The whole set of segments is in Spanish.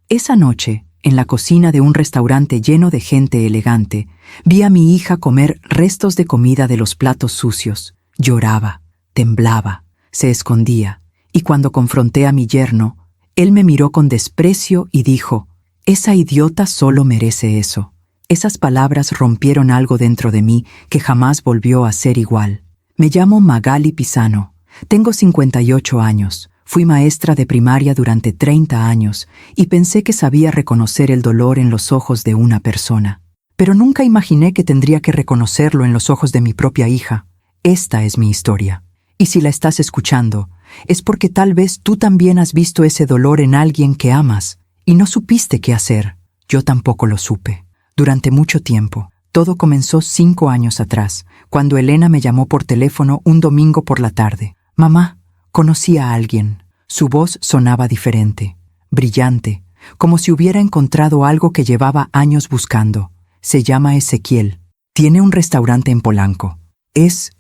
Esa noche, en la cocina de un restaurante lleno de gente elegante, vi a mi hija comer restos de comida de los platos sucios. Lloraba, temblaba, se escondía, y cuando confronté a mi yerno, él me miró con desprecio y dijo: «Esa idiota solo merece eso». Esas palabras rompieron algo dentro de mí que jamás volvió a ser igual. Me llamo Magali Pisano. Tengo 58 años. Fui maestra de primaria durante 30 años y pensé que sabía reconocer el dolor en los ojos de una persona. Pero nunca imaginé que tendría que reconocerlo en los ojos de mi propia hija. Esta es mi historia. Y si la estás escuchando, es porque tal vez tú también has visto ese dolor en alguien que amas y no supiste qué hacer. Yo tampoco lo supe. Durante mucho tiempo. Todo comenzó 5 años atrás, cuando Elena me llamó por teléfono un domingo por la tarde. «Mamá, conocí a alguien». Su voz sonaba diferente, brillante, como si hubiera encontrado algo que llevaba años buscando. Se llama Ezequiel. Tiene un restaurante en Polanco. Es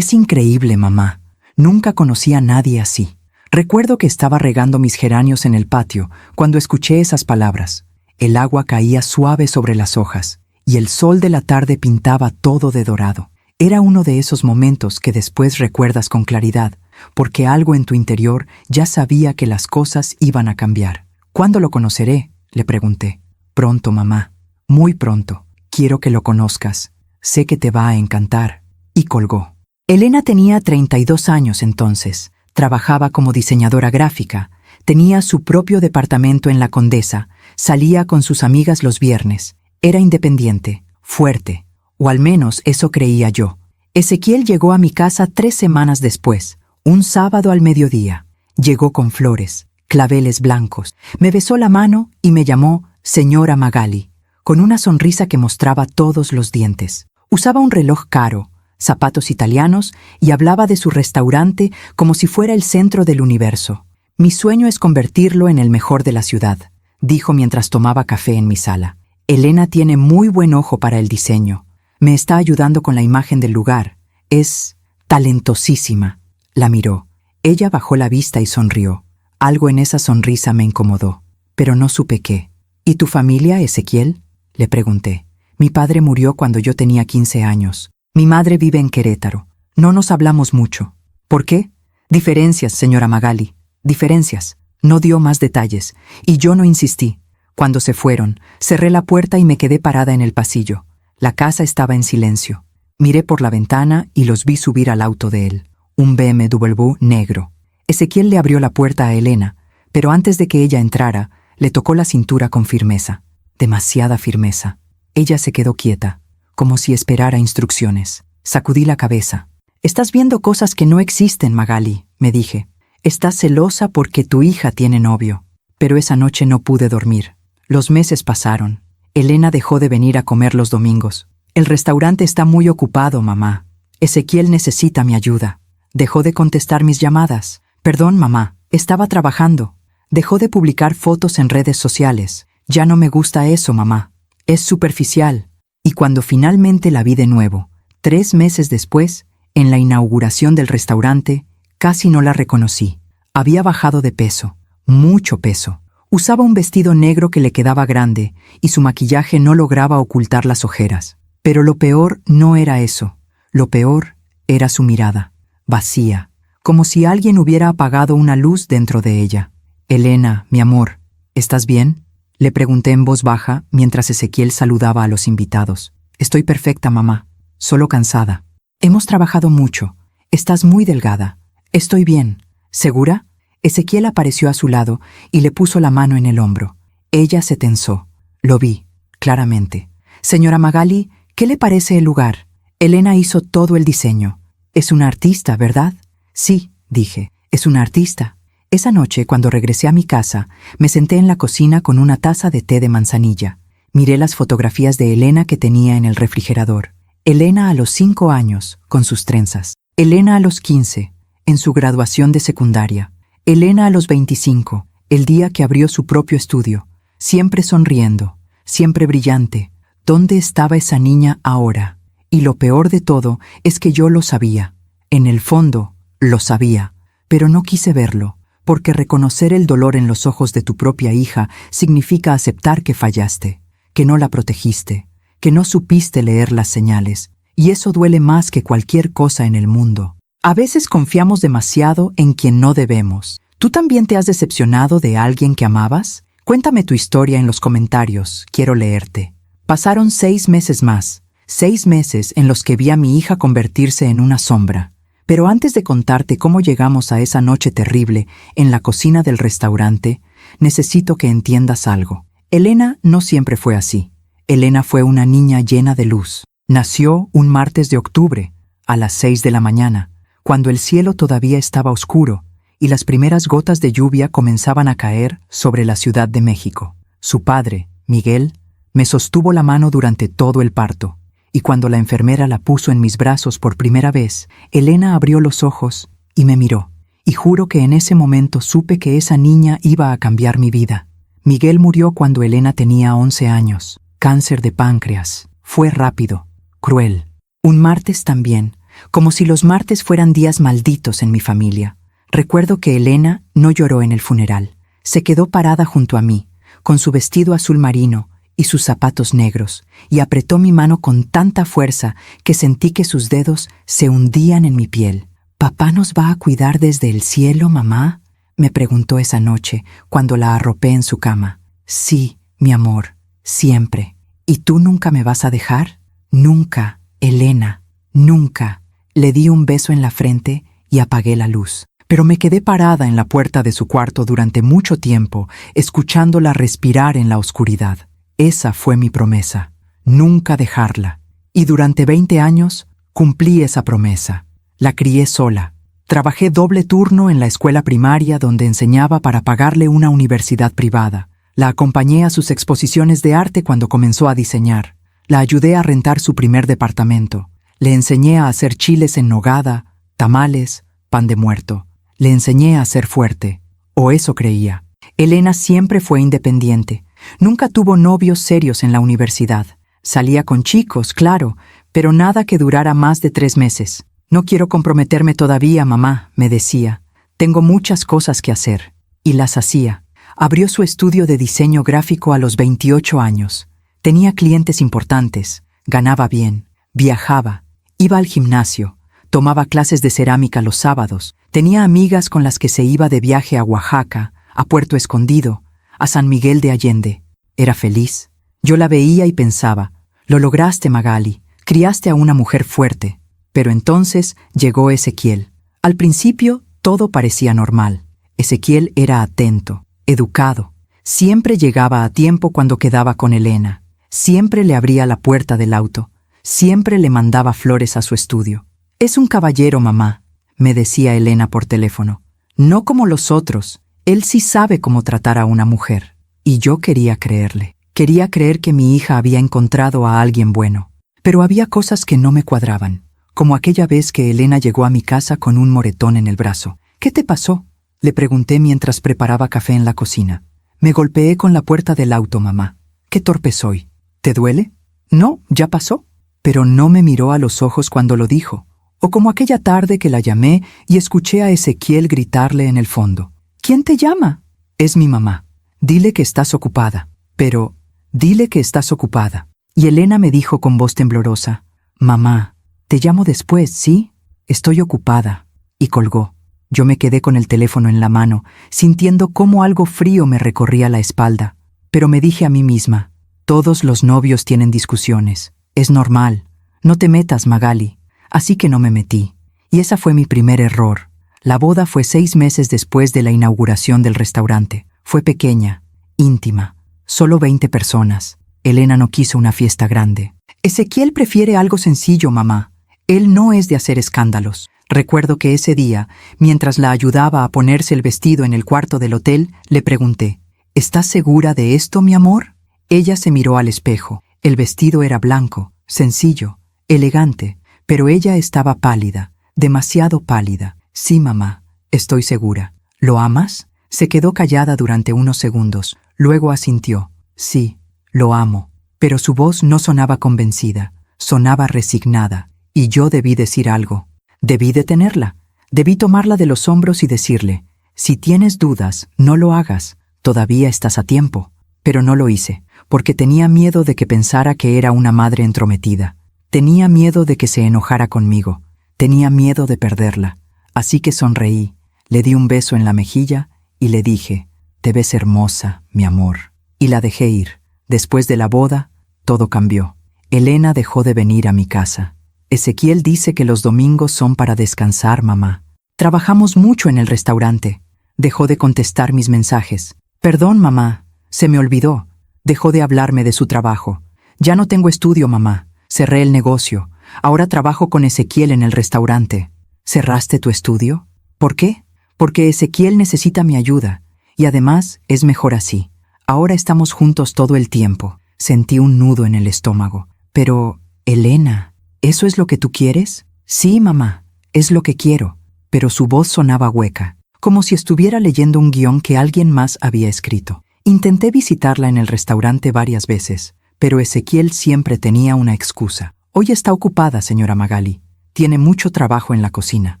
increíble, mamá. Nunca conocí a nadie así. Recuerdo que estaba regando mis geranios en el patio cuando escuché esas palabras. El agua caía suave sobre las hojas y el sol de la tarde pintaba todo de dorado. Era uno de esos momentos que después recuerdas con claridad, porque algo en tu interior ya sabía que las cosas iban a cambiar. «¿Cuándo lo conoceré?», le pregunté. «Pronto, mamá. Muy pronto. Quiero que lo conozcas. Sé que te va a encantar». Y colgó. Elena tenía 32 años entonces. Trabajaba como diseñadora gráfica. Tenía su propio departamento en La Condesa. Salía con sus amigas los viernes. Era independiente, fuerte, o al menos eso creía yo. Ezequiel llegó a mi casa 3 semanas después, un sábado al mediodía. Llegó con flores, claveles blancos. Me besó la mano y me llamó señora Magali, con una sonrisa que mostraba todos los dientes. Usaba un reloj caro, zapatos italianos y hablaba de su restaurante como si fuera el centro del universo. «Mi sueño es convertirlo en el mejor de la ciudad», dijo mientras tomaba café en mi sala. «Elena tiene muy buen ojo para el diseño. Me está ayudando con la imagen del lugar. Es talentosísima». La miró. Ella bajó la vista y sonrió. Algo en esa sonrisa me incomodó, pero no supe qué. «¿Y tu familia, Ezequiel?», le pregunté. «Mi padre murió cuando yo tenía 15 años. Mi madre vive en Querétaro. No nos hablamos mucho». «¿Por qué?». «Diferencias, señora Magali. Diferencias». No dio más detalles, y yo no insistí. Cuando se fueron, cerré la puerta y me quedé parada en el pasillo. La casa estaba en silencio. Miré por la ventana y los vi subir al auto de él, un BMW negro. Ezequiel le abrió la puerta a Elena, pero antes de que ella entrara, le tocó la cintura con firmeza. Demasiada firmeza. Ella se quedó quieta, como si esperara instrucciones. Sacudí la cabeza. «Estás viendo cosas que no existen, Magali», me dije. «Estás celosa porque tu hija tiene novio». Pero esa noche no pude dormir. Los meses pasaron. Elena dejó de venir a comer los domingos. «El restaurante está muy ocupado, mamá. Ezequiel necesita mi ayuda». Dejó de contestar mis llamadas. «Perdón, mamá, estaba trabajando». Dejó de publicar fotos en redes sociales. «Ya no me gusta eso, mamá. Es superficial». Y cuando finalmente la vi de nuevo, 3 meses después, en la inauguración del restaurante, casi no la reconocí. Había bajado de peso, mucho peso. Usaba un vestido negro que le quedaba grande y su maquillaje no lograba ocultar las ojeras. Pero lo peor no era eso. Lo peor era su mirada, vacía, como si alguien hubiera apagado una luz dentro de ella. «Elena, mi amor, ¿estás bien?», le pregunté en voz baja mientras Ezequiel saludaba a los invitados. «Estoy perfecta, mamá, solo cansada. Hemos trabajado mucho. Estás muy delgada. Estoy bien. ¿Segura?». Ezequiel apareció a su lado y le puso la mano en el hombro. Ella se tensó. Lo vi, claramente. «Señora Magali, ¿qué le parece el lugar?». «Elena hizo todo el diseño. Es una artista, ¿verdad?». «Sí», dije, «es una artista». Esa noche, cuando regresé a mi casa, me senté en la cocina con una taza de té de manzanilla. Miré las fotografías de Elena que tenía en el refrigerador. Elena a los 5 años, con sus trenzas. Elena a los 15, en su graduación de secundaria. Elena a los 25, el día que abrió su propio estudio. Siempre sonriendo, siempre brillante. ¿Dónde estaba esa niña ahora? Y lo peor de todo es que yo lo sabía. En el fondo, lo sabía, pero no quise verlo. porque reconocer el dolor en los ojos de tu propia hija significa aceptar que fallaste, que no la protegiste, que no supiste leer las señales, y eso duele más que cualquier cosa en el mundo. A veces confiamos demasiado en quien no debemos. ¿Tú también te has decepcionado de alguien que amabas? Cuéntame tu historia en los comentarios, quiero leerte. Pasaron 6 meses más, 6 meses en los que vi a mi hija convertirse en una sombra. Pero antes de contarte cómo llegamos a esa noche terrible en la cocina del restaurante, necesito que entiendas algo. Elena no siempre fue así. Elena fue una niña llena de luz. Nació un martes de octubre, a las 6 de la mañana, cuando el cielo todavía estaba oscuro y las primeras gotas de lluvia comenzaban a caer sobre la Ciudad de México. Su padre, Miguel, me sostuvo la mano durante todo el parto, y cuando la enfermera la puso en mis brazos por primera vez, Elena abrió los ojos y me miró, y juro que en ese momento supe que esa niña iba a cambiar mi vida. Miguel murió cuando Elena tenía 11 años, cáncer de páncreas. Fue rápido, cruel. Un martes también, como si los martes fueran días malditos en mi familia. Recuerdo que Elena no lloró en el funeral. Se quedó parada junto a mí, con su vestido azul marino y sus zapatos negros, y apretó mi mano con tanta fuerza que sentí que sus dedos se hundían en mi piel. ¿Papá nos va a cuidar desde el cielo, mamá?, me preguntó esa noche cuando la arropé en su cama. Sí, mi amor, siempre. ¿Y tú nunca me vas a dejar? Nunca, Elena, nunca. Le di un beso en la frente y apagué la luz. Pero me quedé parada en la puerta de su cuarto durante mucho tiempo, escuchándola respirar en la oscuridad. Esa fue mi promesa, nunca dejarla. Y durante 20 años cumplí esa promesa. La crié sola. Trabajé doble turno en la escuela primaria donde enseñaba para pagarle una universidad privada. La acompañé a sus exposiciones de arte cuando comenzó a diseñar. La ayudé a rentar su primer departamento. Le enseñé a hacer chiles en nogada, tamales, pan de muerto. Le enseñé a ser fuerte, o eso creía. Elena siempre fue independiente. Nunca tuvo novios serios en la universidad. Salía con chicos, claro, pero nada que durara más de 3 meses. No quiero comprometerme todavía, mamá, me decía. Tengo muchas cosas que hacer. Y las hacía. Abrió su estudio de diseño gráfico a los 28 años. Tenía clientes importantes, ganaba bien, viajaba, iba al gimnasio, tomaba clases de cerámica los sábados, tenía amigas con las que se iba de viaje a Oaxaca, a Puerto Escondido, a San Miguel de Allende. Era feliz. Yo la veía y pensaba, lo lograste, Magali, criaste a una mujer fuerte. Pero entonces llegó Ezequiel. Al principio todo parecía normal. Ezequiel era atento, educado. Siempre llegaba a tiempo cuando quedaba con Elena. Siempre le abría la puerta del auto. Siempre le mandaba flores a su estudio. Es un caballero, mamá, me decía Elena por teléfono. No como los otros. Él sí sabe cómo tratar a una mujer. Y yo quería creerle. Quería creer que mi hija había encontrado a alguien bueno. Pero había cosas que no me cuadraban. Como aquella vez que Elena llegó a mi casa con un moretón en el brazo. ¿Qué te pasó?, le pregunté mientras preparaba café en la cocina. Me golpeé con la puerta del auto, mamá. Qué torpe soy. ¿Te duele? No, ya pasó. Pero no me miró a los ojos cuando lo dijo. O como aquella tarde que la llamé y escuché a Ezequiel gritarle en el fondo. ¿Quién te llama? Es mi mamá. Dile que estás ocupada. Pero, dile que estás ocupada. Y Elena me dijo con voz temblorosa. Mamá, te llamo después, ¿sí? Estoy ocupada. Y colgó. Yo me quedé con el teléfono en la mano, sintiendo cómo algo frío me recorría la espalda. Pero me dije a mí misma, todos los novios tienen discusiones. Es normal. No te metas, Magali. Así que no me metí. Y esa fue mi primer error. La boda fue 6 meses después de la inauguración del restaurante. Fue pequeña, íntima, solo 20 personas. Elena no quiso una fiesta grande. Ezequiel prefiere algo sencillo, mamá. Él no es de hacer escándalos. Recuerdo que ese día, mientras la ayudaba a ponerse el vestido en el cuarto del hotel, le pregunté, ¿estás segura de esto, mi amor? Ella se miró al espejo. El vestido era blanco, sencillo, elegante, pero ella estaba pálida, demasiado pálida. Sí, mamá, estoy segura. ¿Lo amas? Se quedó callada durante unos segundos, luego asintió. Sí, lo amo. Pero su voz no sonaba convencida, sonaba resignada, y yo debí decir algo. Debí detenerla. Debí tomarla de los hombros y decirle, Si tienes dudas, no lo hagas, todavía estás a tiempo. Pero no lo hice, porque tenía miedo de que pensara que era una madre entrometida. Tenía miedo de que se enojara conmigo. Tenía miedo de perderla. Así que sonreí, le di un beso en la mejilla y le dije: «Te ves hermosa, mi amor». Y la dejé ir. Después de la boda, todo cambió. Elena dejó de venir a mi casa. Ezequiel dice que los domingos son para descansar, mamá. Trabajamos mucho en el restaurante. Dejó de contestar mis mensajes. Perdón, mamá, se me olvidó. Dejó de hablarme de su trabajo. Ya no tengo estudio, mamá. Cerré el negocio. Ahora trabajo con Ezequiel en el restaurante. ¿Cerraste tu estudio? ¿Por qué? Porque Ezequiel necesita mi ayuda. Y además es mejor así. Ahora estamos juntos todo el tiempo. Sentí un nudo en el estómago. Pero, Elena, ¿eso es lo que tú quieres? Sí, mamá, es lo que quiero. Pero su voz sonaba hueca, como si estuviera leyendo un guión que alguien más había escrito. Intenté visitarla en el restaurante varias veces, pero Ezequiel siempre tenía una excusa. Hoy está ocupada, señora Magali. Tiene mucho trabajo en la cocina.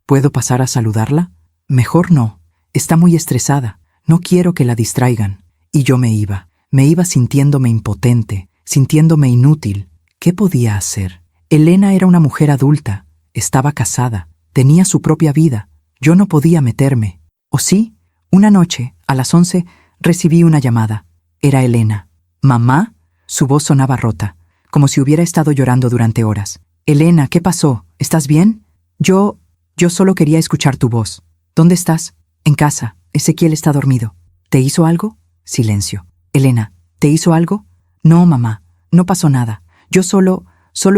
¿Puedo pasar a saludarla? Mejor no. Está muy estresada. No quiero que la distraigan. Y yo me iba. Me iba sintiéndome impotente, sintiéndome inútil. ¿Qué podía hacer? Elena era una mujer adulta. Estaba casada. Tenía su propia vida. Yo no podía meterme. ¿O sí? Una noche, a las 11, recibí una llamada. Era Elena. ¿Mamá? Su voz sonaba rota, como si hubiera estado llorando durante horas. Elena, ¿qué pasó? ¿Estás bien? Yo solo quería escuchar tu voz. ¿Dónde estás? En casa. Ezequiel está dormido. ¿Te hizo algo? Silencio. Elena, ¿te hizo algo? No, mamá. No pasó nada. Yo solo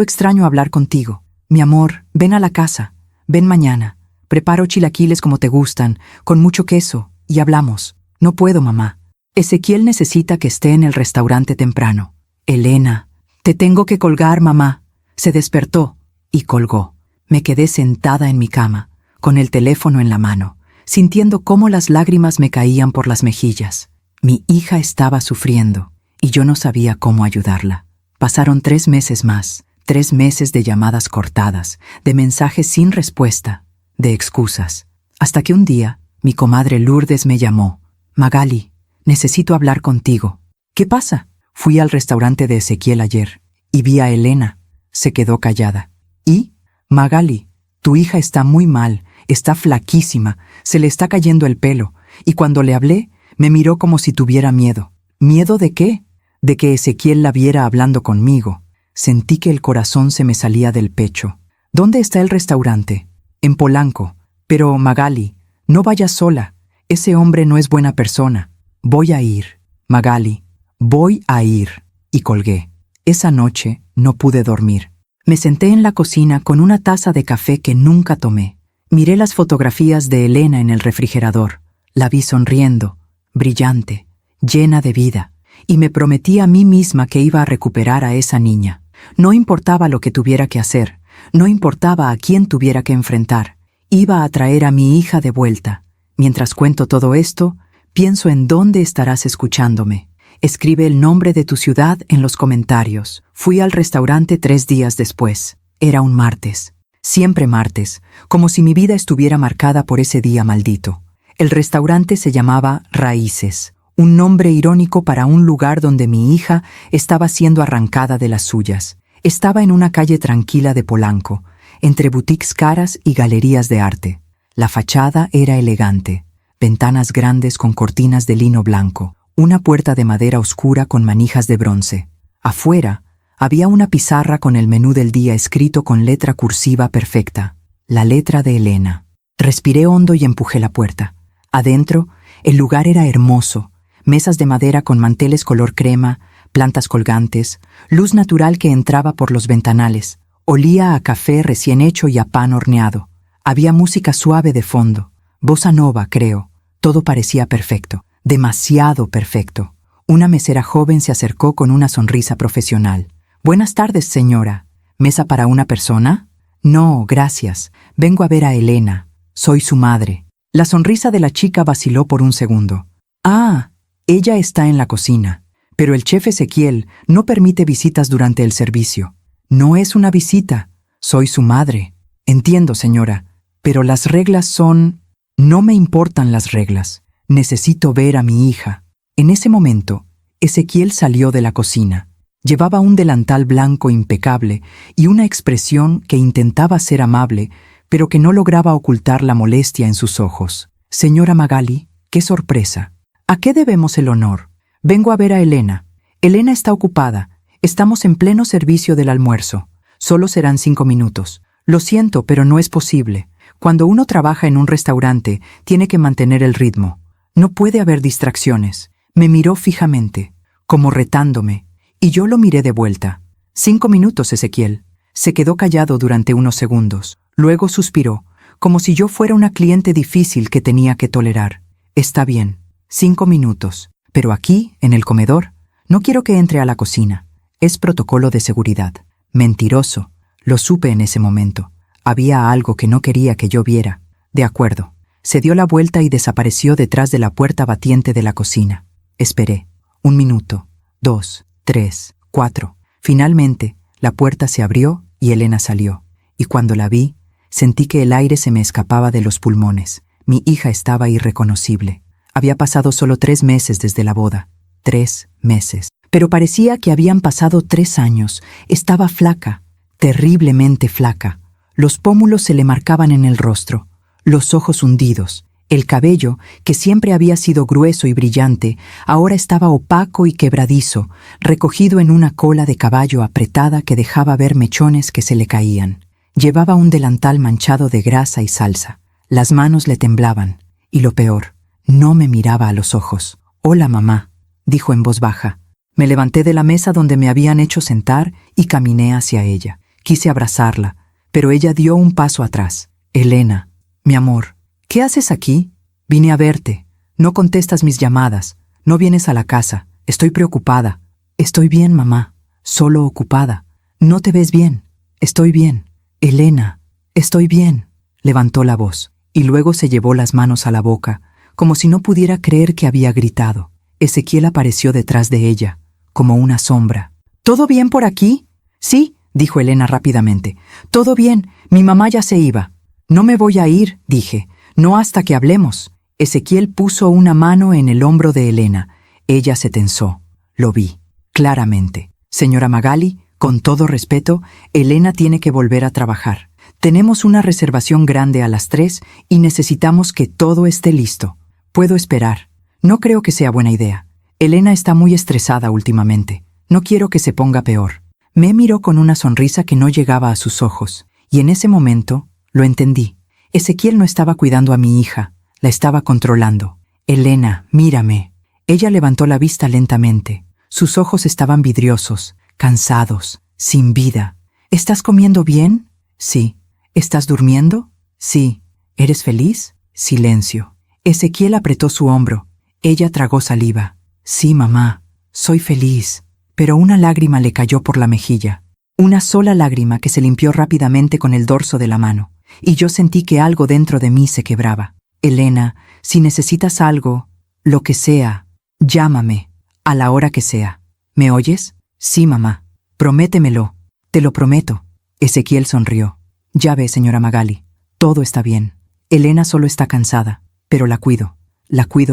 extraño hablar contigo. Mi amor, ven a la casa. Ven mañana. Preparo chilaquiles como te gustan, con mucho queso, y hablamos. No puedo, mamá. Ezequiel necesita que esté en el restaurante temprano. Elena, te tengo que colgar, mamá. Se despertó y colgó. Me quedé sentada en mi cama, con el teléfono en la mano, sintiendo cómo las lágrimas me caían por las mejillas. Mi hija estaba sufriendo, y yo no sabía cómo ayudarla. Pasaron 3 meses más, 3 meses de llamadas cortadas, de mensajes sin respuesta, de excusas, hasta que un día mi comadre Lourdes me llamó. Magali, necesito hablar contigo. ¿Qué pasa? Fui al restaurante de Ezequiel ayer y vi a Elena. Se quedó callada. ¿Y? Magali, tu hija está muy mal, está flaquísima, se le está cayendo el pelo, y cuando le hablé, me miró como si tuviera miedo. ¿Miedo de qué? De que Ezequiel la viera hablando conmigo. Sentí que el corazón se me salía del pecho. ¿Dónde está el restaurante? En Polanco. Pero, Magali, no vayas sola. Ese hombre no es buena persona. Voy a ir. Magali, voy a ir. Y colgué. Esa noche no pude dormir. Me senté en la cocina con una taza de café que nunca tomé. Miré las fotografías de Elena en el refrigerador. La vi sonriendo, brillante, llena de vida, y me prometí a mí misma que iba a recuperar a esa niña. No importaba lo que tuviera que hacer, no importaba a quién tuviera que enfrentar. Iba a traer a mi hija de vuelta. Mientras cuento todo esto, pienso en dónde estarás escuchándome. Escribe el nombre de tu ciudad en los comentarios. Fui al restaurante 3 días después. Era un martes. Siempre martes, como si mi vida estuviera marcada por ese día maldito. El restaurante se llamaba Raíces, un nombre irónico para un lugar donde mi hija estaba siendo arrancada de las suyas. Estaba en una calle tranquila de Polanco, entre boutiques caras y galerías de arte. La fachada era elegante, ventanas grandes con cortinas de lino blanco, una puerta de madera oscura con manijas de bronce. Afuera, había una pizarra con el menú del día escrito con letra cursiva perfecta, la letra de Elena. Respiré hondo y empujé la puerta. Adentro, el lugar era hermoso, mesas de madera con manteles color crema, plantas colgantes, luz natural que entraba por los ventanales. Olía a café recién hecho y a pan horneado. Había música suave de fondo, bossa nova, creo. Todo parecía perfecto, demasiado perfecto. Una mesera joven se acercó con una sonrisa profesional. «Buenas tardes, señora. ¿Mesa para una persona?» «No, gracias. Vengo a ver a Elena. Soy su madre». La sonrisa de la chica vaciló por un segundo. «Ah, ella está en la cocina. Pero el chef Ezequiel no permite visitas durante el servicio». «No es una visita. Soy su madre». «Entiendo, señora. Pero las reglas son...» No me importan las reglas. Necesito ver a mi hija. En ese momento, Ezequiel salió de la cocina. Llevaba un delantal blanco impecable y una expresión que intentaba ser amable, pero que no lograba ocultar la molestia en sus ojos. Señora Magali, qué sorpresa. ¿A qué debemos el honor? Vengo a ver a Elena. Elena está ocupada. Estamos en pleno servicio del almuerzo. Solo serán 5 minutos. Lo siento, pero no es posible. Cuando uno trabaja en un restaurante, tiene que mantener el ritmo. No puede haber distracciones. Me miró fijamente, como retándome, y yo lo miré de vuelta. 5 minutos, Ezequiel. Se quedó callado durante unos segundos. Luego suspiró, como si yo fuera una cliente difícil que tenía que tolerar. Está bien, 5 minutos. Pero aquí, en el comedor, no quiero que entre a la cocina. Es protocolo de seguridad. Mentiroso. Lo supe en ese momento. Había algo que no quería que yo viera. De acuerdo. Se dio la vuelta y desapareció detrás de la puerta batiente de la cocina. Esperé. 1 minuto, 2, 3, 4. Finalmente, la puerta se abrió y Elena salió. Y cuando la vi, sentí que el aire se me escapaba de los pulmones. Mi hija estaba irreconocible. Había pasado solo 3 meses desde la boda. 3 meses. Pero parecía que habían pasado 3 años. Estaba flaca, terriblemente flaca. Los pómulos se le marcaban en el rostro, los ojos hundidos. El cabello, que siempre había sido grueso y brillante, ahora estaba opaco y quebradizo, recogido en una cola de caballo apretada que dejaba ver mechones que se le caían. Llevaba un delantal manchado de grasa y salsa. Las manos le temblaban. Y lo peor, no me miraba a los ojos. «Hola, mamá», dijo en voz baja. Me levanté de la mesa donde me habían hecho sentar y caminé hacia ella. Quise abrazarla, pero ella dio un paso atrás. «Elena, mi amor, ¿qué haces aquí? Vine a verte. No contestas mis llamadas. No vienes a la casa. Estoy preocupada». «Estoy bien, mamá. Solo ocupada». «No te ves bien». «Estoy bien». «Elena, estoy bien». Levantó la voz, y luego se llevó las manos a la boca, como si no pudiera creer que había gritado. Ezequiel apareció detrás de ella, como una sombra. «¿Todo bien por aquí?» «Sí», dijo Elena rápidamente. «Todo bien. Mi mamá ya se iba». «No me voy a ir», dije. «No hasta que hablemos». Ezequiel puso una mano en el hombro de Elena. Ella se tensó. Lo vi, claramente. «Señora Magali, con todo respeto, Elena tiene que volver a trabajar. Tenemos una reservación grande a las 3 y necesitamos que todo esté listo. Puedo esperar. No creo que sea buena idea. Elena está muy estresada últimamente. No quiero que se ponga peor». Me miró con una sonrisa que no llegaba a sus ojos, y en ese momento lo entendí. Ezequiel no estaba cuidando a mi hija, la estaba controlando. «Elena, mírame». Ella levantó la vista lentamente. Sus ojos estaban vidriosos, cansados, sin vida. «¿Estás comiendo bien?» «Sí». «¿Estás durmiendo?» «Sí». «¿Eres feliz?» Silencio. Ezequiel apretó su hombro. Ella tragó saliva. «Sí, mamá, soy feliz». Pero una lágrima le cayó por la mejilla. Una sola lágrima que se limpió rápidamente con el dorso de la mano. Y yo sentí que algo dentro de mí se quebraba. «Elena, si necesitas algo, lo que sea, llámame, a la hora que sea. ¿Me oyes?» «Sí, mamá». «Prométemelo». «Te lo prometo». Ezequiel sonrió. «Ya ve, señora Magali, todo está bien. Elena solo está cansada, pero la cuido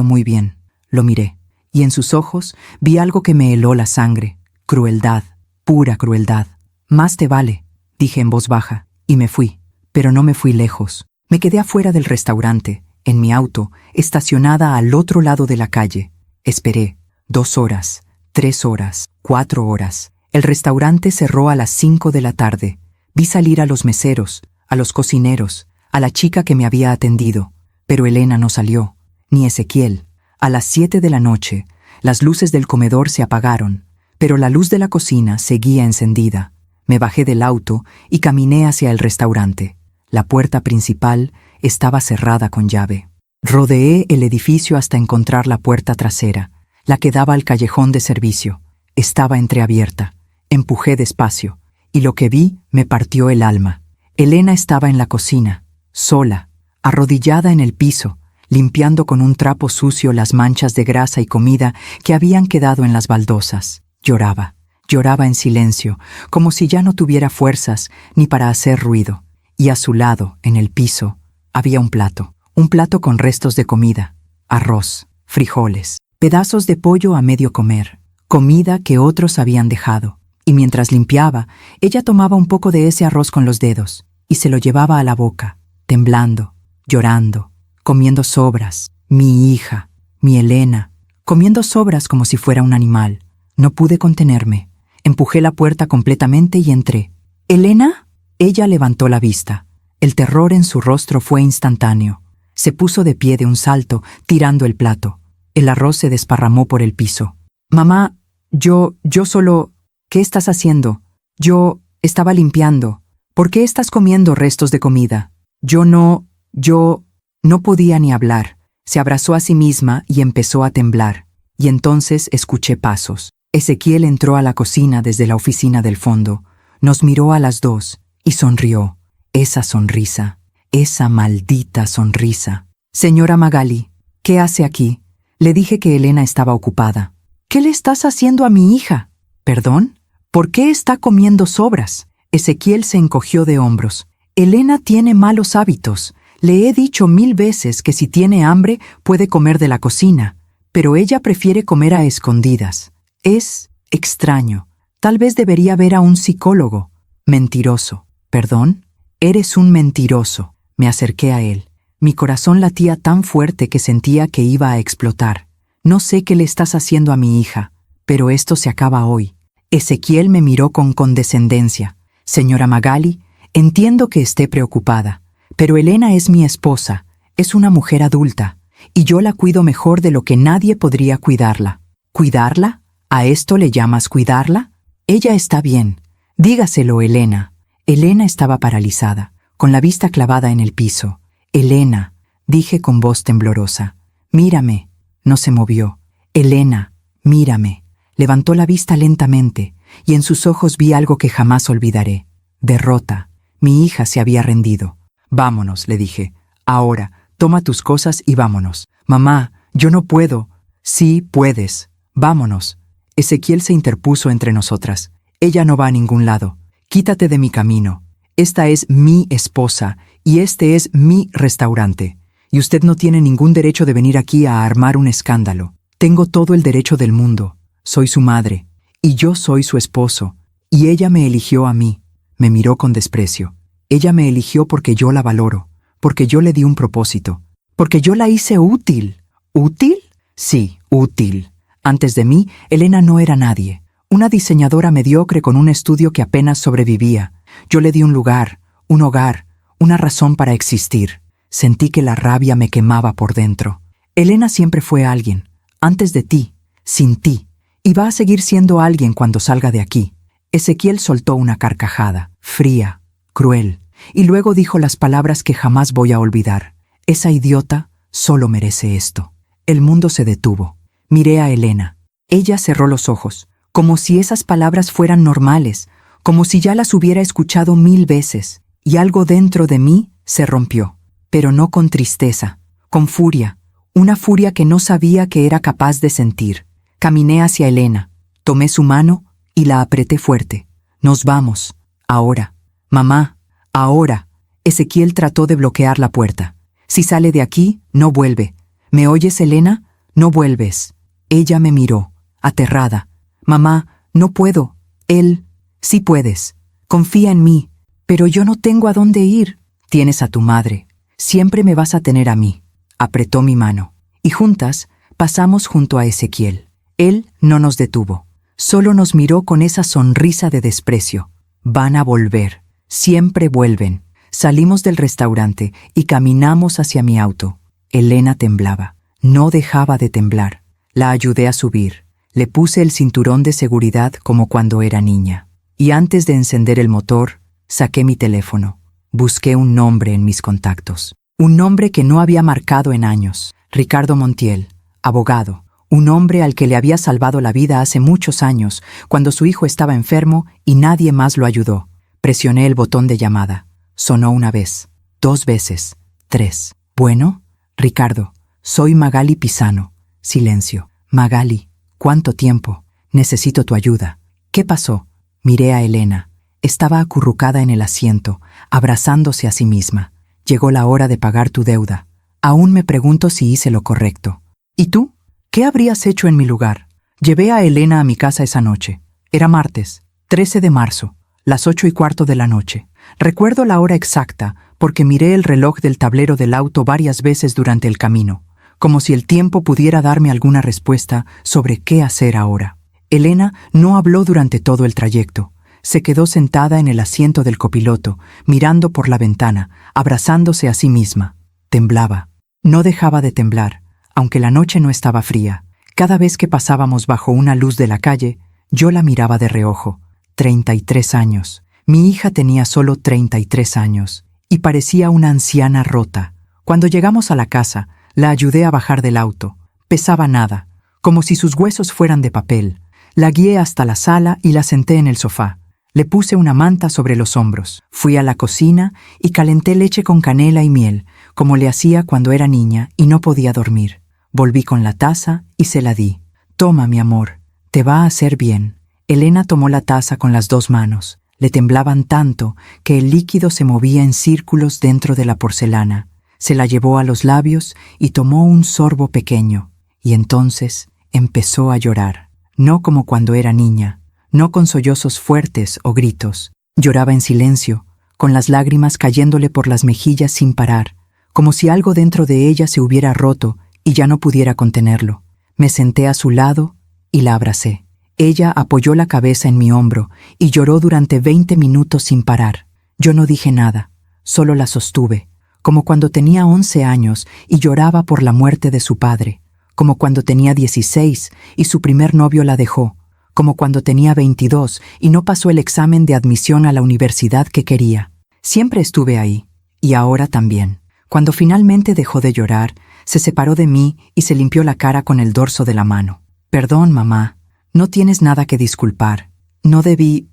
muy bien». Lo miré, y en sus ojos vi algo que me heló la sangre. Crueldad, pura crueldad. «Más te vale», dije en voz baja, y me fui. Pero no me fui lejos. Me quedé afuera del restaurante, en mi auto, estacionada al otro lado de la calle. Esperé. 2 horas, 3 horas, 4 horas. El restaurante cerró a las 5 de la tarde. Vi salir a los meseros, a los cocineros, a la chica que me había atendido. Pero Elena no salió, ni Ezequiel. A las 7 de la noche, las luces del comedor se apagaron, pero la luz de la cocina seguía encendida. Me bajé del auto y caminé hacia el restaurante. La puerta principal estaba cerrada con llave. Rodeé el edificio hasta encontrar la puerta trasera, la que daba al callejón de servicio. Estaba entreabierta. Empujé despacio, y lo que vi me partió el alma. Elena estaba en la cocina, sola, arrodillada en el piso, limpiando con un trapo sucio las manchas de grasa y comida que habían quedado en las baldosas. Lloraba en silencio, como si ya no tuviera fuerzas ni para hacer ruido. Y a su lado, en el piso, había un plato, Un plato con restos de comida, arroz, frijoles, pedazos de pollo a medio comer, comida que otros habían dejado. Y mientras limpiaba, ella tomaba un poco de ese arroz con los dedos y se lo llevaba a la boca, temblando, llorando, comiendo sobras. Mi hija, mi Elena, comiendo sobras como si fuera un animal. No pude contenerme. Empujé la puerta completamente y entré. ¿Elena? Ella levantó la vista. El terror en su rostro fue instantáneo. Se puso de pie de un salto, tirando el plato. El arroz se desparramó por el piso. Mamá, yo solo... ¿Qué estás haciendo? Yo estaba limpiando. ¿Por qué estás comiendo restos de comida? Yo no podía ni hablar. Se abrazó a sí misma y empezó a temblar. Y entonces escuché pasos. Ezequiel entró a la cocina desde la oficina del fondo. Nos miró a las dos y sonrió. Esa sonrisa, esa maldita sonrisa. Señora Magali, ¿qué hace aquí? Le dije que Elena estaba ocupada. ¿Qué le estás haciendo a mi hija? ¿Perdón? ¿Por qué está comiendo sobras? Ezequiel se encogió de hombros. Elena tiene malos hábitos. Le he dicho 1000 veces que si tiene hambre puede comer de la cocina, pero ella prefiere comer a escondidas. Es extraño. Tal vez debería ver a un psicólogo. Mentiroso. ¿Perdón? Eres un mentiroso. Me acerqué a él. Mi corazón latía tan fuerte que sentía que iba a explotar. No sé qué le estás haciendo a mi hija, pero esto se acaba hoy. Ezequiel me miró con condescendencia. Señora Magali, entiendo que esté preocupada, pero Elena es mi esposa, es una mujer adulta, y yo la cuido mejor de lo que nadie podría cuidarla. ¿Cuidarla? ¿A esto le llamas cuidarla? Ella está bien. Dígaselo, Elena. Elena estaba paralizada, con la vista clavada en el piso. Elena, dije con voz temblorosa. Mírame. No se movió. Elena, mírame. Levantó la vista lentamente, y en sus ojos vi algo que jamás olvidaré. Derrota. Mi hija se había rendido. Vámonos, le dije. Ahora, toma tus cosas y vámonos. Mamá, yo no puedo. Sí, puedes. Vámonos. Ezequiel se interpuso entre nosotras. Ella no va a ningún lado. Quítate de mi camino. Esta es mi esposa, y este es mi restaurante. Y usted no tiene ningún derecho de venir aquí a armar un escándalo. Tengo todo el derecho del mundo. Soy su madre, y yo soy su esposo, y ella me eligió a mí. Me miró con desprecio. Ella me eligió porque yo la valoro, porque yo le di un propósito, porque yo la hice útil. ¿Útil? Sí, útil. Antes de mí, Elena no era nadie. Una diseñadora mediocre con un estudio que apenas sobrevivía. Yo le di un lugar, un hogar, una razón para existir. Sentí que la rabia me quemaba por dentro. Elena siempre fue alguien, antes de ti, sin ti. Y va a seguir siendo alguien cuando salga de aquí. Ezequiel soltó una carcajada, fría, cruel, y luego dijo las palabras que jamás voy a olvidar. Esa idiota solo merece esto. El mundo se detuvo. Miré a Elena. Ella cerró los ojos, como si esas palabras fueran normales, como si ya las hubiera escuchado 1000 veces, y algo dentro de mí se rompió, pero no con tristeza, con furia, una furia que no sabía que era capaz de sentir. Caminé hacia Elena, tomé su mano y la apreté fuerte. Nos vamos. Ahora. Mamá, ahora. Ezequiel trató de bloquear la puerta. Si sale de aquí, no vuelve. ¿Me oyes, Elena? No vuelves. Ella me miró, aterrada. Mamá, no puedo. Él, sí puedes. Confía en mí. Pero yo no tengo a dónde ir. Tienes a tu madre. Siempre me vas a tener a mí. Apretó mi mano. Y juntas pasamos junto a Ezequiel. Él no nos detuvo. Solo nos miró con esa sonrisa de desprecio. Van a volver. Siempre vuelven. Salimos del restaurante y caminamos hacia mi auto. Elena temblaba. No dejaba de temblar. La ayudé a subir. Le puse el cinturón de seguridad como cuando era niña. Y antes de encender el motor, saqué mi teléfono. Busqué un nombre en mis contactos. Un nombre que no había marcado en años. Ricardo Montiel, abogado. Un hombre al que le había salvado la vida hace muchos años, cuando su hijo estaba enfermo y nadie más lo ayudó. Presioné el botón de llamada. Sonó una vez, 2 veces, 3. Bueno, Ricardo, soy Magali Pisano. Silencio. Magali, ¿cuánto tiempo? Necesito tu ayuda. ¿Qué pasó? Miré a Elena. Estaba acurrucada en el asiento, abrazándose a sí misma. Llegó la hora de pagar tu deuda. Aún me pregunto si hice lo correcto. ¿Y tú? ¿Qué habrías hecho en mi lugar? Llevé a Elena a mi casa esa noche. Era martes, 13 de marzo, las 8:15 de la noche. Recuerdo la hora exacta porque miré el reloj del tablero del auto varias veces durante el camino, como si el tiempo pudiera darme alguna respuesta sobre qué hacer ahora. Elena no habló durante todo el trayecto. Se quedó sentada en el asiento del copiloto, mirando por la ventana, abrazándose a sí misma. Temblaba. No dejaba de temblar, aunque la noche no estaba fría. Cada vez que pasábamos bajo una luz de la calle, yo la miraba de reojo. 33 años. Mi hija tenía solo 33 años, y parecía una anciana rota. Cuando llegamos a la casa, la ayudé a bajar del auto. Pesaba nada, como si sus huesos fueran de papel. La guié hasta la sala y la senté en el sofá. Le puse una manta sobre los hombros. Fui a la cocina y calenté leche con canela y miel, como le hacía cuando era niña y no podía dormir. Volví con la taza y se la di. «Toma, mi amor, te va a hacer bien». Elena tomó la taza con las 2 manos. Le temblaban tanto que el líquido se movía en círculos dentro de la porcelana. Se la llevó a los labios y tomó un sorbo pequeño. Y entonces empezó a llorar. No como cuando era niña, no con sollozos fuertes o gritos. Lloraba en silencio, con las lágrimas cayéndole por las mejillas sin parar, como si algo dentro de ella se hubiera roto y ya no pudiera contenerlo. Me senté a su lado y la abracé. Ella apoyó la cabeza en mi hombro y lloró durante 20 minutos sin parar. Yo no dije nada, solo la sostuve, como cuando tenía 11 años y lloraba por la muerte de su padre, como cuando tenía 16 y su primer novio la dejó, como cuando tenía 22 y no pasó el examen de admisión a la universidad que quería. Siempre estuve ahí, y ahora también. Cuando finalmente dejó de llorar, se separó de mí y se limpió la cara con el dorso de la mano. «Perdón, mamá, no tienes nada que disculpar. No debí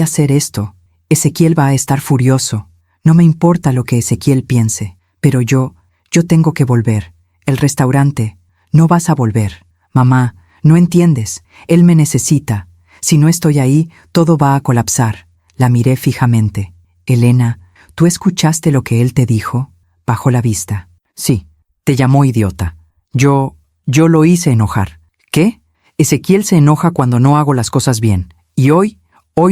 hacer esto. Ezequiel va a estar furioso. No me importa lo que Ezequiel piense, pero yo tengo que volver. El restaurante, no vas a volver. Mamá, no entiendes, él me necesita. Si no estoy ahí, todo va a colapsar». La miré fijamente. «Elena, ¿tú escuchaste lo que él te dijo?» Bajó la vista. «Sí, te llamó idiota. Yo lo hice enojar». «¿Qué?» «Ezequiel se enoja cuando no hago las cosas bien. Y hoy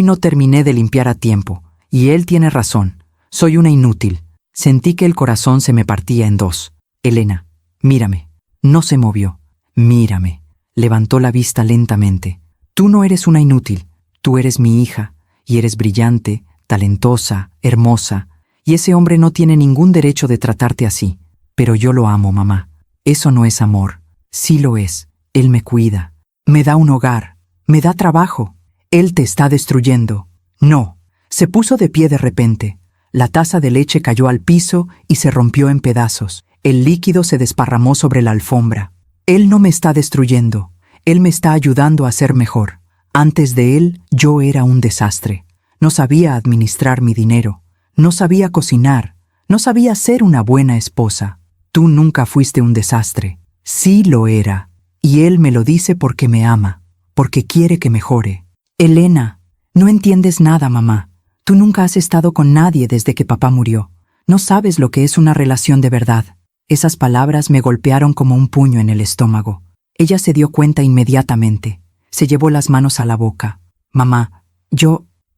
no terminé de limpiar a tiempo. Y él tiene razón. Soy una inútil». Sentí que el corazón se me partía en 2. «Elena, mírame». No se movió. «Mírame». Levantó la vista lentamente. «Tú no eres una inútil. Tú eres mi hija. Y eres brillante, talentosa, hermosa. Y ese hombre no tiene ningún derecho de tratarte así. Pero yo lo amo, mamá. Eso no es amor. Sí lo es. Él me cuida. Me da un hogar. Me da trabajo. Él te está destruyendo». «No». Se puso de pie de repente. La taza de leche cayó al piso y se rompió en pedazos. El líquido se desparramó sobre la alfombra. «Él no me está destruyendo. Él me está ayudando a ser mejor. Antes de él, yo era un desastre. No sabía administrar mi dinero. No sabía cocinar. No sabía ser una buena esposa. Tú nunca fuiste un desastre». «Sí lo era. Y él me lo dice porque me ama, porque quiere que mejore». «Elena, no entiendes nada, mamá. Tú nunca has estado con nadie desde que papá murió. No sabes lo que es una relación de verdad». Esas palabras me golpearon como un puño en el estómago. Ella se dio cuenta inmediatamente. Se llevó las manos a la boca. «Mamá,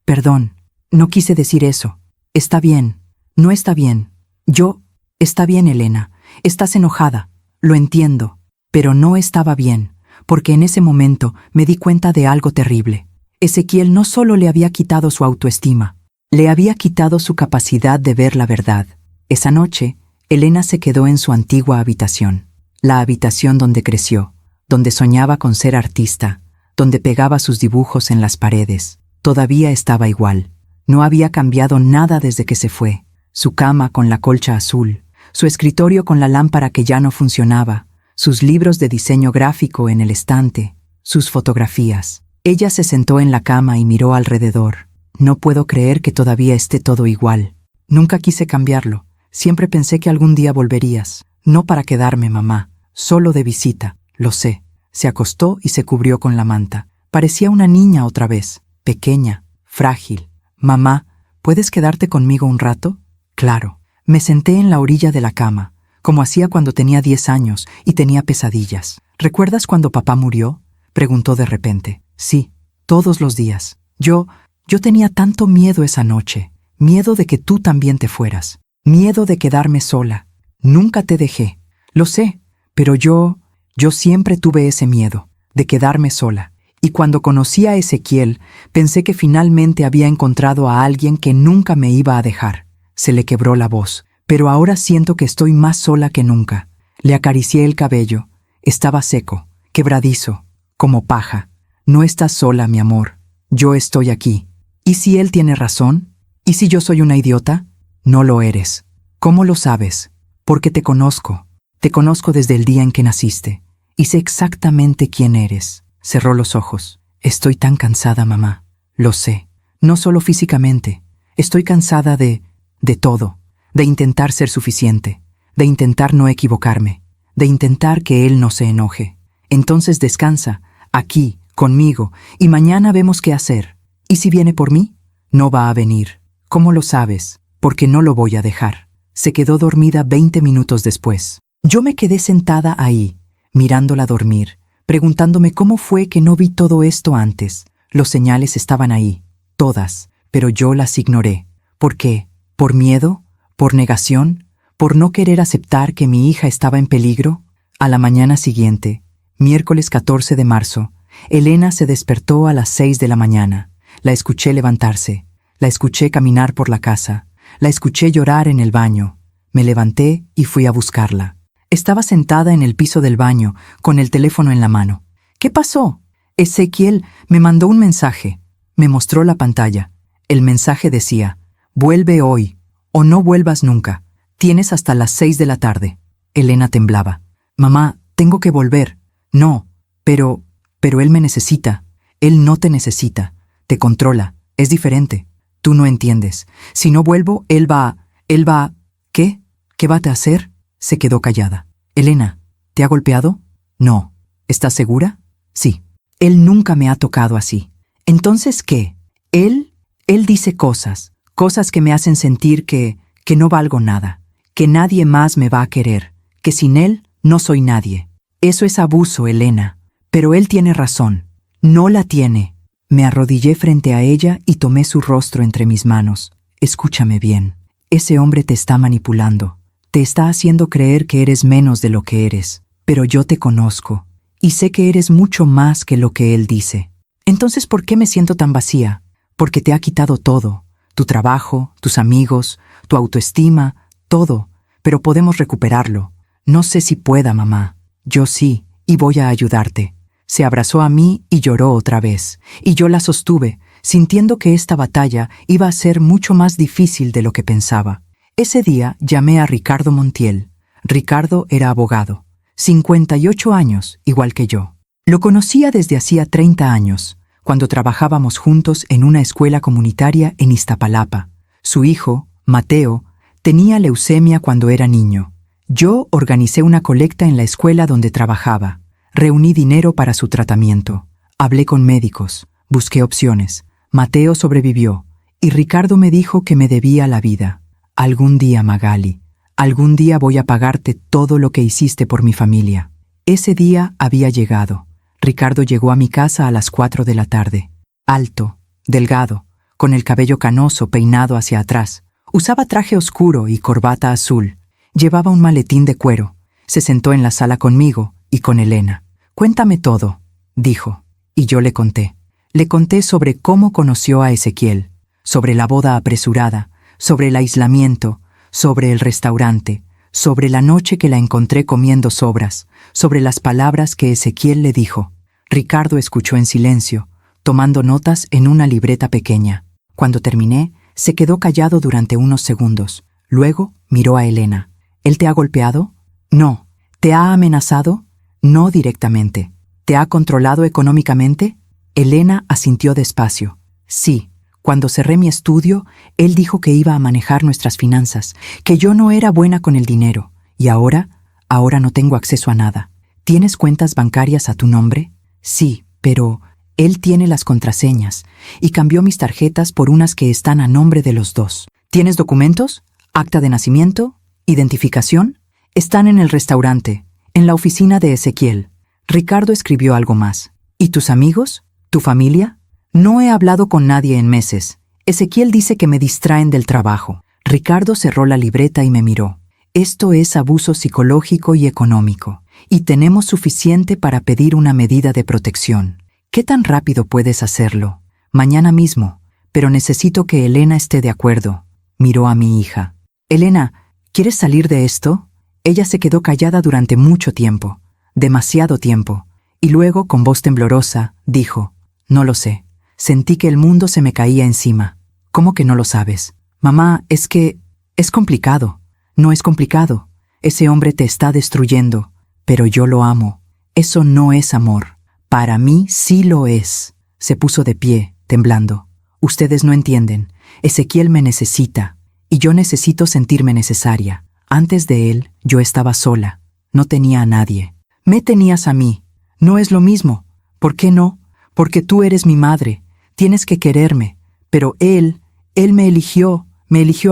perdón, no quise decir eso. Está bien, no está bien. Está bien, Elena. Estás enojada. Lo entiendo. Pero no estaba bien, porque en ese momento me di cuenta de algo terrible. Ezequiel no solo le había quitado su autoestima, le había quitado su capacidad de ver la verdad. Esa noche, Elena se quedó en su antigua habitación, la habitación donde creció, donde soñaba con ser artista, donde pegaba sus dibujos en las paredes. Todavía estaba igual. No había cambiado nada desde que se fue. Su cama con la colcha azul, su escritorio con la lámpara que ya no funcionaba, sus libros de diseño gráfico en el estante, sus fotografías. Ella se sentó en la cama y miró alrededor. «No puedo creer que todavía esté todo igual. Nunca quise cambiarlo. Siempre pensé que algún día volverías. No para quedarme, mamá, solo de visita. Lo sé». Se acostó y se cubrió con la manta. Parecía una niña otra vez, pequeña, frágil. «Mamá, ¿puedes quedarte conmigo un rato?» «Claro». Me senté en la orilla de la cama, como hacía cuando tenía 10 años y tenía pesadillas. ¿Recuerdas cuando papá murió?, preguntó de repente. Sí, todos los días. Yo tenía tanto miedo esa noche. Miedo de que tú también te fueras. Miedo de quedarme sola. Nunca te dejé. Lo sé, pero yo siempre tuve ese miedo, de quedarme sola. Y cuando conocí a Ezequiel, pensé que finalmente había encontrado a alguien que nunca me iba a dejar. Se le quebró la voz, pero ahora siento que estoy más sola que nunca. Le acaricié el cabello. Estaba seco, quebradizo, como paja. No estás sola, mi amor. Yo estoy aquí. ¿Y si él tiene razón? ¿Y si yo soy una idiota? No lo eres. ¿Cómo lo sabes? Porque te conozco. Te conozco desde el día en que naciste. Y sé exactamente quién eres. Cerró los ojos. Estoy tan cansada, mamá. Lo sé. No solo físicamente. Estoy cansada de todo. De intentar ser suficiente. De intentar no equivocarme. De intentar que él no se enoje. Entonces descansa, aquí, conmigo, y mañana vemos qué hacer. ¿Y si viene por mí? No va a venir. ¿Cómo lo sabes? Porque no lo voy a dejar. Se quedó dormida 20 minutos después. Yo me quedé sentada ahí, mirándola dormir, preguntándome cómo fue que no vi todo esto antes. Los señales estaban ahí, todas, pero yo las ignoré. ¿Por qué? ¿Por miedo? ¿Por negación? ¿Por no querer aceptar que mi hija estaba en peligro? A la mañana siguiente, miércoles 14 de marzo, Elena se despertó a las 6 de la mañana. La escuché levantarse, la escuché caminar por la casa, la escuché llorar en el baño. Me levanté y fui a buscarla. Estaba sentada en el piso del baño, con el teléfono en la mano. ¿Qué pasó? Ezequiel me mandó un mensaje. Me mostró la pantalla. El mensaje decía: vuelve hoy, o no vuelvas nunca. Tienes hasta las 6 de la tarde. Elena temblaba. Mamá, tengo que volver. No, pero él me necesita. Él no te necesita. Te controla. Es diferente. Tú no entiendes. Si no vuelvo, él va... ¿Qué? ¿Qué va a hacer? Se quedó callada. Elena, ¿te ha golpeado? No. ¿Estás segura? Sí. Él nunca me ha tocado así. ¿Entonces qué? Él dice cosas que me hacen sentir que no valgo nada, que nadie más me va a querer, que sin él no soy nadie. Eso es abuso, Elena. Pero él tiene razón. No la tiene. Me arrodillé frente a ella y tomé su rostro entre mis manos. Escúchame bien. Ese hombre te está manipulando. Te está haciendo creer que eres menos de lo que eres. Pero yo te conozco. Y sé que eres mucho más que lo que él dice. Entonces, ¿por qué me siento tan vacía? Porque te ha quitado todo. Tu trabajo, tus amigos, tu autoestima, todo. Pero podemos recuperarlo. No sé si pueda, mamá. Yo sí, y voy a ayudarte. Se abrazó a mí y lloró otra vez. Y yo la sostuve, sintiendo que esta batalla iba a ser mucho más difícil de lo que pensaba. Ese día llamé a Ricardo Montiel. Ricardo era abogado. 58 años, igual que yo. Lo conocía desde hacía 30 años, cuando trabajábamos juntos en una escuela comunitaria en Iztapalapa. Su hijo, Mateo, tenía leucemia cuando era niño. Yo organicé una colecta en la escuela donde trabajaba. Reuní dinero para su tratamiento. Hablé con médicos. Busqué opciones. Mateo sobrevivió. Y Ricardo me dijo que me debía la vida. Algún día, Magali. Algún día voy a pagarte todo lo que hiciste por mi familia. Ese día había llegado. Ricardo llegó a mi casa a las 4 de la tarde. Alto, delgado, con el cabello canoso peinado hacia atrás. Usaba traje oscuro y corbata azul. Llevaba un maletín de cuero. Se sentó en la sala conmigo y con Elena. Cuéntame todo, dijo. Y yo le conté. Le conté sobre cómo conoció a Ezequiel, sobre la boda apresurada, sobre el aislamiento, sobre el restaurante, sobre la noche que la encontré comiendo sobras, sobre las palabras que Ezequiel le dijo. Ricardo escuchó en silencio, tomando notas en una libreta pequeña. Cuando terminé, se quedó callado durante unos segundos. Luego miró a Elena. ¿Él te ha golpeado? No. ¿Te ha amenazado? No directamente. ¿Te ha controlado económicamente? Elena asintió despacio. Sí. Cuando cerré mi estudio, él dijo que iba a manejar nuestras finanzas, que yo no era buena con el dinero. ¿Y ahora no tengo acceso a nada? ¿Tienes cuentas bancarias a tu nombre? Sí, pero él tiene las contraseñas y cambió mis tarjetas por unas que están a nombre de los dos. ¿Tienes documentos? ¿Acta de nacimiento? ¿Identificación? Están en el restaurante, en la oficina de Ezequiel. Ricardo escribió algo más. ¿Y tus amigos? ¿Tu familia? No he hablado con nadie en meses. Ezequiel dice que me distraen del trabajo. Ricardo cerró la libreta y me miró. Esto es abuso psicológico y económico, y tenemos suficiente para pedir una medida de protección. ¿Qué tan rápido puedes hacerlo? Mañana mismo, pero necesito que Elena esté de acuerdo. Miró a mi hija. Elena, ¿quieres salir de esto? Ella se quedó callada durante mucho tiempo, demasiado tiempo, y luego, con voz temblorosa, dijo, no lo sé. Sentí que el mundo se me caía encima. ¿Cómo que no lo sabes? Mamá, es que es complicado. No es complicado. Ese hombre te está destruyendo, pero yo lo amo. Eso no es amor. Para mí sí lo es. Se puso de pie, temblando. Ustedes no entienden. Ezequiel me necesita, y yo necesito sentirme necesaria. Antes de él, yo estaba sola. No tenía a nadie. Me tenías a mí. No es lo mismo. ¿Por qué no? Porque tú eres mi madre. Tienes que quererme. Pero él me eligió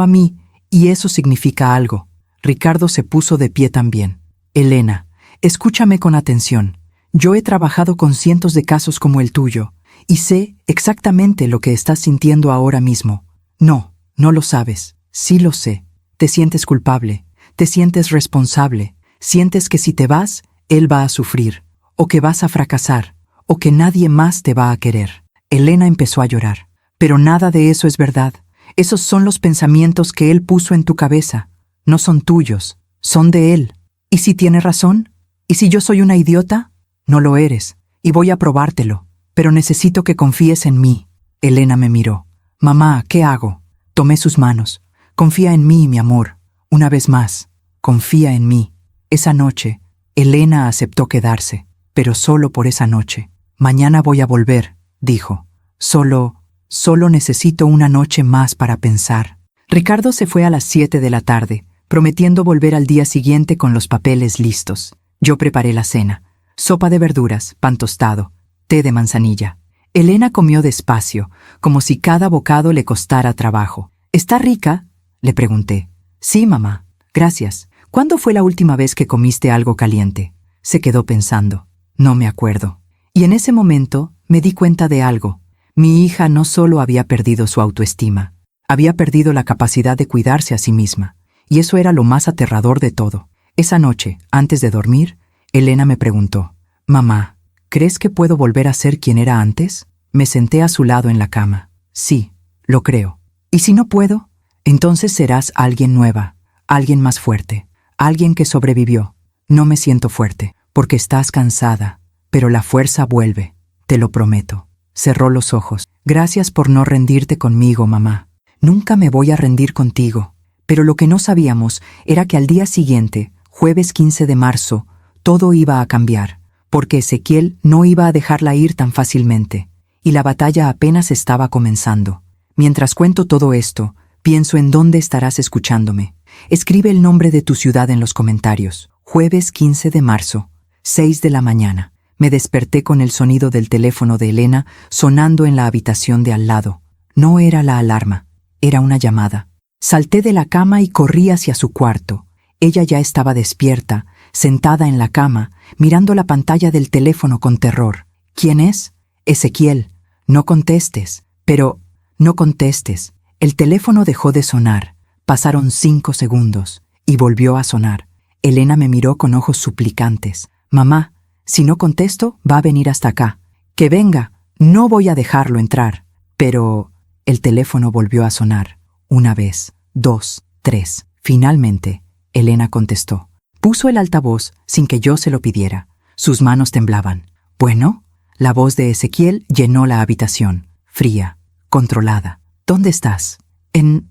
a mí, y eso significa algo. Ricardo se puso de pie también. Elena, escúchame con atención. Yo he trabajado con cientos de casos como el tuyo, y sé exactamente lo que estás sintiendo ahora mismo. No, no lo sabes. Sí lo sé. Te sientes culpable. Te sientes responsable. Sientes que si te vas, él va a sufrir, o que vas a fracasar, o que nadie más te va a querer. Elena empezó a llorar. Pero nada de eso es verdad. Esos son los pensamientos que él puso en tu cabeza. No son tuyos, son de él. ¿Y si tiene razón? ¿Y si yo soy una idiota? No lo eres, y voy a probártelo. Pero necesito que confíes en mí. Elena me miró. Mamá, ¿qué hago? Tomé sus manos. Confía en mí, mi amor. Una vez más, confía en mí. Esa noche, Elena aceptó quedarse, pero solo por esa noche. Mañana voy a volver, dijo. Solo necesito una noche más para pensar. Ricardo se fue a las 7 de la tarde, prometiendo volver al día siguiente con los papeles listos. Yo preparé la cena. Sopa de verduras, pan tostado, té de manzanilla. Elena comió despacio, como si cada bocado le costara trabajo. ¿Está rica?, le pregunté. Sí, mamá. Gracias. ¿Cuándo fue la última vez que comiste algo caliente? Se quedó pensando. No me acuerdo. Y en ese momento me di cuenta de algo. Mi hija no solo había perdido su autoestima, había perdido la capacidad de cuidarse a sí misma. Y eso era lo más aterrador de todo. Esa noche, antes de dormir, Elena me preguntó, «Mamá, ¿crees que puedo volver a ser quien era antes?» Me senté a su lado en la cama. Sí, lo creo. ¿Y si no puedo? Entonces serás alguien nueva, alguien más fuerte, alguien que sobrevivió. No me siento fuerte, porque estás cansada, pero la fuerza vuelve, te lo prometo. Cerró los ojos. Gracias por no rendirte conmigo, mamá. Nunca me voy a rendir contigo. Pero lo que no sabíamos era que al día siguiente, jueves 15 de marzo, todo iba a cambiar, porque Ezequiel no iba a dejarla ir tan fácilmente, y la batalla apenas estaba comenzando. Mientras cuento todo esto, pienso en dónde estarás escuchándome. Escribe el nombre de tu ciudad en los comentarios. Jueves 15 de marzo, 6 de la mañana. Me desperté con el sonido del teléfono de Elena sonando en la habitación de al lado. No era la alarma, era una llamada. Salté de la cama y corrí hacia su cuarto. Ella ya estaba despierta, sentada en la cama, mirando la pantalla del teléfono con terror. ¿Quién es? Ezequiel. No contestes. Pero, no contestes. El teléfono dejó de sonar. Pasaron 5 segundos y volvió a sonar. Elena me miró con ojos suplicantes. Mamá, si no contesto, va a venir hasta acá. Que venga, no voy a dejarlo entrar. Pero el teléfono volvió a sonar. 1 vez, 2, 3. Finalmente, Elena contestó. Puso el altavoz sin que yo se lo pidiera. Sus manos temblaban. Bueno, la voz de Ezequiel llenó la habitación, fría, controlada. ¿Dónde estás? En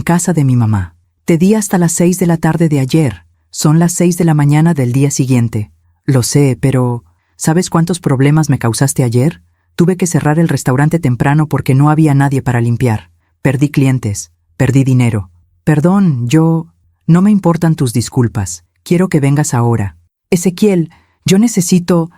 casa de mi mamá. Te di hasta las 6 de la tarde de ayer. Son las 6 de la mañana del día siguiente. Lo sé, pero ¿sabes cuántos problemas me causaste ayer? Tuve que cerrar el restaurante temprano porque no había nadie para limpiar. Perdí clientes, perdí dinero. Perdón, no me importan tus disculpas. Quiero que vengas ahora. Ezequiel, yo necesito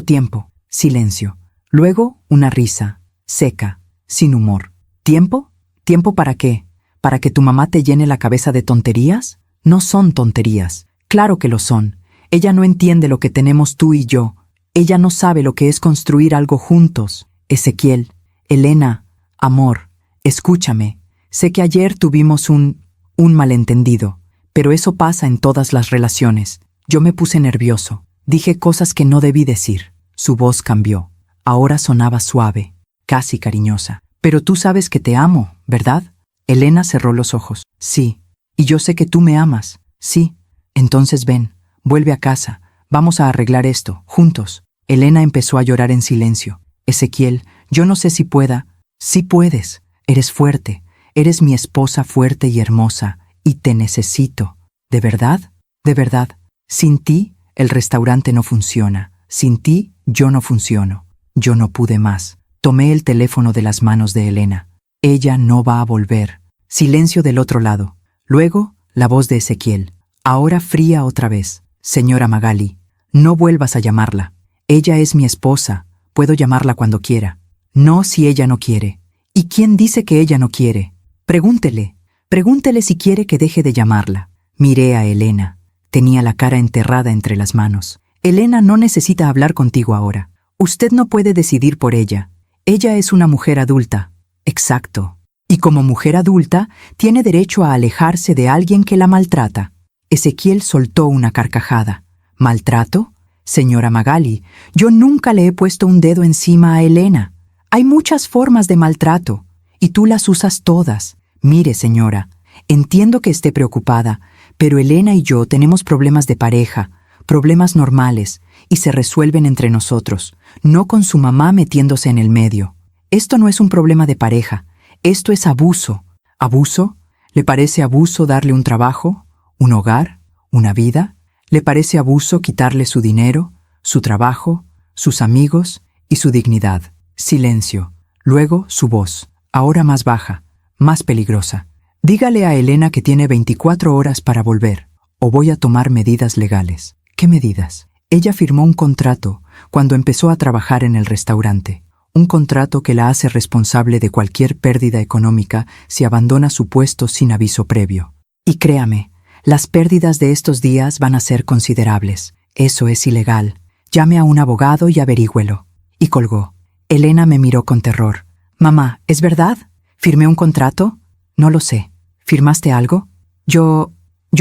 tiempo. Silencio. Luego, una risa, seca, sin humor. ¿Tiempo? ¿Tiempo para qué? ¿Para que tu mamá te llene la cabeza de tonterías? No son tonterías. Claro que lo son. Ella no entiende lo que tenemos tú y yo. Ella no sabe lo que es construir algo juntos. Ezequiel, Elena, amor, escúchame. Sé que ayer tuvimos un malentendido, pero eso pasa en todas las relaciones. Yo me puse nervioso. Dije cosas que no debí decir. Su voz cambió. Ahora sonaba suave, casi cariñosa. Pero tú sabes que te amo, ¿verdad? Elena cerró los ojos. Sí. Y yo sé que tú me amas. Sí. Entonces ven, vuelve a casa. Vamos a arreglar esto, juntos. Elena empezó a llorar en silencio. Ezequiel, yo no sé si pueda. Sí puedes. Eres fuerte. Eres mi esposa fuerte y hermosa. Y te necesito. ¿De verdad? De verdad. Sin ti, el restaurante no funciona. Sin ti, yo no funciono. Yo no pude más. Tomé el teléfono de las manos de Elena. Ella no va a volver. Silencio del otro lado. Luego, la voz de Ezequiel. Ahora fría otra vez. Señora Magali, no vuelvas a llamarla. Ella es mi esposa. Puedo llamarla cuando quiera. No si ella no quiere. ¿Y quién dice que ella no quiere? Pregúntele. Pregúntele si quiere que deje de llamarla. Miré a Elena. Tenía la cara enterrada entre las manos. Elena no necesita hablar contigo ahora. Usted no puede decidir por ella. Ella es una mujer adulta. Exacto. Y como mujer adulta, tiene derecho a alejarse de alguien que la maltrata. Ezequiel soltó una carcajada. ¿Maltrato? Señora Magali, yo nunca le he puesto un dedo encima a Elena. Hay muchas formas de maltrato, y tú las usas todas. Mire, señora, entiendo que esté preocupada, pero Elena y yo tenemos problemas de pareja, problemas normales, y se resuelven entre nosotros, no con su mamá metiéndose en el medio. Esto no es un problema de pareja, esto es abuso. ¿Abuso? ¿Le parece abuso darle un trabajo, un hogar, una vida? ¿Le parece abuso quitarle su dinero, su trabajo, sus amigos y su dignidad? Silencio. Luego su voz, ahora más baja, más peligrosa. Dígale a Elena que tiene 24 horas para volver, o voy a tomar medidas legales. ¿Qué medidas? Ella firmó un contrato cuando empezó a trabajar en el restaurante. Un contrato que la hace responsable de cualquier pérdida económica si abandona su puesto sin aviso previo. Y créame, las pérdidas de estos días van a ser considerables. Eso es ilegal. Llame a un abogado y averígüelo. Y colgó. Elena me miró con terror. Mamá, ¿es verdad? ¿Firmé un contrato? No lo sé. ¿Firmaste algo? Yo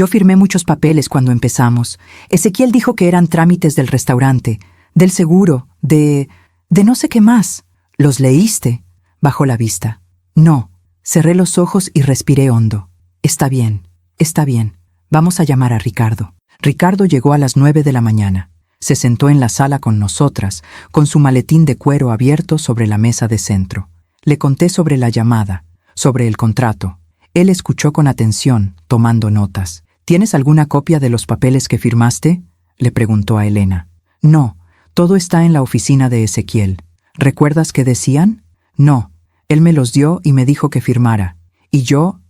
firmé muchos papeles cuando empezamos. Ezequiel dijo que eran trámites del restaurante, del seguro, de no sé qué más. ¿Los leíste? Bajó la vista. No. Cerré los ojos y respiré hondo. Está bien, está bien. Vamos a llamar a Ricardo. Ricardo llegó a las 9 de la mañana. Se sentó en la sala con nosotras, con su maletín de cuero abierto sobre la mesa de centro. Le conté sobre la llamada, sobre el contrato. Él escuchó con atención, tomando notas. ¿Tienes alguna copia de los papeles que firmaste?, le preguntó a Elena. No, todo está en la oficina de Ezequiel. ¿Recuerdas qué decían? No, él me los dio y me dijo que firmara. Y yo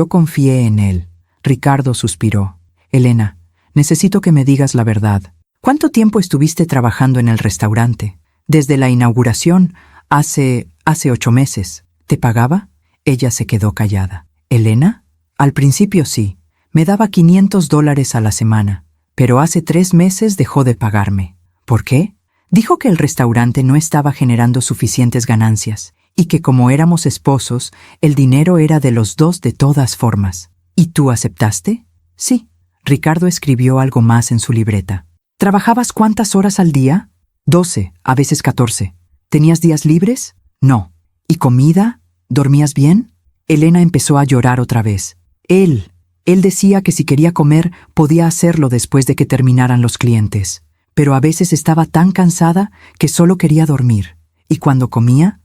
confié en él. Ricardo suspiró. Elena, necesito que me digas la verdad. ¿Cuánto tiempo estuviste trabajando en el restaurante? Desde la inauguración, hace 8 meses. ¿Te pagaba? Ella se quedó callada. ¿Elena? Al principio sí. Me daba $500 a la semana, pero hace 3 meses dejó de pagarme. ¿Por qué? Dijo que el restaurante no estaba generando suficientes ganancias y que como éramos esposos, el dinero era de los dos de todas formas. ¿Y tú aceptaste? Sí. Ricardo escribió algo más en su libreta. ¿Trabajabas cuántas horas al día? 12, a veces 14. ¿Tenías días libres? No. ¿Y comida? ¿Dormías bien? Elena empezó a llorar otra vez. Él decía que si quería comer, podía hacerlo después de que terminaran los clientes. Pero a veces estaba tan cansada que solo quería dormir. Y cuando comía,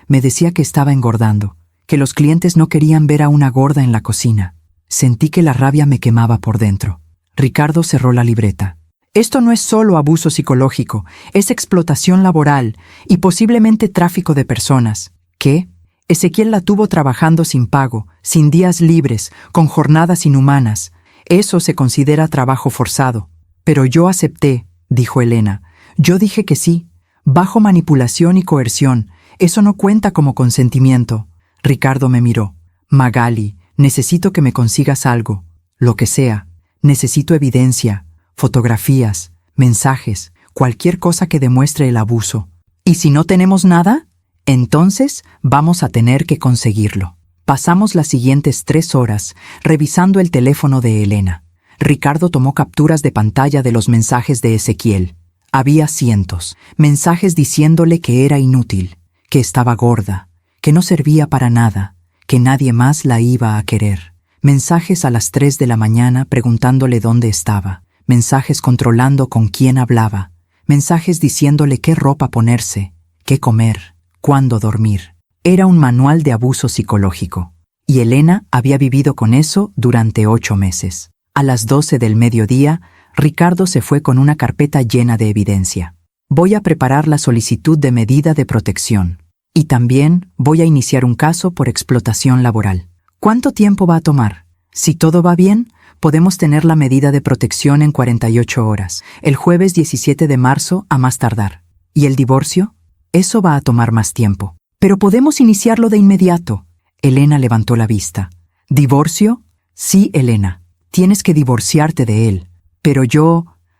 me decía que estaba engordando, que los clientes no querían ver a una gorda en la cocina. Sentí que la rabia me quemaba por dentro. Ricardo cerró la libreta. Esto no es solo abuso psicológico, es explotación laboral y posiblemente tráfico de personas. ¿Qué? Ezequiel la tuvo trabajando sin pago, sin días libres, con jornadas inhumanas. Eso se considera trabajo forzado. Pero yo acepté, dijo Elena. Yo dije que sí. Bajo manipulación y coerción. Eso no cuenta como consentimiento. Ricardo me miró. Magali, necesito que me consigas algo. Lo que sea. Necesito evidencia, fotografías, mensajes, cualquier cosa que demuestre el abuso. ¿Y si no tenemos nada? Entonces vamos a tener que conseguirlo. Pasamos las siguientes 3 horas revisando el teléfono de Elena. Ricardo tomó capturas de pantalla de los mensajes de Ezequiel. Había cientos, mensajes diciéndole que era inútil, que estaba gorda, que no servía para nada, que nadie más la iba a querer. Mensajes a las 3 de la mañana preguntándole dónde estaba. Mensajes controlando con quién hablaba. Mensajes diciéndole qué ropa ponerse, qué comer, cuándo dormir. Era un manual de abuso psicológico. Y Elena había vivido con eso durante 8 meses. A las 12 del mediodía, Ricardo se fue con una carpeta llena de evidencia. Voy a preparar la solicitud de medida de protección. Y también voy a iniciar un caso por explotación laboral. ¿Cuánto tiempo va a tomar? Si todo va bien, podemos tener la medida de protección en 48 horas, el jueves 17 de marzo a más tardar. ¿Y el divorcio? Eso va a tomar más tiempo. Pero podemos iniciarlo de inmediato. Elena levantó la vista. ¿Divorcio? Sí, Elena. Tienes que divorciarte de él. Pero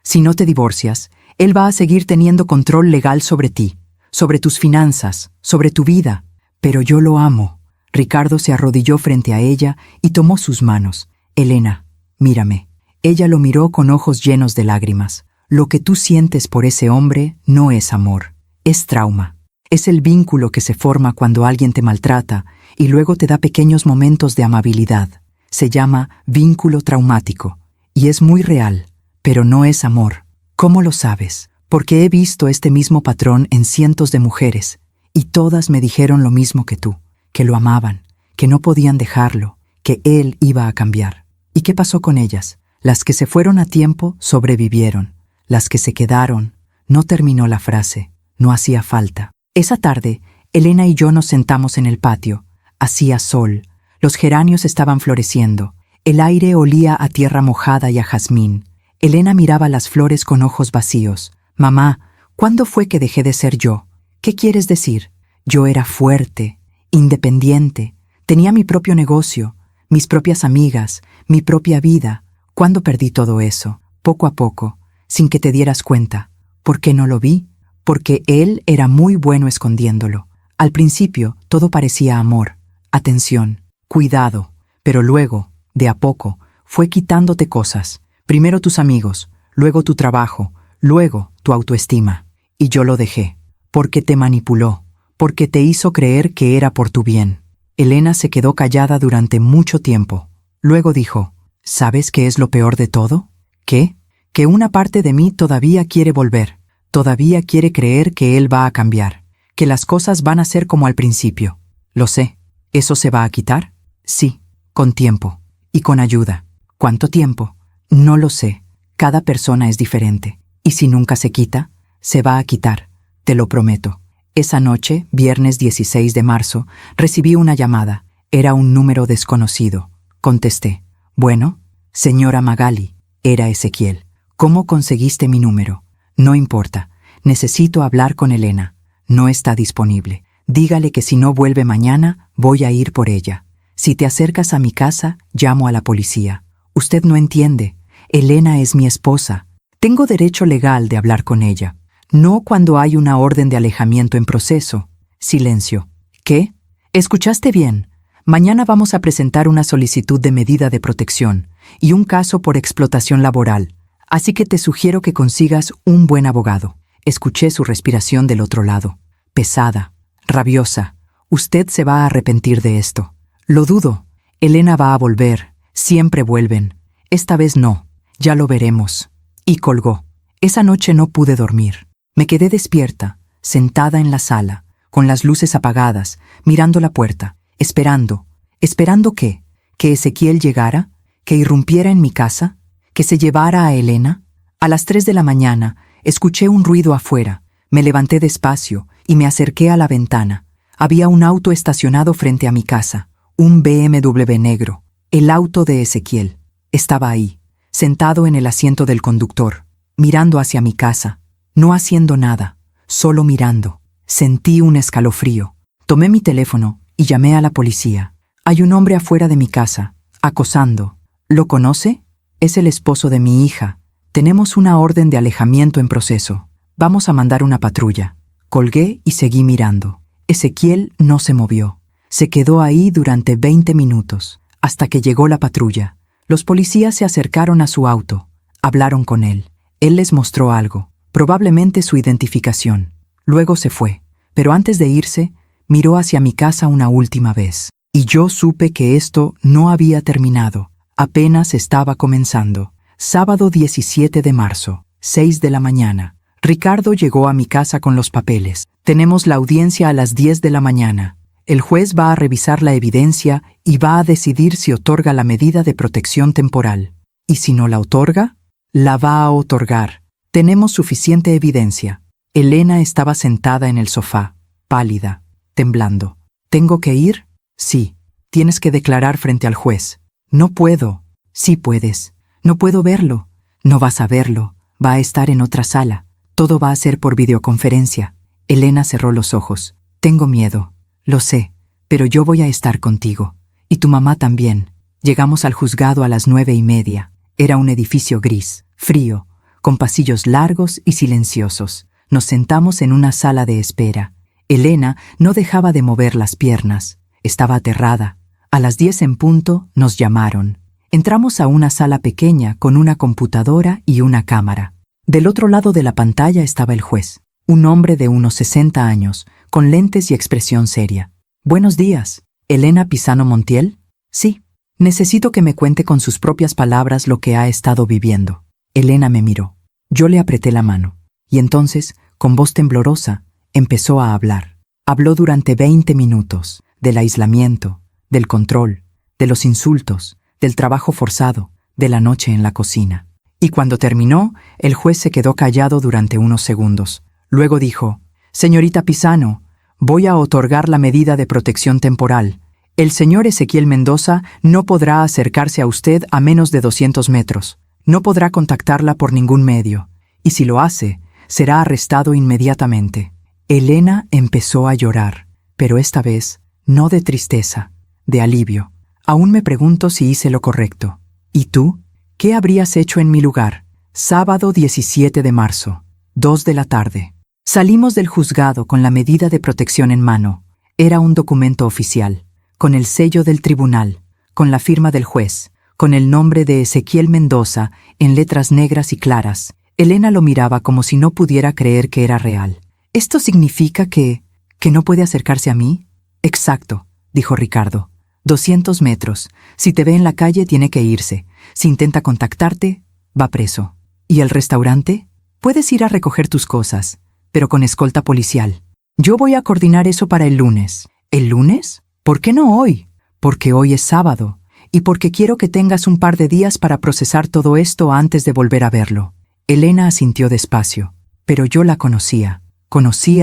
si no te divorcias, él va a seguir teniendo control legal sobre ti, sobre tus finanzas, sobre tu vida. Pero yo lo amo. Ricardo se arrodilló frente a ella y tomó sus manos. Elena, mírame. Ella lo miró con ojos llenos de lágrimas. Lo que tú sientes por ese hombre no es amor, es trauma. Es el vínculo que se forma cuando alguien te maltrata y luego te da pequeños momentos de amabilidad. Se llama vínculo traumático y es muy real, pero no es amor. ¿Cómo lo sabes? Porque he visto este mismo patrón en cientos de mujeres y todas me dijeron lo mismo que tú, que lo amaban, que no podían dejarlo, que él iba a cambiar. ¿Y qué pasó con ellas? Las que se fueron a tiempo sobrevivieron. Las que se quedaron, no terminó la frase, no hacía falta. Esa tarde, Elena y yo nos sentamos en el patio. Hacía sol, los geranios estaban floreciendo, el aire olía a tierra mojada y a jazmín. Elena miraba las flores con ojos vacíos. Mamá, ¿cuándo fue que dejé de ser yo? ¿Qué quieres decir? Yo era fuerte, independiente, tenía mi propio negocio, mis propias amigas, mi propia vida. ¿Cuándo perdí todo eso? Poco a poco, sin que te dieras cuenta. ¿Por qué no lo vi? Porque él era muy bueno escondiéndolo. Al principio, todo parecía amor, atención, cuidado, pero luego, de a poco, fue quitándote cosas. Primero tus amigos, luego tu trabajo, luego tu autoestima. Y yo lo dejé, porque te manipuló, porque te hizo creer que era por tu bien. Elena se quedó callada durante mucho tiempo. Luego dijo, ¿sabes qué es lo peor de todo? ¿Qué? Que una parte de mí todavía quiere volver, todavía quiere creer que él va a cambiar, que las cosas van a ser como al principio. Lo sé. ¿Eso se va a quitar? Sí, con tiempo y con ayuda. ¿Cuánto tiempo? No lo sé. Cada persona es diferente. Y si nunca se quita, se va a quitar. Te lo prometo. Esa noche, viernes 16 de marzo, recibí una llamada. Era un número desconocido. Contesté. Bueno, señora Magali, era Ezequiel. ¿Cómo conseguiste mi número? No importa. Necesito hablar con Elena. No está disponible. Dígale que si no vuelve mañana, voy a ir por ella. Si te acercas a mi casa, llamo a la policía. Usted no entiende. Elena es mi esposa. Tengo derecho legal de hablar con ella. No cuando hay una orden de alejamiento en proceso. Silencio. ¿Qué? ¿Escuchaste bien? Mañana vamos a presentar una solicitud de medida de protección y un caso por explotación laboral. Así que te sugiero que consigas un buen abogado. Escuché su respiración del otro lado. Pesada, rabiosa. Usted se va a arrepentir de esto. Lo dudo. Elena va a volver. Siempre vuelven. Esta vez no. Ya lo veremos. Y colgó. Esa noche no pude dormir. Me quedé despierta, sentada en la sala, con las luces apagadas, mirando la puerta, esperando. ¿Esperando qué? ¿Que Ezequiel llegara? ¿Que irrumpiera en mi casa? ¿Que se llevara a Elena? A las 3 de la mañana, escuché un ruido afuera. Me levanté despacio y me acerqué a la ventana. Había un auto estacionado frente a mi casa, un BMW negro, el auto de Ezequiel. Estaba ahí, sentado en el asiento del conductor, mirando hacia mi casa, no haciendo nada, solo mirando. Sentí un escalofrío. Tomé mi teléfono y llamé a la policía. Hay un hombre afuera de mi casa, acosando. ¿Lo conoce? Es el esposo de mi hija. Tenemos una orden de alejamiento en proceso. Vamos a mandar una patrulla. Colgué y seguí mirando. Ezequiel no se movió. Se quedó ahí durante 20 minutos, hasta que llegó la patrulla. Los policías se acercaron a su auto. Hablaron con él. Él les mostró algo, probablemente su identificación. Luego se fue, pero antes de irse, miró hacia mi casa una última vez. Y yo supe que esto no había terminado. Apenas estaba comenzando. Sábado 17 de marzo, 6 de la mañana. Ricardo llegó a mi casa con los papeles. Tenemos la audiencia a las 10 de la mañana. El juez va a revisar la evidencia y va a decidir si otorga la medida de protección temporal. Y si no la otorga, la va a otorgar. Tenemos suficiente evidencia. Elena estaba sentada en el sofá, pálida, temblando. ¿Tengo que ir? Sí. Tienes que declarar frente al juez. No puedo. Sí puedes. No puedo verlo. No vas a verlo. Va a estar en otra sala. Todo va a ser por videoconferencia. Elena cerró los ojos. Tengo miedo. Lo sé, pero yo voy a estar contigo. Y tu mamá también. Llegamos al juzgado a las 9:30. Era un edificio gris, frío, con pasillos largos y silenciosos. Nos sentamos en una sala de espera. Elena no dejaba de mover las piernas. Estaba aterrada. A las 10 en punto nos llamaron. Entramos a una sala pequeña con una computadora y una cámara. Del otro lado de la pantalla estaba el juez, un hombre de unos 60 años, con lentes y expresión seria. Buenos días. ¿Elena Pisano Montiel? Sí. Necesito que me cuente con sus propias palabras lo que ha estado viviendo. Elena me miró. Yo le apreté la mano. Y entonces, con voz temblorosa, empezó a hablar. Habló durante 20 minutos, del aislamiento, del control, de los insultos, del trabajo forzado, de la noche en la cocina. Y cuando terminó, el juez se quedó callado durante unos segundos. Luego dijo: Señorita Pisano, voy a otorgar la medida de protección temporal. El señor Ezequiel Mendoza no podrá acercarse a usted a menos de 200 metros. No podrá contactarla por ningún medio. Y si lo hace, será arrestado inmediatamente. Elena empezó a llorar, pero esta vez no de tristeza, de alivio. Aún me pregunto si hice lo correcto. ¿Y tú? ¿Qué habrías hecho en mi lugar? Sábado 17 de marzo, 2 de la tarde. Salimos del juzgado con la medida de protección en mano. Era un documento oficial, con el sello del tribunal, con la firma del juez, con el nombre de Ezequiel Mendoza en letras negras y claras. Elena lo miraba como si no pudiera creer que era real. ¿Esto significa que no puede acercarse a mí? Exacto, dijo Ricardo. 200 metros. Si te ve en la calle, tiene que irse. Si intenta contactarte, va preso. ¿Y el restaurante? Puedes ir a recoger tus cosas, pero con escolta policial. Yo voy a coordinar eso para el lunes. ¿El lunes? ¿Por qué no hoy? Porque hoy es sábado, y porque quiero que tengas un par de días para procesar todo esto antes de volver a verlo. Elena asintió despacio, pero yo la conocía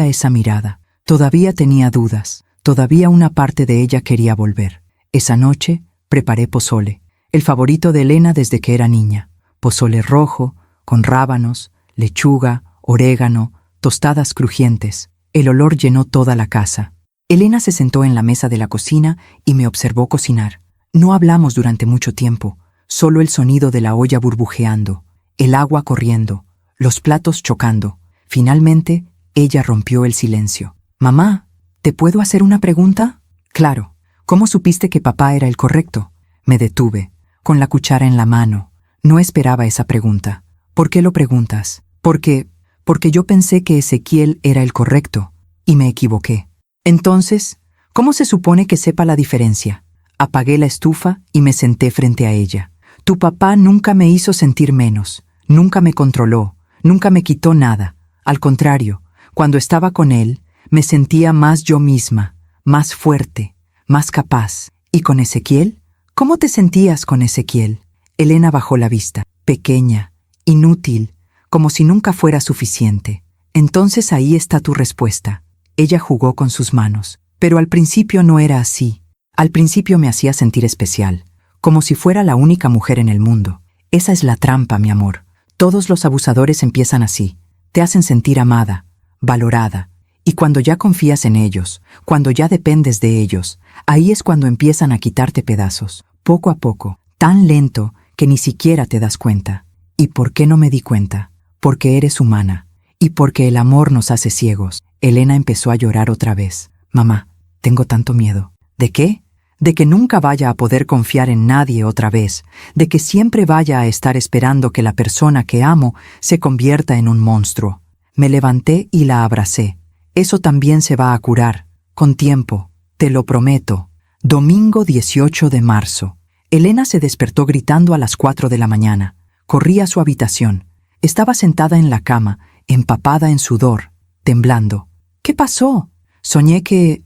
esa mirada. Todavía tenía dudas, todavía una parte de ella quería volver. Esa noche preparé pozole, el favorito de Elena desde que era niña. Pozole rojo, con rábanos, lechuga, orégano, tostadas crujientes. El olor llenó toda la casa. Elena se sentó en la mesa de la cocina y me observó cocinar. No hablamos durante mucho tiempo, solo el sonido de la olla burbujeando, el agua corriendo, los platos chocando. Finalmente, ella rompió el silencio. «Mamá, ¿te puedo hacer una pregunta?» «Claro. ¿Cómo supiste que papá era el correcto?» Me detuve, con la cuchara en la mano. No esperaba esa pregunta. «¿Por qué lo preguntas?» Porque yo pensé que Ezequiel era el correcto, y me equivoqué. Entonces, ¿cómo se supone que sepa la diferencia?» Apagué la estufa y me senté frente a ella. «Tu papá nunca me hizo sentir menos, nunca me controló, nunca me quitó nada. Al contrario, cuando estaba con él, me sentía más yo misma, más fuerte, más capaz. ¿Y con Ezequiel? ¿Cómo te sentías con Ezequiel?» Elena bajó la vista, pequeña, inútil, como si nunca fuera suficiente. «Entonces ahí está tu respuesta». Ella jugó con sus manos. «Pero al principio no era así. Al principio me hacía sentir especial, como si fuera la única mujer en el mundo. Esa es la trampa, mi amor. Todos los abusadores empiezan así. Te hacen sentir amada, valorada. Y cuando ya confías en ellos, cuando ya dependes de ellos, ahí es cuando empiezan a quitarte pedazos, poco a poco, tan lento que ni siquiera te das cuenta. ¿Y por qué no me di cuenta? Porque eres humana. Y porque el amor nos hace ciegos. Elena empezó a llorar otra vez. Mamá, tengo tanto miedo. ¿De qué? De que nunca vaya a poder confiar en nadie otra vez, de que siempre vaya a estar esperando que la persona que amo se convierta en un monstruo. Me levanté y la abracé. Eso también se va a curar, con tiempo, te lo prometo. Domingo 18 de marzo. Elena se despertó gritando a las 4 de la mañana. Corrí a su habitación. Estaba sentada en la cama, empapada en sudor, temblando. ¿Qué pasó? Soñé que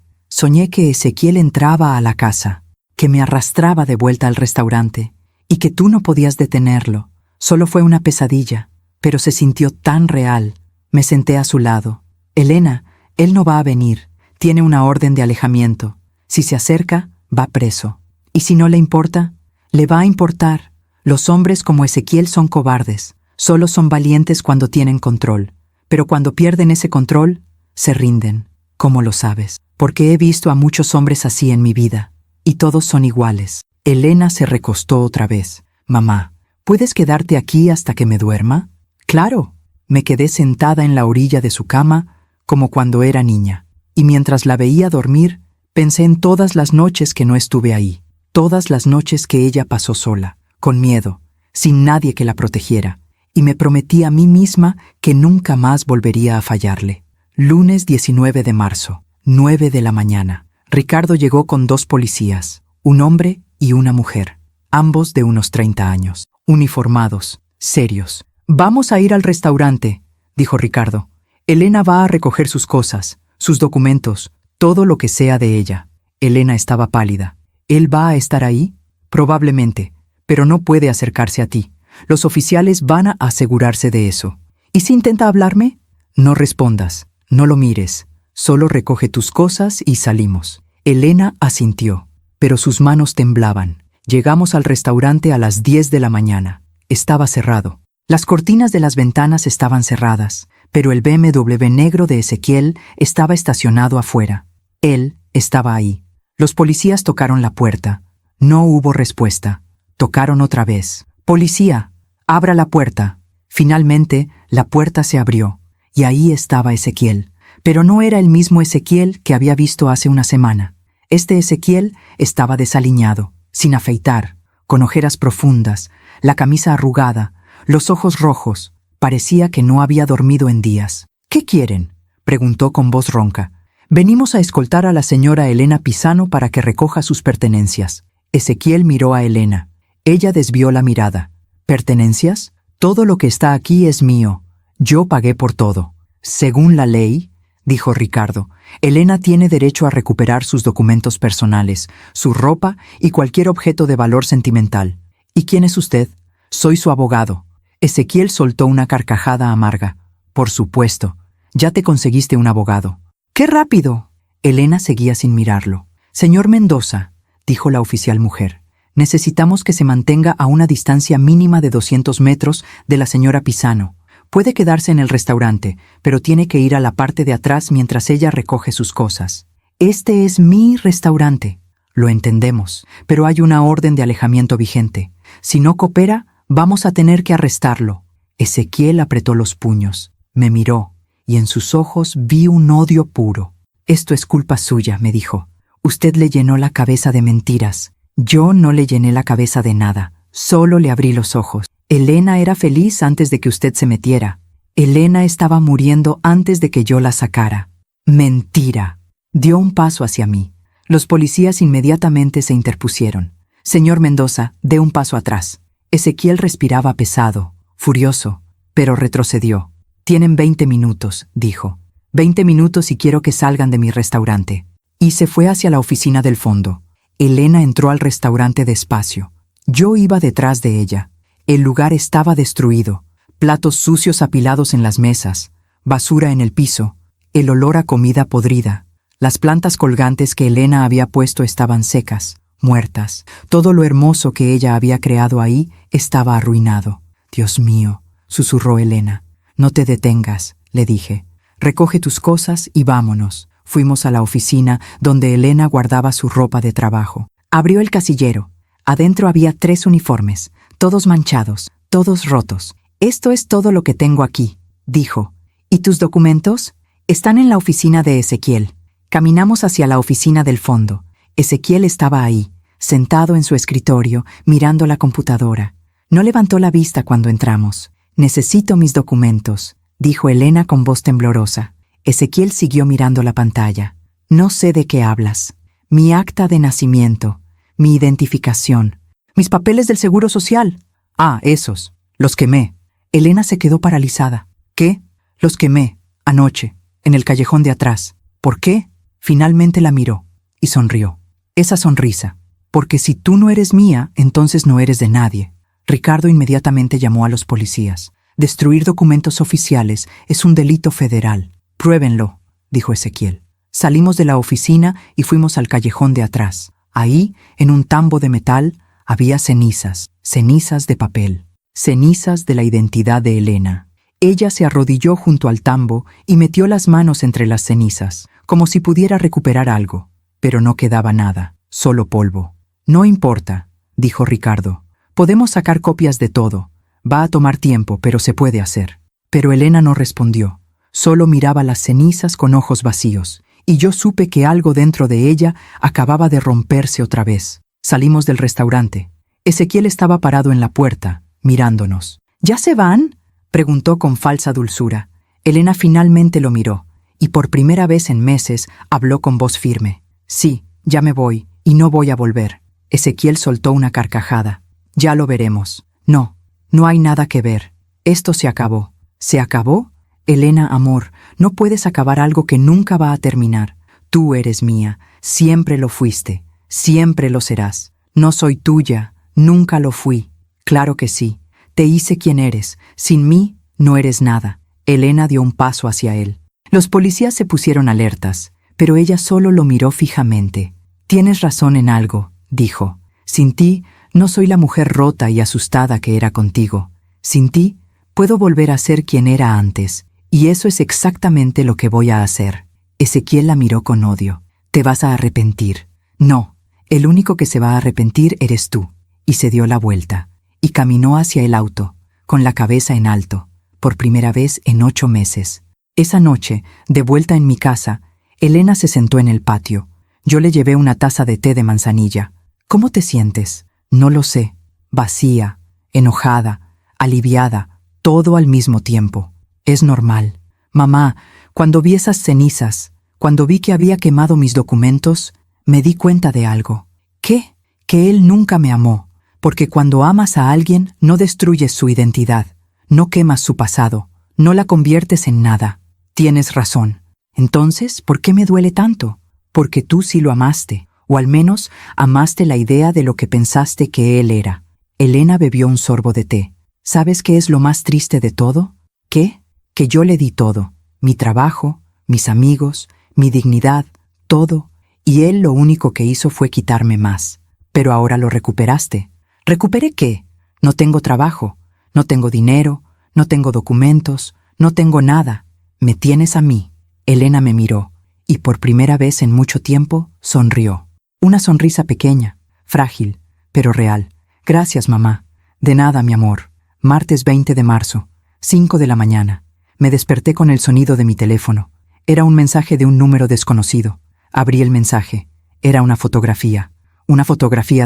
Ezequiel entraba a la casa, que me arrastraba de vuelta al restaurante, y que tú no podías detenerlo. Solo fue una pesadilla, pero se sintió tan real. Me senté a su lado. Elena, él no va a venir. Tiene una orden de alejamiento. Si se acerca, va preso. Y si no le importa, le va a importar. Los hombres como Ezequiel son cobardes. Solo son valientes cuando tienen control. Pero cuando pierden ese control, se rinden. ¿Cómo lo sabes? Porque he visto a muchos hombres así en mi vida. Y todos son iguales. Elena se recostó otra vez. Mamá, ¿puedes quedarte aquí hasta que me duerma? Claro. Me quedé sentada en la orilla de su cama, como cuando era niña. Y mientras la veía dormir, pensé en todas las noches que no estuve ahí. Todas las noches que ella pasó sola, con miedo, sin nadie que la protegiera. Y me prometí a mí misma que nunca más volvería a fallarle. Lunes 19 de marzo, 9 de la mañana. Ricardo llegó con 2 policías, un hombre y una mujer, ambos de unos 30 años, uniformados, serios. «Vamos a ir al restaurante», dijo Ricardo. «Elena va a recoger sus cosas, sus documentos, todo lo que sea de ella». Elena estaba pálida. «¿Él va a estar ahí?» «Probablemente, pero no puede acercarse a ti. Los oficiales van a asegurarse de eso». «¿Y si intenta hablarme?» «No respondas, no lo mires. Solo recoge tus cosas y salimos». Elena asintió, pero sus manos temblaban. Llegamos al restaurante a las 10 de la mañana. Estaba cerrado. Las cortinas de las ventanas estaban cerradas, pero el BMW negro de Ezequiel estaba estacionado afuera. Él estaba ahí. Los policías tocaron la puerta. No hubo respuesta. Tocaron otra vez. «Policía, abra la puerta». Finalmente, la puerta se abrió, y ahí estaba Ezequiel. Pero no era el mismo Ezequiel que había visto hace una semana. Este Ezequiel estaba desaliñado, sin afeitar, con ojeras profundas, la camisa arrugada, los ojos rojos. Parecía que no había dormido en días. «¿Qué quieren?», preguntó con voz ronca. «Venimos a escoltar a la señora Elena Pisano para que recoja sus pertenencias». Ezequiel miró a Elena. Ella desvió la mirada. «¿Pertenencias? Todo lo que está aquí es mío. Yo pagué por todo». «Según la ley», dijo Ricardo, «Elena tiene derecho a recuperar sus documentos personales, su ropa y cualquier objeto de valor sentimental». «¿Y quién es usted?» «Soy su abogado». Ezequiel soltó una carcajada amarga. «Por supuesto. Ya te conseguiste un abogado». «¡Qué rápido!». Elena seguía sin mirarlo. «Señor Mendoza», dijo la oficial mujer, «necesitamos que se mantenga a una distancia mínima de 200 metros de la señora Pisano. Puede quedarse en el restaurante, pero tiene que ir a la parte de atrás mientras ella recoge sus cosas. Este es mi restaurante». «Lo entendemos, pero hay una orden de alejamiento vigente. Si no coopera, vamos a tener que arrestarlo». Ezequiel apretó los puños, me miró, y en sus ojos vi un odio puro. «Esto es culpa suya», me dijo. «Usted le llenó la cabeza de mentiras». «Yo no le llené la cabeza de nada, solo le abrí los ojos. Elena era feliz antes de que usted se metiera. Elena estaba muriendo antes de que yo la sacara». «Mentira». Dio un paso hacia mí. Los policías inmediatamente se interpusieron. «Señor Mendoza, dé un paso atrás». Ezequiel respiraba pesado, furioso, pero retrocedió. «Tienen 20 minutos», dijo. 20 minutos y quiero que salgan de mi restaurante». Y se fue hacia la oficina del fondo. Elena entró al restaurante despacio. Yo iba detrás de ella. El lugar estaba destruido. Platos sucios apilados en las mesas, basura en el piso, el olor a comida podrida. Las plantas colgantes que Elena había puesto estaban secas, muertas. Todo lo hermoso que ella había creado ahí estaba arruinado. «Dios mío», susurró Elena. «No te detengas», le dije. «Recoge tus cosas y vámonos». Fuimos a la oficina donde Elena guardaba su ropa de trabajo. Abrió el casillero. Adentro había 3 uniformes, todos manchados, todos rotos. Esto es todo lo que tengo aquí, dijo. ¿Y tus documentos? Están en la oficina de Ezequiel. Caminamos hacia la oficina del fondo. Ezequiel estaba ahí, sentado en su escritorio, mirando la computadora. No levantó la vista cuando entramos. Necesito mis documentos, dijo Elena con voz temblorosa. Ezequiel siguió mirando la pantalla. No sé de qué hablas. Mi acta de nacimiento, mi identificación, mis papeles del Seguro Social. Ah, esos. Los quemé. Elena se quedó paralizada. ¿Qué? Los quemé, anoche, en el callejón de atrás. ¿Por qué? Finalmente la miró y sonrió. Esa sonrisa. Porque si tú no eres mía, entonces no eres de nadie. Ricardo inmediatamente llamó a los policías. Destruir documentos oficiales es un delito federal. Pruébenlo, dijo Ezequiel. Salimos de la oficina y fuimos al callejón de atrás. Ahí, en un tambo de metal, había cenizas, cenizas de papel, cenizas de la identidad de Elena. Ella se arrodilló junto al tambo y metió las manos entre las cenizas, como si pudiera recuperar algo. Pero no quedaba nada, solo polvo. No importa, dijo Ricardo. Podemos sacar copias de todo. Va a tomar tiempo, pero se puede hacer. Pero Elena no respondió. Solo miraba las cenizas con ojos vacíos, y yo supe que algo dentro de ella acababa de romperse otra vez. Salimos del restaurante. Ezequiel estaba parado en la puerta, mirándonos. ¿Ya se van?, preguntó con falsa dulzura. Elena finalmente lo miró, y por primera vez en meses habló con voz firme. Sí, ya me voy, y no voy a volver. Ezequiel soltó una carcajada. Ya lo veremos. No, no hay nada que ver. Esto se acabó. ¿Se acabó? Elena, amor, no puedes acabar algo que nunca va a terminar. Tú eres mía, siempre lo fuiste, siempre lo serás. No soy tuya, nunca lo fui. Claro que sí, te hice quien eres. Sin mí, no eres nada. Elena dio un paso hacia él. Los policías se pusieron alertas, pero ella solo lo miró fijamente. Tienes razón en algo, dijo. Sin ti, no soy la mujer rota y asustada que era contigo. Sin ti, puedo volver a ser quien era antes, y eso es exactamente lo que voy a hacer. Ezequiel la miró con odio. Te vas a arrepentir. No, el único que se va a arrepentir eres tú. Y se dio la vuelta, y caminó hacia el auto, con la cabeza en alto, por primera vez en 8 meses. Esa noche, de vuelta en mi casa, Elena se sentó en el patio. Yo le llevé una taza de té de manzanilla. ¿Cómo te sientes? No lo sé. Vacía, enojada, aliviada, todo al mismo tiempo. Es normal. Mamá, cuando vi esas cenizas, cuando vi que había quemado mis documentos, me di cuenta de algo. ¿Qué? Que él nunca me amó, porque cuando amas a alguien no destruyes su identidad, no quemas su pasado, no la conviertes en nada. Tienes razón. Entonces, ¿por qué me duele tanto? Porque tú sí lo amaste, o al menos amaste la idea de lo que pensaste que él era. Elena bebió un sorbo de té. ¿Sabes qué es lo más triste de todo? ¿Qué? Que yo le di todo, mi trabajo, mis amigos, mi dignidad, todo, y él lo único que hizo fue quitarme más. Pero ahora lo recuperaste. ¿Recuperé qué? No tengo trabajo, no tengo dinero, no tengo documentos, no tengo nada. Me tienes a mí. Elena me miró, y por primera vez en mucho tiempo sonrió. Una sonrisa pequeña, frágil, pero real. Gracias, mamá. De nada, mi amor. Martes 20 de marzo, 5 de la mañana. Me desperté con el sonido de mi teléfono. Era un mensaje de un número desconocido. Abrí el mensaje. Era una fotografía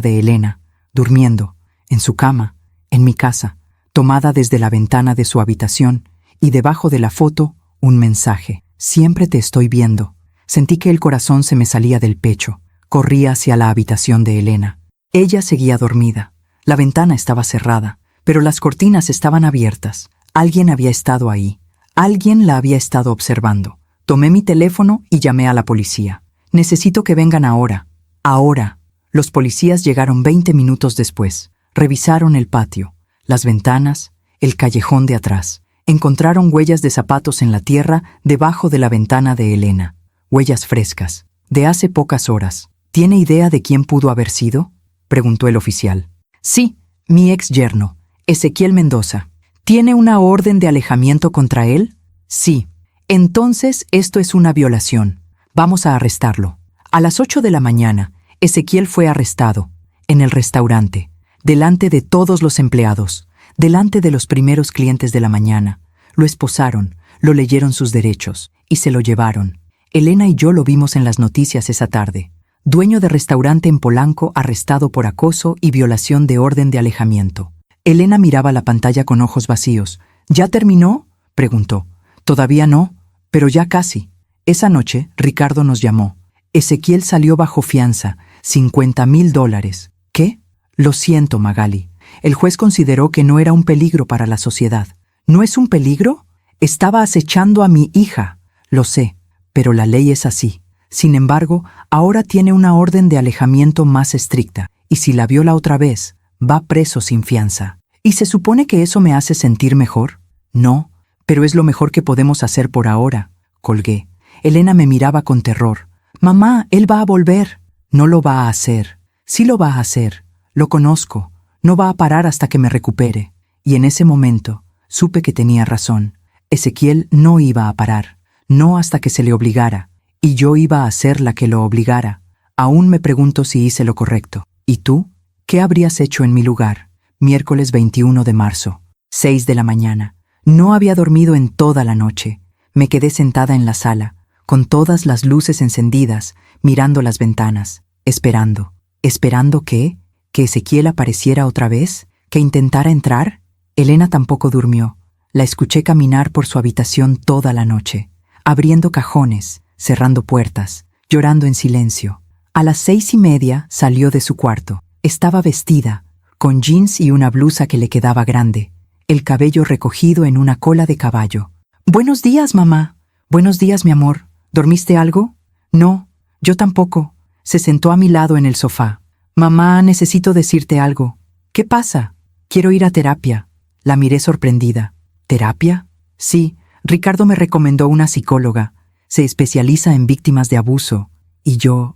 de Elena, durmiendo, en su cama, en mi casa, tomada desde la ventana de su habitación, y debajo de la foto, un mensaje. Siempre te estoy viendo. Sentí que el corazón se me salía del pecho. Corrí hacia la habitación de Elena. Ella seguía dormida. La ventana estaba cerrada, pero las cortinas estaban abiertas. Alguien había estado ahí. Alguien la había estado observando. Tomé mi teléfono y llamé a la policía. Necesito que vengan ahora. Ahora. Los policías llegaron 20 minutos después. Revisaron el patio, las ventanas, el callejón de atrás. Encontraron huellas de zapatos en la tierra debajo de la ventana de Elena. Huellas frescas, de hace pocas horas. ¿Tiene idea de quién pudo haber sido?, preguntó el oficial. Sí, mi ex yerno, Ezequiel Mendoza. ¿Tiene una orden de alejamiento contra él? Sí. Entonces esto es una violación. Vamos a arrestarlo. A las 8 de la mañana, Ezequiel fue arrestado, en el restaurante. delante de todos los empleados, delante de los primeros clientes de la mañana. Lo esposaron, lo leyeron sus derechos y se lo llevaron. Elena y yo lo vimos en las noticias esa tarde. Dueño de restaurante en Polanco arrestado por acoso y violación de orden de alejamiento. Elena miraba la pantalla con ojos vacíos. ¿Ya terminó?, preguntó. Todavía no, pero ya casi. Esa noche, Ricardo nos llamó. Ezequiel salió bajo fianza, $50,000. ¿Qué? Lo siento, Magali. El juez consideró que no era un peligro para la sociedad. ¿No es un peligro? Estaba acechando a mi hija. Lo sé, pero la ley es así. Sin embargo, ahora tiene una orden de alejamiento más estricta, y si la viola otra vez, va preso sin fianza. ¿Y se supone que eso me hace sentir mejor? No, pero es lo mejor que podemos hacer por ahora. Colgué. Elena me miraba con terror. Mamá, él va a volver. No lo va a hacer. Sí lo va a hacer. Lo conozco. No va a parar hasta que me recupere. Y en ese momento, supe que tenía razón. Ezequiel no iba a parar. No hasta que se le obligara. Y yo iba a ser la que lo obligara. Aún me pregunto si hice lo correcto. ¿Y tú? ¿Qué habrías hecho en mi lugar? Miércoles 21 de marzo, 6 de la mañana. No había dormido en toda la noche. Me quedé sentada en la sala, con todas las luces encendidas, mirando las ventanas, esperando. ¿Esperando qué? ¿Que Ezequiel apareciera otra vez? ¿Que intentara entrar? Elena tampoco durmió. La escuché caminar por su habitación toda la noche, abriendo cajones, cerrando puertas, llorando en silencio. A las 6:30 salió de su cuarto. Estaba vestida, con jeans y una blusa que le quedaba grande, el cabello recogido en una cola de caballo. «Buenos días, mamá». «Buenos días, mi amor. ¿Dormiste algo?» «No, yo tampoco». Se sentó a mi lado en el sofá. «Mamá, necesito decirte algo». «¿Qué pasa?» «Quiero ir a terapia». La miré sorprendida. ¿Terapia?» «Sí, Ricardo me recomendó una psicóloga. Se especializa en víctimas de abuso. Y yo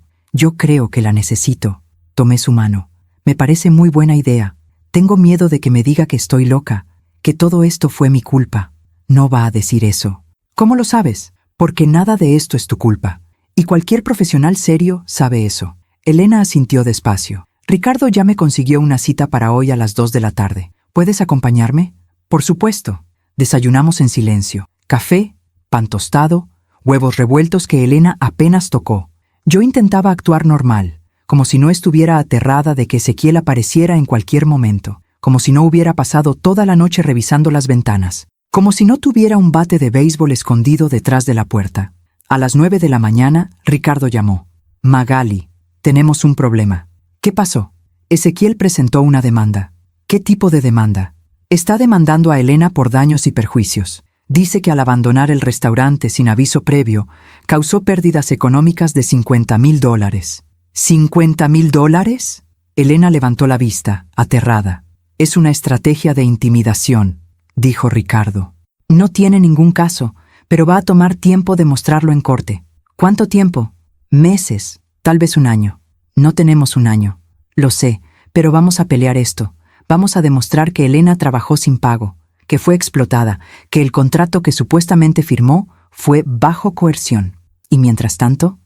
creo que la necesito». Tomé su mano. «Me parece muy buena idea. Tengo miedo de que me diga que estoy loca, que todo esto fue mi culpa». «No va a decir eso». «¿Cómo lo sabes?» «Porque nada de esto es tu culpa. Y cualquier profesional serio sabe eso». Elena asintió despacio. «Ricardo ya me consiguió una cita para hoy a las 2 de la tarde. ¿Puedes acompañarme?» «Por supuesto». Desayunamos en silencio. Café, pan tostado, huevos revueltos que Elena apenas tocó. Yo intentaba actuar normal, como si no estuviera aterrada de que Ezequiel apareciera en cualquier momento, como si no hubiera pasado toda la noche revisando las ventanas, como si no tuviera un bate de béisbol escondido detrás de la puerta. A las 9 de la mañana, Ricardo llamó. «Magali, tenemos un problema». «¿Qué pasó?» Ezequiel presentó una demanda. «¿Qué tipo de demanda?» «Está demandando a Elena por daños y perjuicios. Dice que al abandonar el restaurante sin aviso previo, causó pérdidas económicas de $50,000. ¿$50,000? Elena levantó la vista, aterrada. «Es una estrategia de intimidación», dijo Ricardo. «No tiene ningún caso, pero va a tomar tiempo demostrarlo en corte». «¿Cuánto tiempo?» «Meses, tal vez un año». «No tenemos un año». «Lo sé, pero vamos a pelear esto. Vamos a demostrar que Elena trabajó sin pago, que fue explotada, que el contrato que supuestamente firmó fue bajo coerción. Y mientras tanto,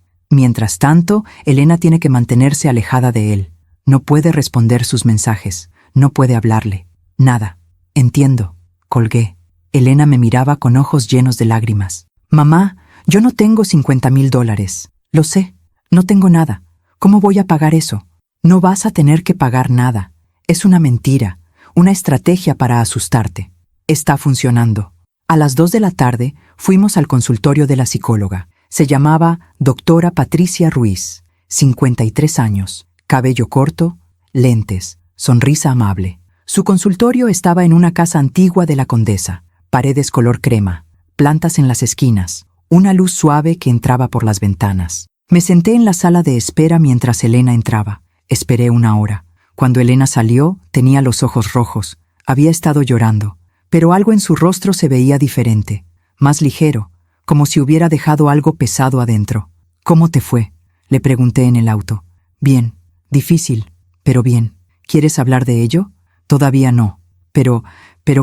Elena tiene que mantenerse alejada de él. No puede responder sus mensajes, no puede hablarle. Nada». «Entiendo». Colgué. Elena me miraba con ojos llenos de lágrimas. «Mamá, yo no tengo $50,000. Lo sé, no tengo nada. ¿Cómo voy a pagar eso?» «No vas a tener que pagar nada. Es una mentira, una estrategia para asustarte. Está funcionando». A las 2 de la tarde fuimos al consultorio de la psicóloga. Se llamaba Doctora Patricia Ruiz, 53 años, cabello corto, lentes, sonrisa amable. Su consultorio estaba en una casa antigua de la Condesa, paredes color crema, plantas en las esquinas, una luz suave que entraba por las ventanas. Me senté en la sala de espera mientras Elena entraba. Esperé 1 hora. Cuando Elena salió, tenía los ojos rojos. Había estado llorando, pero algo en su rostro se veía diferente, más ligero, como si hubiera dejado algo pesado adentro. «¿Cómo te fue?», le pregunté en el auto. «Bien, difícil, pero bien. ¿Quieres hablar de ello?» «Todavía no, pero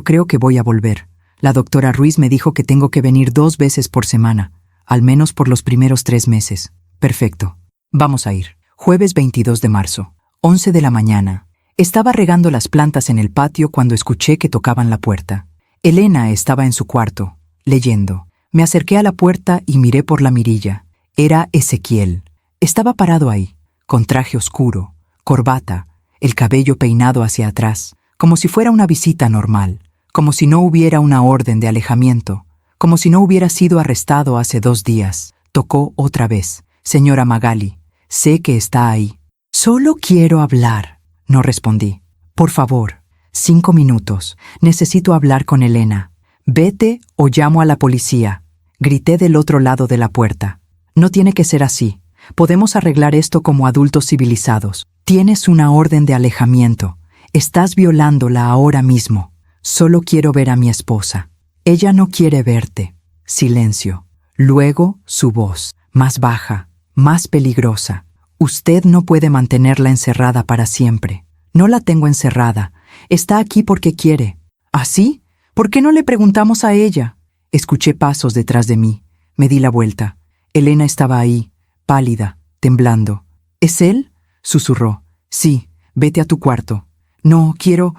creo que voy a volver. La doctora Ruiz me dijo que tengo que venir 2 veces por semana, al menos por los primeros 3 meses. Perfecto. Vamos a ir». Jueves 22 de marzo, 11 de la mañana. Estaba regando las plantas en el patio cuando escuché que tocaban la puerta. Elena estaba en su cuarto, leyendo. Me acerqué a la puerta y miré por la mirilla. Era Ezequiel. Estaba parado ahí, con traje oscuro, corbata, el cabello peinado hacia atrás, como si fuera una visita normal, como si no hubiera una orden de alejamiento, como si no hubiera sido arrestado hace 2 días. Tocó otra vez. Señora Magali, sé que está ahí. Solo quiero hablar. No respondí. Por favor, 5 minutos. Necesito hablar con Elena. Vete o llamo a la policía. Grité del otro lado de la puerta. No tiene que ser así. Podemos arreglar esto como adultos civilizados. Tienes una orden de alejamiento. Estás violándola ahora mismo. Solo quiero ver a mi esposa. Ella no quiere verte. Silencio. Luego su voz, más baja, más peligrosa. Usted no puede mantenerla encerrada para siempre. No la tengo encerrada. Está aquí porque quiere. ¿Así? ¿Por qué no le preguntamos a ella? Escuché pasos detrás de mí. Me di la vuelta. Elena estaba ahí, pálida, temblando. ¿Es él? Susurró. Sí, vete a tu cuarto. No, quiero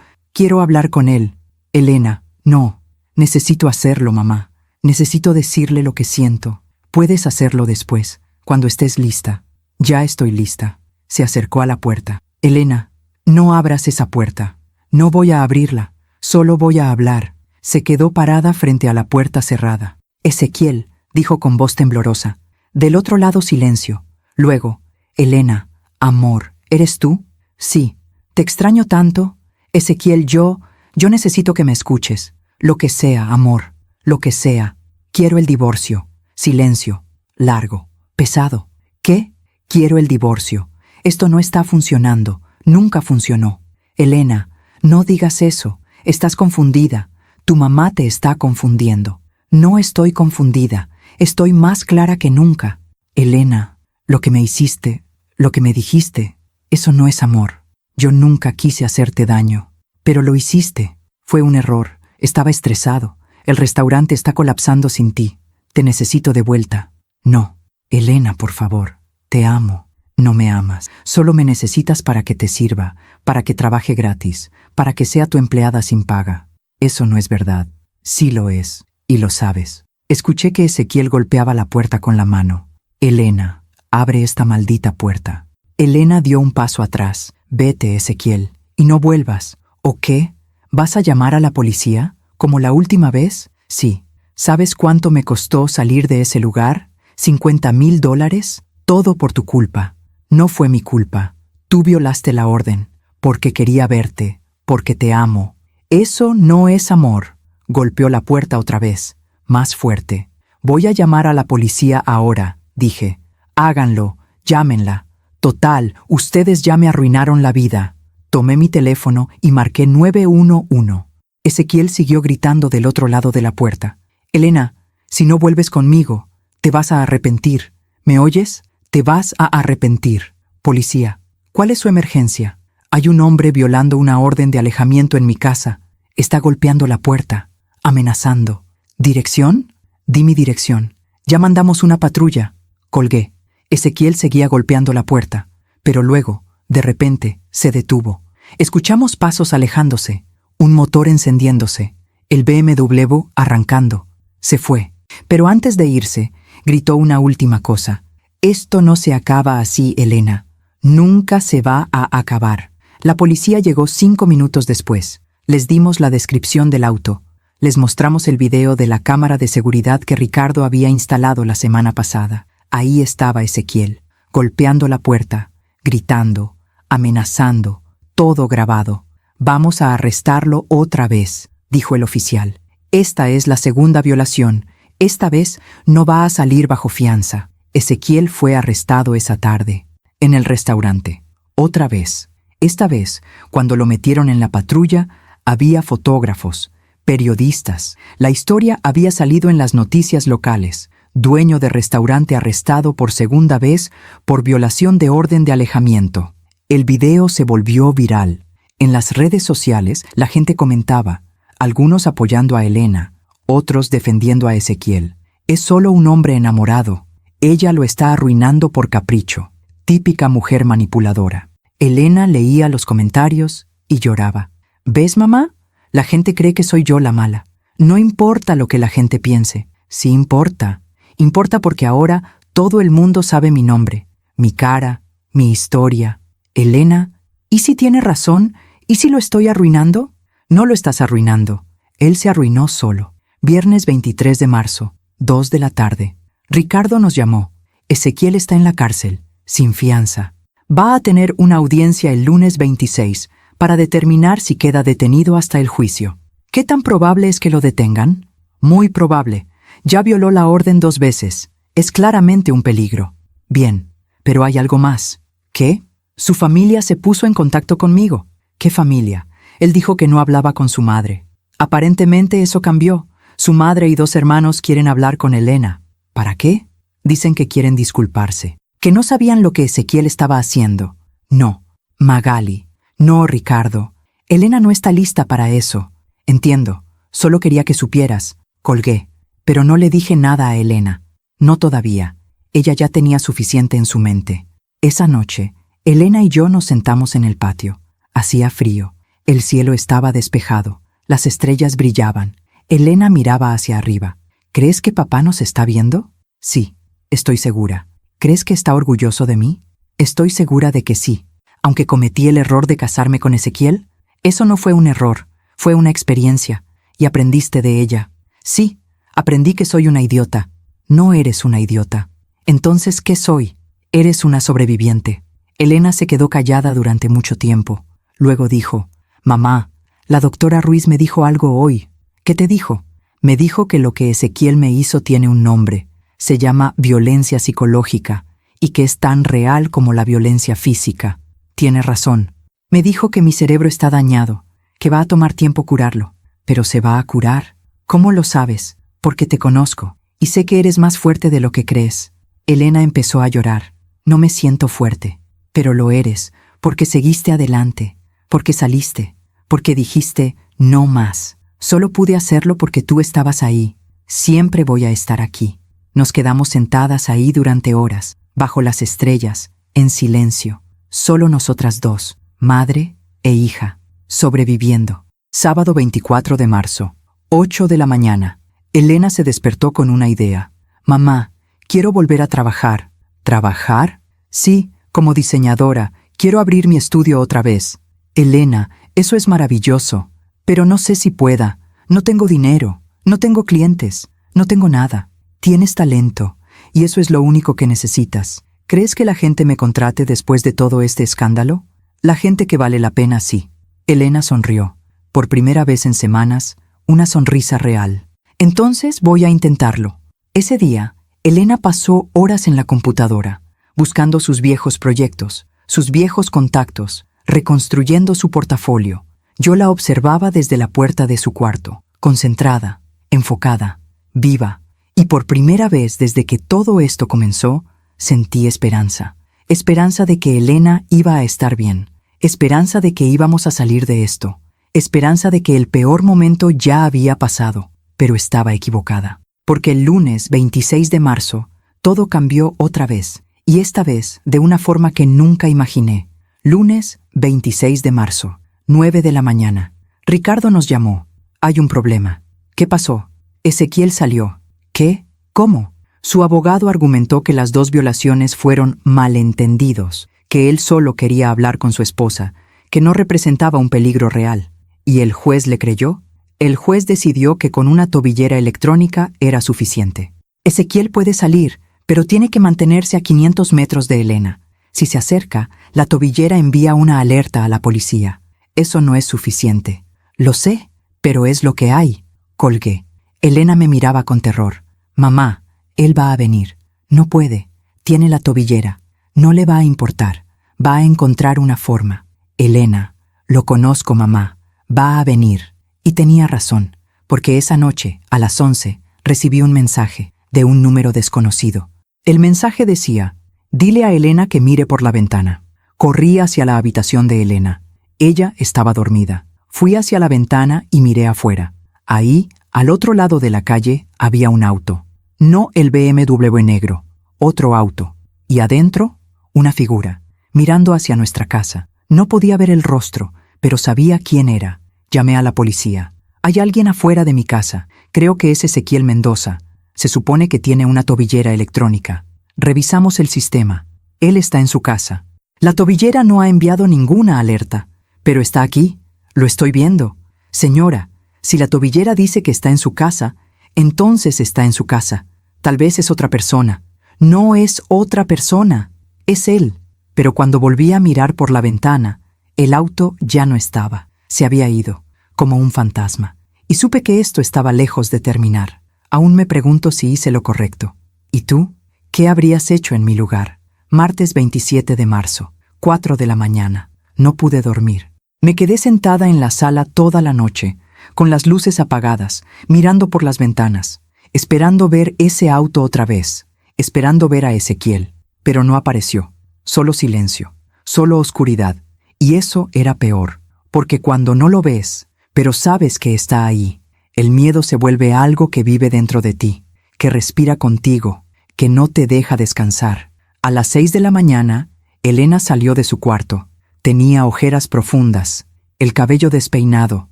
hablar con él. Elena, no. Necesito hacerlo, mamá. Necesito decirle lo que siento. Puedes hacerlo después, cuando estés lista. Ya estoy lista. Se acercó a la puerta. Elena, no abras esa puerta. No voy a abrirla. Solo voy a hablar. Se quedó parada frente a la puerta cerrada. Ezequiel, dijo con voz temblorosa. Del otro lado silencio. Luego, Elena, amor, ¿eres tú? Sí. ¿Te extraño tanto? Ezequiel, yo necesito que me escuches. Lo que sea, amor. Lo que sea. Quiero el divorcio. Silencio. Largo. Pesado. ¿Qué? Quiero el divorcio. Esto no está funcionando. Nunca funcionó. Elena, no digas eso. Estás confundida. Tu mamá te está confundiendo. No estoy confundida. Estoy más clara que nunca. Elena, lo que me hiciste, lo que me dijiste, eso no es amor. Yo nunca quise hacerte daño. Pero lo hiciste. Fue un error. Estaba estresado. El restaurante está colapsando sin ti. Te necesito de vuelta. No. Elena, por favor. Te amo. No me amas. Solo me necesitas para que te sirva, para que trabaje gratis, para que sea tu empleada sin paga. Eso no es verdad. Sí lo es. Y lo sabes. Escuché que Ezequiel golpeaba la puerta con la mano. Elena, abre esta maldita puerta. Elena dio un paso atrás. Vete, Ezequiel. Y no vuelvas. ¿O qué? ¿Vas a llamar a la policía? ¿Como la última vez? Sí. ¿Sabes cuánto me costó salir de ese lugar? $50,000. Todo por tu culpa. No fue mi culpa. Tú violaste la orden. Porque quería verte. Porque te amo. Eso no es amor. Golpeó la puerta otra vez. Más fuerte. Voy a llamar a la policía ahora, dije. Háganlo. Llámenla. Total, ustedes ya me arruinaron la vida. Tomé mi teléfono y marqué 911. Ezequiel siguió gritando del otro lado de la puerta. Elena, si no vuelves conmigo, te vas a arrepentir. ¿Me oyes? Te vas a arrepentir. Policía, ¿cuál es su emergencia? Hay un hombre violando una orden de alejamiento en mi casa. Está golpeando la puerta, amenazando. ¿Dirección? Di mi dirección. Ya mandamos una patrulla. Colgué. Ezequiel seguía golpeando la puerta, pero luego, de repente, se detuvo. Escuchamos pasos alejándose, un motor encendiéndose, el BMW arrancando. Se fue. Pero antes de irse, gritó una última cosa. Esto no se acaba así, Elena. Nunca se va a acabar. La policía llegó 5 minutos después. Les dimos la descripción del auto. Les mostramos el video de la cámara de seguridad que Ricardo había instalado la semana pasada. Ahí estaba Ezequiel, golpeando la puerta, gritando, amenazando, todo grabado. Vamos a arrestarlo otra vez, dijo el oficial. Esta es la segunda violación. Esta vez no va a salir bajo fianza. Ezequiel fue arrestado esa tarde, en el restaurante. Otra vez. Esta vez, cuando lo metieron en la patrulla, había fotógrafos, periodistas. La historia había salido en las noticias locales. Dueño de restaurante arrestado por segunda vez por violación de orden de alejamiento. El video se volvió viral. En las redes sociales la gente comentaba, algunos apoyando a Elena, otros defendiendo a Ezequiel. Es solo un hombre enamorado. Ella lo está arruinando por capricho. Típica mujer manipuladora. Elena leía los comentarios y lloraba. ¿Ves, mamá? La gente cree que soy yo la mala. No importa lo que la gente piense. Sí importa. Importa porque ahora todo el mundo sabe mi nombre, mi cara, mi historia. Elena, ¿y si tiene razón? ¿Y si lo estoy arruinando? No lo estás arruinando. Él se arruinó solo. Viernes 23 de marzo, 2 de la tarde. Ricardo nos llamó. Ezequiel está en la cárcel, sin fianza. Va a tener una audiencia el lunes 26 para determinar si queda detenido hasta el juicio. ¿Qué tan probable es que lo detengan? Muy probable. Ya violó la orden 2 veces. Es claramente un peligro. Bien, pero hay algo más. ¿Qué? Su familia se puso en contacto conmigo. ¿Qué familia? Él dijo que no hablaba con su madre. Aparentemente eso cambió. Su madre y 2 hermanos quieren hablar con Elena. ¿Para qué? Dicen que quieren disculparse. Que no sabían lo que Ezequiel estaba haciendo. No, Magali. No, Ricardo. Elena no está lista para eso. Entiendo. Solo quería que supieras. Colgué. Pero no le dije nada a Elena. No todavía. Ella ya tenía suficiente en su mente. Esa noche, Elena y yo nos sentamos en el patio. Hacía frío. El cielo estaba despejado. Las estrellas brillaban. Elena miraba hacia arriba. ¿Crees que papá nos está viendo? Sí, estoy segura. ¿Crees que está orgulloso de mí? Estoy segura de que sí. Aunque cometí el error de casarme con Ezequiel, eso no fue un error, fue una experiencia, y aprendiste de ella. Sí, aprendí que soy una idiota. No eres una idiota. Entonces, ¿qué soy? Eres una sobreviviente. Elena se quedó callada durante mucho tiempo. Luego dijo, «Mamá, la doctora Ruiz me dijo algo hoy». «¿Qué te dijo?» «Me dijo que lo que Ezequiel me hizo tiene un nombre. Se llama violencia psicológica, y que es tan real como la violencia física». «Tiene razón. Me dijo que mi cerebro está dañado, que va a tomar tiempo curarlo. Pero se va a curar. ¿Cómo lo sabes? Porque te conozco, y sé que eres más fuerte de lo que crees». Elena empezó a llorar. «No me siento fuerte, pero lo eres, porque seguiste adelante, porque saliste, porque dijiste, no más. Solo pude hacerlo porque tú estabas ahí. Siempre voy a estar aquí». Nos quedamos sentadas ahí durante horas, bajo las estrellas, en silencio. Solo nosotras 2, madre e hija, sobreviviendo. Sábado 24 de marzo, 8 de la mañana. Elena se despertó con una idea. «Mamá, quiero volver a trabajar». «¿Trabajar?» «Sí, como diseñadora. Quiero abrir mi estudio otra vez». «Elena, eso es maravilloso. Pero no sé si pueda. No tengo dinero. No tengo clientes. No tengo nada. Tienes talento, y eso es lo único que necesitas. ¿Crees que la gente me contrate después de todo este escándalo? La gente que vale la pena, sí». Elena sonrió. Por primera vez en semanas, una sonrisa real. «Entonces voy a intentarlo». Ese día, Elena pasó horas en la computadora, buscando sus viejos proyectos, sus viejos contactos, reconstruyendo su portafolio. Yo la observaba desde la puerta de su cuarto, concentrada, enfocada, viva. Y por primera vez desde que todo esto comenzó, sentí esperanza. Esperanza de que Elena iba a estar bien. Esperanza de que íbamos a salir de esto. Esperanza de que el peor momento ya había pasado. Pero estaba equivocada. Porque el lunes 26 de marzo, todo cambió otra vez. Y esta vez de una forma que nunca imaginé. Lunes 26 de marzo, 9 de la mañana. Ricardo nos llamó. «Hay un problema». «¿Qué pasó?» «Ezequiel salió». «¿Qué? ¿Cómo?» Su abogado argumentó que las 2 violaciones fueron malentendidos, que él solo quería hablar con su esposa, que no representaba un peligro real. ¿Y el juez le creyó? El juez decidió que con una tobillera electrónica era suficiente. Ezequiel puede salir, pero tiene que mantenerse a 500 metros de Elena. Si se acerca, la tobillera envía una alerta a la policía. Eso no es suficiente. Lo sé, pero es lo que hay. Colgué. Elena me miraba con terror. «Mamá, él va a venir. No puede. Tiene la tobillera. No le va a importar. Va a encontrar una forma». «Elena, lo conozco, mamá. Va a venir». Y tenía razón, porque esa noche, a las 11, recibí un mensaje de un número desconocido. El mensaje decía, «Dile a Elena que mire por la ventana». Corrí hacia la habitación de Elena. Ella estaba dormida. Fui hacia la ventana y miré afuera. Ahí, al otro lado de la calle, había un auto. No el BMW negro, otro auto. Y adentro, una figura, mirando hacia nuestra casa. No podía ver el rostro, pero sabía quién era. Llamé a la policía. Hay alguien afuera de mi casa. Creo que es Ezequiel Mendoza. Se supone que tiene una tobillera electrónica. Revisamos el sistema. Él está en su casa. La tobillera no ha enviado ninguna alerta, pero está aquí. Lo estoy viendo. Señora, si la tobillera dice que está en su casa, entonces está en su casa. Tal vez es otra persona. No es otra persona. Es él. Pero cuando volví a mirar por la ventana, el auto ya no estaba. Se había ido, como un fantasma. Y supe que esto estaba lejos de terminar. Aún me pregunto si hice lo correcto. ¿Y tú? ¿Qué habrías hecho en mi lugar? Martes 27 de marzo, 4 de la mañana. No pude dormir. Me quedé sentada en la sala toda la noche, con las luces apagadas, mirando por las ventanas, esperando ver ese auto otra vez, esperando ver a Ezequiel. Pero no apareció. Solo silencio, solo oscuridad. Y eso era peor, porque cuando no lo ves, pero sabes que está ahí, el miedo se vuelve algo que vive dentro de ti, que respira contigo, que no te deja descansar. A las 6 de la mañana, Elena salió de su cuarto. Tenía ojeras profundas, el cabello despeinado,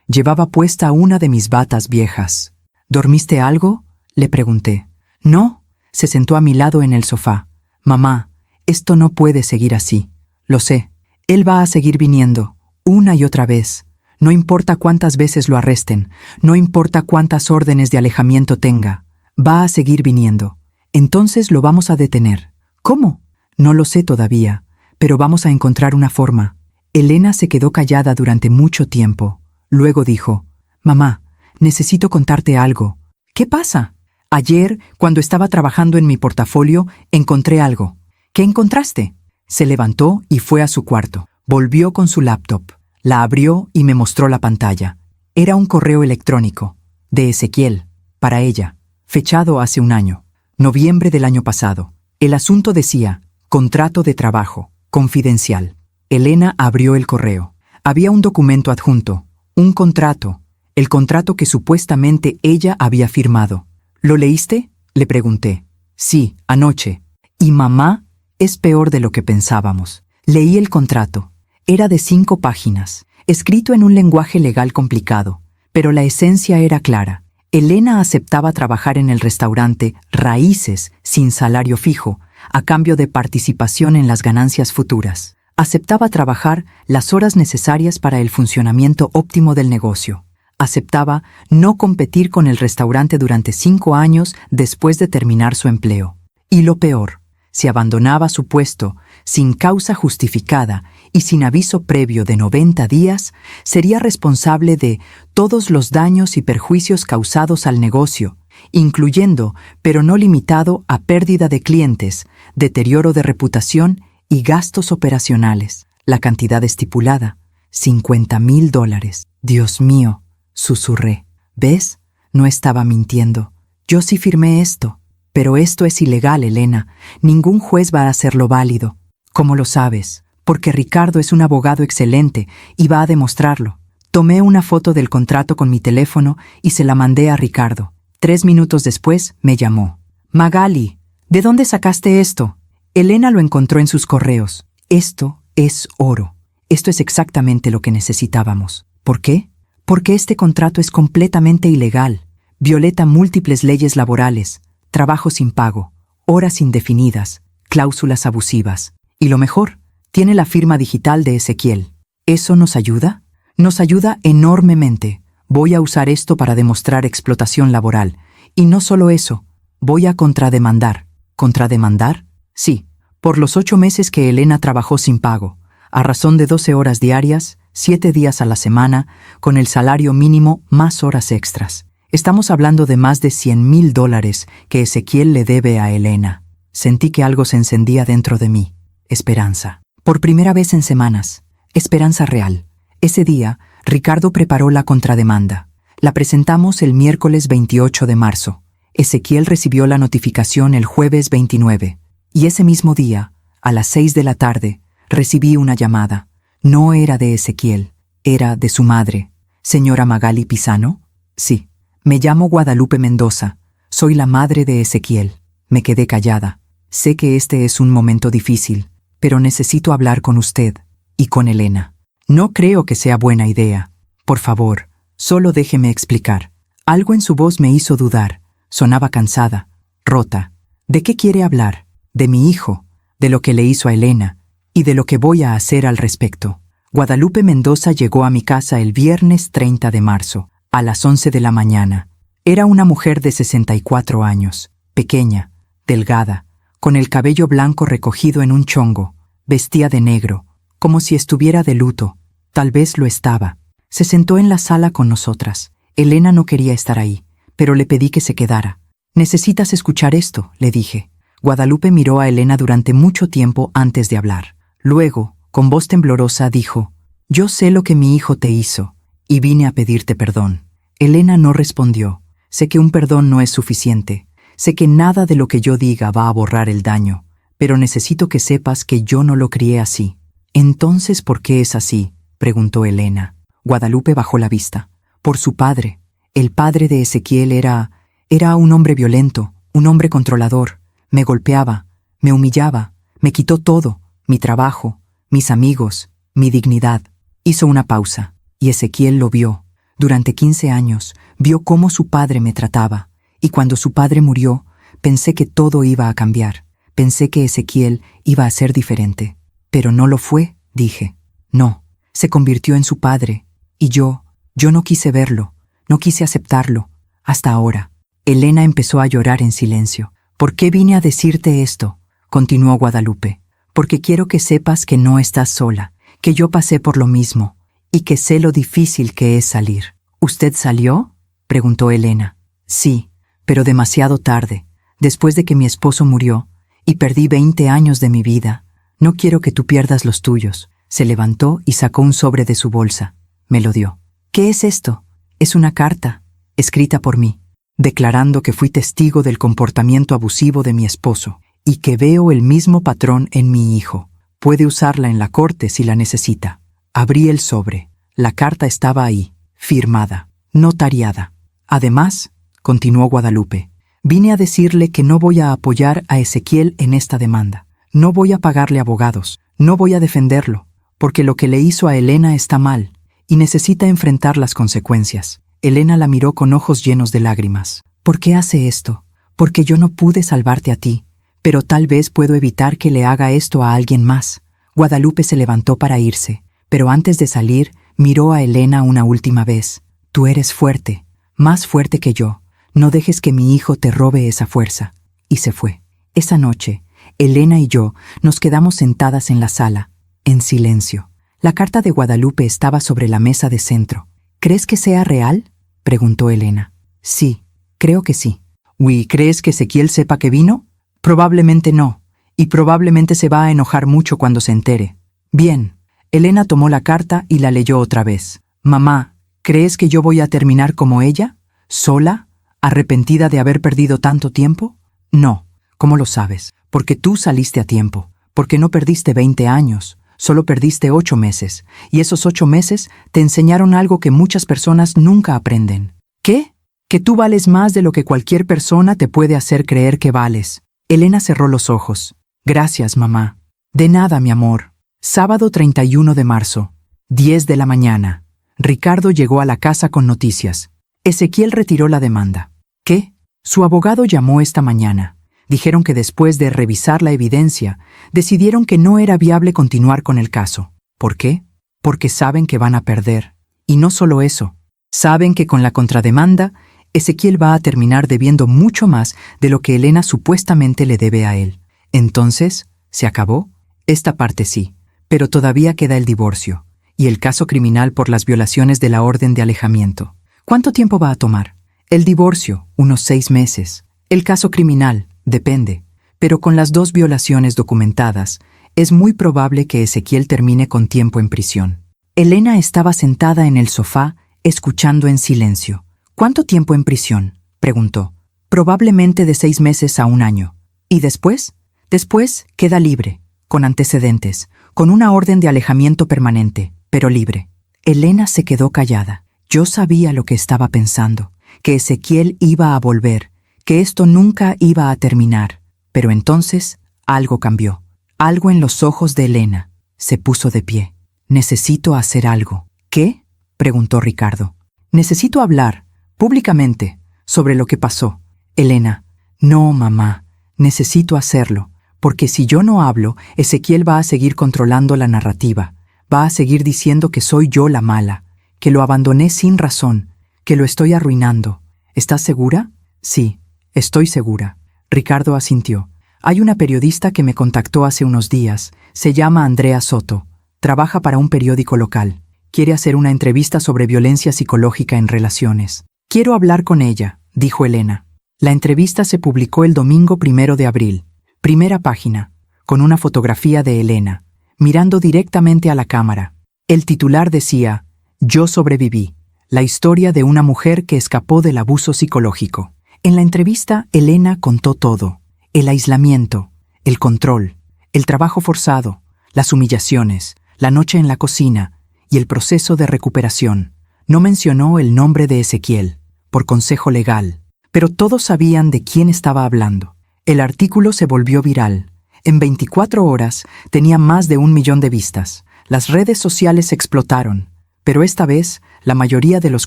llevaba puesta una de mis batas viejas. ¿Dormiste algo?, le pregunté. No, se sentó a mi lado en el sofá. Mamá, esto no puede seguir así. Lo sé, él va a seguir viniendo, una y otra vez. No importa cuántas veces lo arresten, no importa cuántas órdenes de alejamiento tenga, va a seguir viniendo. Entonces lo vamos a detener. ¿Cómo? No lo sé todavía, pero vamos a encontrar una forma. Elena se quedó callada durante mucho tiempo. Luego dijo, Mamá, necesito contarte algo. ¿Qué pasa? Ayer, cuando estaba trabajando en mi portafolio, encontré algo. ¿Qué encontraste? Se levantó y fue a su cuarto. Volvió con su laptop. La abrió y me mostró la pantalla. Era un correo electrónico, de Ezequiel, para ella, fechado hace un año, noviembre del año pasado. El asunto decía, contrato de trabajo, confidencial. Elena abrió el correo. Había un documento adjunto, un contrato, el contrato que supuestamente ella había firmado. ¿Lo leíste?, le pregunté. Sí, anoche. Y mamá, es peor de lo que pensábamos. Leí el contrato. Era de 5 páginas, escrito en un lenguaje legal complicado, pero la esencia era clara. Elena aceptaba trabajar en el restaurante Raíces sin salario fijo, a cambio de participación en las ganancias futuras. Aceptaba trabajar las horas necesarias para el funcionamiento óptimo del negocio. Aceptaba no competir con el restaurante durante 5 años después de terminar su empleo. Y lo peor, si abandonaba su puesto sin causa justificada y sin aviso previo de 90 días, sería responsable de todos los daños y perjuicios causados al negocio, incluyendo, pero no limitado a pérdida de clientes, deterioro de reputación y gastos operacionales. La cantidad estipulada, $50,000. Dios mío, susurré. ¿Ves? No estaba mintiendo. Yo sí firmé esto. Pero esto es ilegal, Elena. Ningún juez va a hacerlo válido. ¿Cómo lo sabes? Porque Ricardo es un abogado excelente y va a demostrarlo. Tomé una foto del contrato con mi teléfono y se la mandé a Ricardo. 3 minutos después me llamó. Magali, ¿de dónde sacaste esto? Elena lo encontró en sus correos. Esto es oro. Esto es exactamente lo que necesitábamos. ¿Por qué? Porque este contrato es completamente ilegal. Violeta múltiples leyes laborales, trabajo sin pago, horas indefinidas, cláusulas abusivas. Y lo mejor, tiene la firma digital de Ezequiel. ¿Eso nos ayuda? Nos ayuda enormemente. Voy a usar esto para demostrar explotación laboral. Y no solo eso, voy a contrademandar. ¿Contrademandar? Sí, por los 8 meses que Elena trabajó sin pago, a razón de 12 horas diarias, 7 días a la semana, con el salario mínimo más horas extras. Estamos hablando de más de $100,000 que Ezequiel le debe a Elena. Sentí que algo se encendía dentro de mí. Esperanza. Por primera vez en semanas. Esperanza real. Ese día, Ricardo preparó la contrademanda. La presentamos el miércoles 28 de marzo. Ezequiel recibió la notificación el jueves 29. Y ese mismo día, a las 6 de la tarde, recibí una llamada. No era de Ezequiel, era de su madre. ¿Señora Magali Pisano? Sí. Me llamo Guadalupe Mendoza. Soy la madre de Ezequiel. Me quedé callada. Sé que este es un momento difícil, pero necesito hablar con usted y con Elena. No creo que sea buena idea. Por favor, solo déjeme explicar. Algo en su voz me hizo dudar. Sonaba cansada, rota. ¿De qué quiere hablar? De mi hijo, de lo que le hizo a Elena y de lo que voy a hacer al respecto. Guadalupe Mendoza llegó a mi casa el viernes 30 de marzo, a las 11 de la mañana. Era una mujer de 64 años, pequeña, delgada, con el cabello blanco recogido en un chongo. Vestía de negro, como si estuviera de luto. Tal vez lo estaba. Se sentó en la sala con nosotras. Elena no quería estar ahí, pero le pedí que se quedara. «Necesitas escuchar esto», le dije. Guadalupe miró a Elena durante mucho tiempo antes de hablar. Luego, con voz temblorosa, dijo: «Yo sé lo que mi hijo te hizo, y vine a pedirte perdón». Elena no respondió. Sé que un perdón no es suficiente. Sé que nada de lo que yo diga va a borrar el daño, pero necesito que sepas que yo no lo crié así. «Entonces, ¿por qué es así?», preguntó Elena. Guadalupe bajó la vista. Por su padre. El padre de Ezequiel era un hombre violento, un hombre controlador. Me golpeaba, me humillaba, me quitó todo, mi trabajo, mis amigos, mi dignidad. Hizo una pausa, y Ezequiel lo vio. Durante 15 años, vio cómo su padre me trataba, y cuando su padre murió, pensé que todo iba a cambiar. Pensé que Ezequiel iba a ser diferente. Pero no lo fue, dije. No, se convirtió en su padre, y yo no quise verlo, no quise aceptarlo, hasta ahora. Elena empezó a llorar en silencio. «¿Por qué vine a decirte esto?», continuó Guadalupe. «Porque quiero que sepas que no estás sola, que yo pasé por lo mismo, y que sé lo difícil que es salir». «¿Usted salió?», preguntó Elena. «Sí, pero demasiado tarde, después de que mi esposo murió, y perdí 20 años de mi vida. No quiero que tú pierdas los tuyos». Se levantó y sacó un sobre de su bolsa. Me lo dio. «¿Qué es esto?». «Es una carta, escrita por mí, declarando que fui testigo del comportamiento abusivo de mi esposo y que veo el mismo patrón en mi hijo. Puede usarla en la corte si la necesita». Abrí el sobre. La carta estaba ahí, firmada, notariada. «Además», continuó Guadalupe, «vine a decirle que no voy a apoyar a Ezequiel en esta demanda. No voy a pagarle abogados, no voy a defenderlo, porque lo que le hizo a Elena está mal y necesita enfrentar las consecuencias». Elena la miró con ojos llenos de lágrimas. «¿Por qué hace esto? Porque yo no pude salvarte a ti, pero tal vez puedo evitar que le haga esto a alguien más». Guadalupe se levantó para irse, pero antes de salir, miró a Elena una última vez. «Tú eres fuerte, más fuerte que yo. No dejes que mi hijo te robe esa fuerza». Y se fue. Esa noche, Elena y yo nos quedamos sentadas en la sala, en silencio. La carta de Guadalupe estaba sobre la mesa de centro. «¿Crees que sea real?», preguntó Elena. «Sí, creo que sí». «¿Y crees que Ezequiel sepa que vino?». «Probablemente no, y probablemente se va a enojar mucho cuando se entere». «Bien». Elena tomó la carta y la leyó otra vez. «Mamá, ¿crees que yo voy a terminar como ella? ¿Sola? ¿Arrepentida de haber perdido tanto tiempo?». «No». «¿Cómo lo sabes?». «Porque tú saliste a tiempo, porque no perdiste 20 años, solo perdiste 8 meses, y esos 8 meses te enseñaron algo que muchas personas nunca aprenden». «¿Qué?». «Que tú vales más de lo que cualquier persona te puede hacer creer que vales». Elena cerró los ojos. «Gracias, mamá». «De nada, mi amor». Sábado 31 de marzo, 10 de la mañana. Ricardo llegó a la casa con noticias. Ezequiel retiró la demanda. ¿Qué? Su abogado llamó esta mañana. Dijeron que después de revisar la evidencia, decidieron que no era viable continuar con el caso. ¿Por qué? Porque saben que van a perder. Y no solo eso. Saben que con la contrademanda, Ezequiel va a terminar debiendo mucho más de lo que Elena supuestamente le debe a él. Entonces, ¿se acabó? Esta parte sí. Pero todavía queda el divorcio y el caso criminal por las violaciones de la orden de alejamiento. ¿Cuánto tiempo va a tomar? El divorcio, unos 6 meses. El caso criminal, depende. Pero con las 2 violaciones documentadas, es muy probable que Ezequiel termine con tiempo en prisión. Elena estaba sentada en el sofá, escuchando en silencio. ¿Cuánto tiempo en prisión?, preguntó. Probablemente de 6 meses a 1 año. ¿Y después? Después queda libre, con antecedentes, con una orden de alejamiento permanente, pero libre. Elena se quedó callada. Yo sabía lo que estaba pensando, que Ezequiel iba a volver, que esto nunca iba a terminar. Pero entonces algo cambió. Algo en los ojos de Elena. Se puso de pie. Necesito hacer algo. ¿Qué? Preguntó Ricardo. Necesito hablar, públicamente, sobre lo que pasó. Elena. No, mamá. Necesito hacerlo, porque si yo no hablo, Ezequiel va a seguir controlando la narrativa. Va a seguir diciendo que soy yo la mala, que lo abandoné sin razón, que lo estoy arruinando. ¿Estás segura? Sí, estoy segura. Ricardo asintió. Hay una periodista que me contactó hace unos días. Se llama Andrea Soto. Trabaja para un periódico local. Quiere hacer una entrevista sobre violencia psicológica en relaciones. Quiero hablar con ella, dijo Elena. La entrevista se publicó el domingo 1 de abril. Primera página, con una fotografía de Elena, mirando directamente a la cámara. El titular decía: Yo sobreviví. La historia de una mujer que escapó del abuso psicológico. En la entrevista, Elena contó todo. El aislamiento, el control, el trabajo forzado, las humillaciones, la noche en la cocina y el proceso de recuperación. No mencionó el nombre de Ezequiel, por consejo legal, pero todos sabían de quién estaba hablando. El artículo se volvió viral. En 24 horas tenía más de 1 millón de vistas. Las redes sociales explotaron, pero esta vez la mayoría de los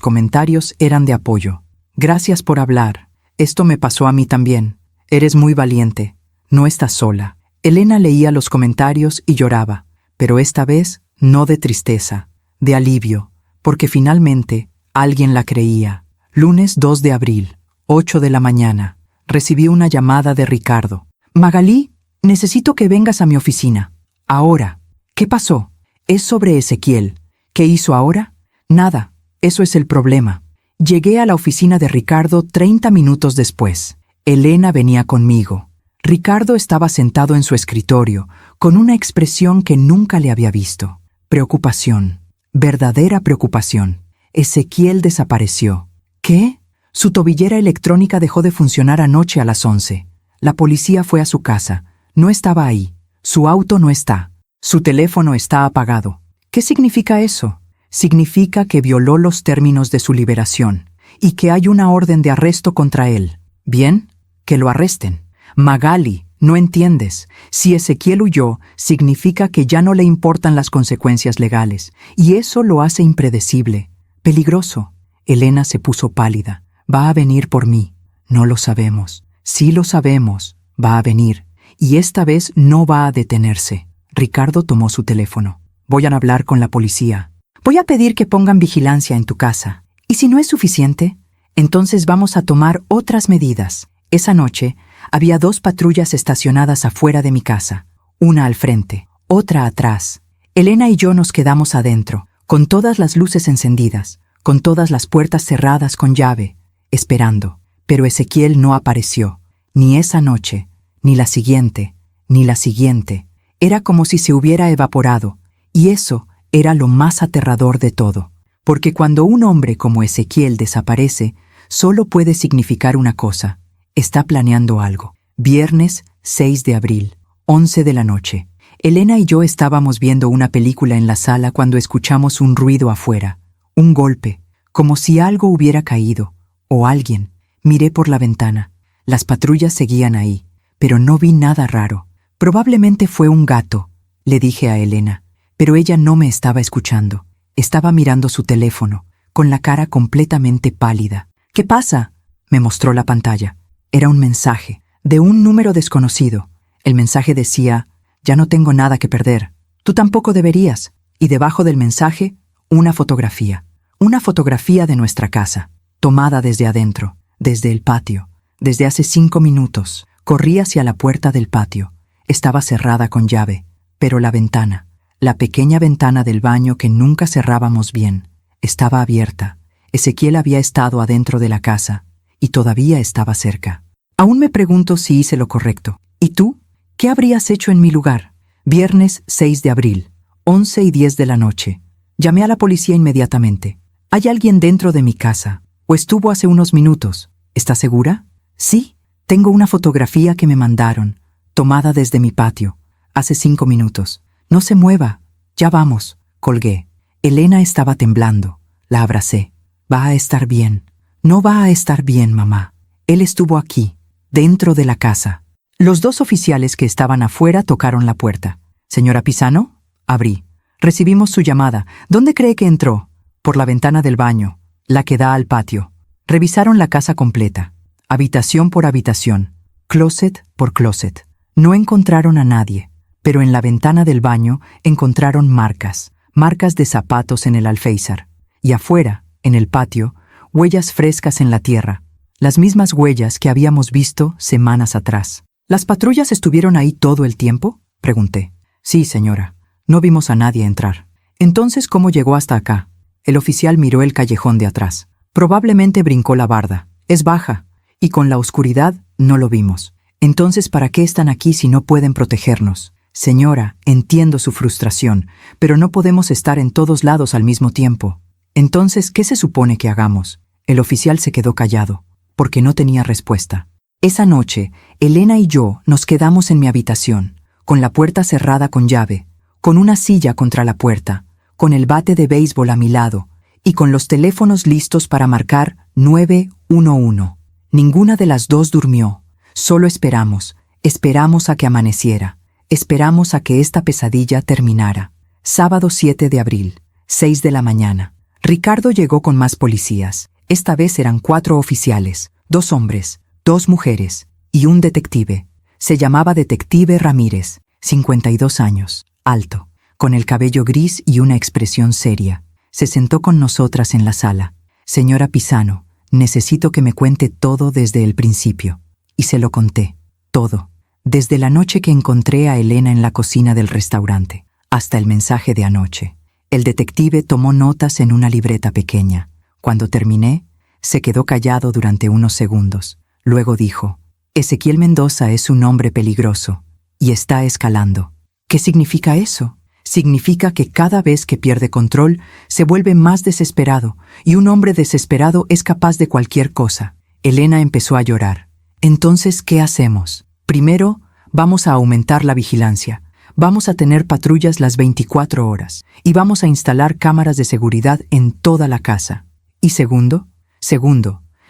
comentarios eran de apoyo. Gracias por hablar. Esto me pasó a mí también. Eres muy valiente. No estás sola. Elena leía los comentarios y lloraba, pero esta vez no de tristeza, de alivio, porque finalmente alguien la creía. Lunes 2 de abril, 8 de la mañana, recibí una llamada de Ricardo. Magalí, necesito que vengas a mi oficina. Ahora. ¿Qué pasó? Es sobre Ezequiel. ¿Qué hizo ahora? Nada. Eso es el problema. Llegué a la oficina de Ricardo 30 minutos después. Elena venía conmigo. Ricardo estaba sentado en su escritorio, con una expresión que nunca le había visto. Preocupación. Verdadera preocupación. Ezequiel desapareció. ¿Qué? Su tobillera electrónica dejó de funcionar anoche a las 11. La policía fue a su casa. No estaba ahí. Su auto no está. Su teléfono está apagado. ¿Qué significa eso? Significa que violó los términos de su liberación y que hay una orden de arresto contra él. Bien, que lo arresten. Magali, no entiendes. Si Ezequiel huyó, significa que ya no le importan las consecuencias legales, y eso lo hace impredecible, peligroso. Elena se puso pálida. Va a venir por mí. No lo sabemos. Sí lo sabemos. Va a venir. Y esta vez no va a detenerse. Ricardo tomó su teléfono. Voy a hablar con la policía. Voy a pedir que pongan vigilancia en tu casa. Y si no es suficiente, entonces vamos a tomar otras medidas. Esa noche había 2 patrullas estacionadas afuera de mi casa. Una al frente, otra atrás. Elena y yo nos quedamos adentro, con todas las luces encendidas, con todas las puertas cerradas con llave, esperando. Pero Ezequiel no apareció. Ni esa noche, ni la siguiente, ni la siguiente. Era como si se hubiera evaporado, y eso era lo más aterrador de todo. Porque cuando un hombre como Ezequiel desaparece, solo puede significar una cosa. Está planeando algo. Viernes 6 de abril, 11 de la noche. Elena y yo estábamos viendo una película en la sala cuando escuchamos un ruido afuera. Un golpe, como si algo hubiera caído, o alguien. Miré por la ventana. Las patrullas seguían ahí, pero no vi nada raro. Probablemente fue un gato, le dije a Elena, pero ella no me estaba escuchando. Estaba mirando su teléfono, con la cara completamente pálida. ¿Qué pasa? Me mostró la pantalla. Era un mensaje, de un número desconocido. El mensaje decía: ya no tengo nada que perder. Tú tampoco deberías. Y debajo del mensaje, una fotografía. Una fotografía de nuestra casa, tomada desde adentro, desde el patio. Desde hace 5 minutos, corrí hacia la puerta del patio. Estaba cerrada con llave, pero la ventana, la pequeña ventana del baño que nunca cerrábamos bien, estaba abierta. Ezequiel había estado adentro de la casa y todavía estaba cerca. Aún me pregunto si hice lo correcto. ¿Y tú? ¿Qué habrías hecho en mi lugar? Viernes 6 de abril, 11:10 de la noche. Llamé a la policía inmediatamente. ¿Hay alguien dentro de mi casa? ¿O estuvo hace unos minutos? ¿Estás segura? Sí, tengo una fotografía que me mandaron, tomada desde mi patio, hace 5 minutos. No se mueva. Ya vamos. Colgué. Elena estaba temblando. La abracé. Va a estar bien. No va a estar bien, mamá. Él estuvo aquí, dentro de la casa. Los 2 oficiales que estaban afuera tocaron la puerta. ¿Señora Pisano? Abrí. Recibimos su llamada. ¿Dónde cree que entró? Por la ventana del baño, la que da al patio. Revisaron la casa completa, habitación por habitación, closet por closet. No encontraron a nadie, pero en la ventana del baño encontraron marcas de zapatos en el alféizar. Y afuera, en el patio, huellas frescas en la tierra, las mismas huellas que habíamos visto semanas atrás. ¿Las patrullas estuvieron ahí todo el tiempo?, pregunté. Sí, señora. No vimos a nadie entrar. Entonces, ¿cómo llegó hasta acá? El oficial miró el callejón de atrás. Probablemente brincó la barda. Es baja, y con la oscuridad no lo vimos. Entonces, ¿para qué están aquí si no pueden protegernos? Señora, entiendo su frustración, pero no podemos estar en todos lados al mismo tiempo. Entonces, ¿qué se supone que hagamos? El oficial se quedó callado, porque no tenía respuesta. Esa noche, Elena y yo nos quedamos en mi habitación, con la puerta cerrada con llave, con una silla contra la puerta, con el bate de béisbol a mi lado y con los teléfonos listos para marcar 911. Ninguna de las dos durmió. Solo esperamos a que amaneciera. Esperamos a que esta pesadilla terminara. Sábado 7 de abril, 6 de la mañana. Ricardo llegó con más policías. Esta vez eran 4 oficiales, 2 hombres, 2 mujeres y un detective. Se llamaba Detective Ramírez, 52 años, alto, con el cabello gris y una expresión seria. Se sentó con nosotras en la sala. Señora Pisano, necesito que me cuente todo desde el principio. Y se lo conté, todo. Desde la noche que encontré a Elena en la cocina del restaurante, hasta el mensaje de anoche. El detective tomó notas en una libreta pequeña. Cuando terminé, se quedó callado durante unos segundos. Luego dijo, Ezequiel Mendoza es un hombre peligroso y está escalando. ¿Qué significa eso? Significa que cada vez que pierde control, se vuelve más desesperado, y un hombre desesperado es capaz de cualquier cosa. Elena empezó a llorar. Entonces, ¿qué hacemos? Primero, vamos a aumentar la vigilancia. Vamos a tener patrullas las 24 horas, y vamos a instalar cámaras de seguridad en toda la casa. Y segundo,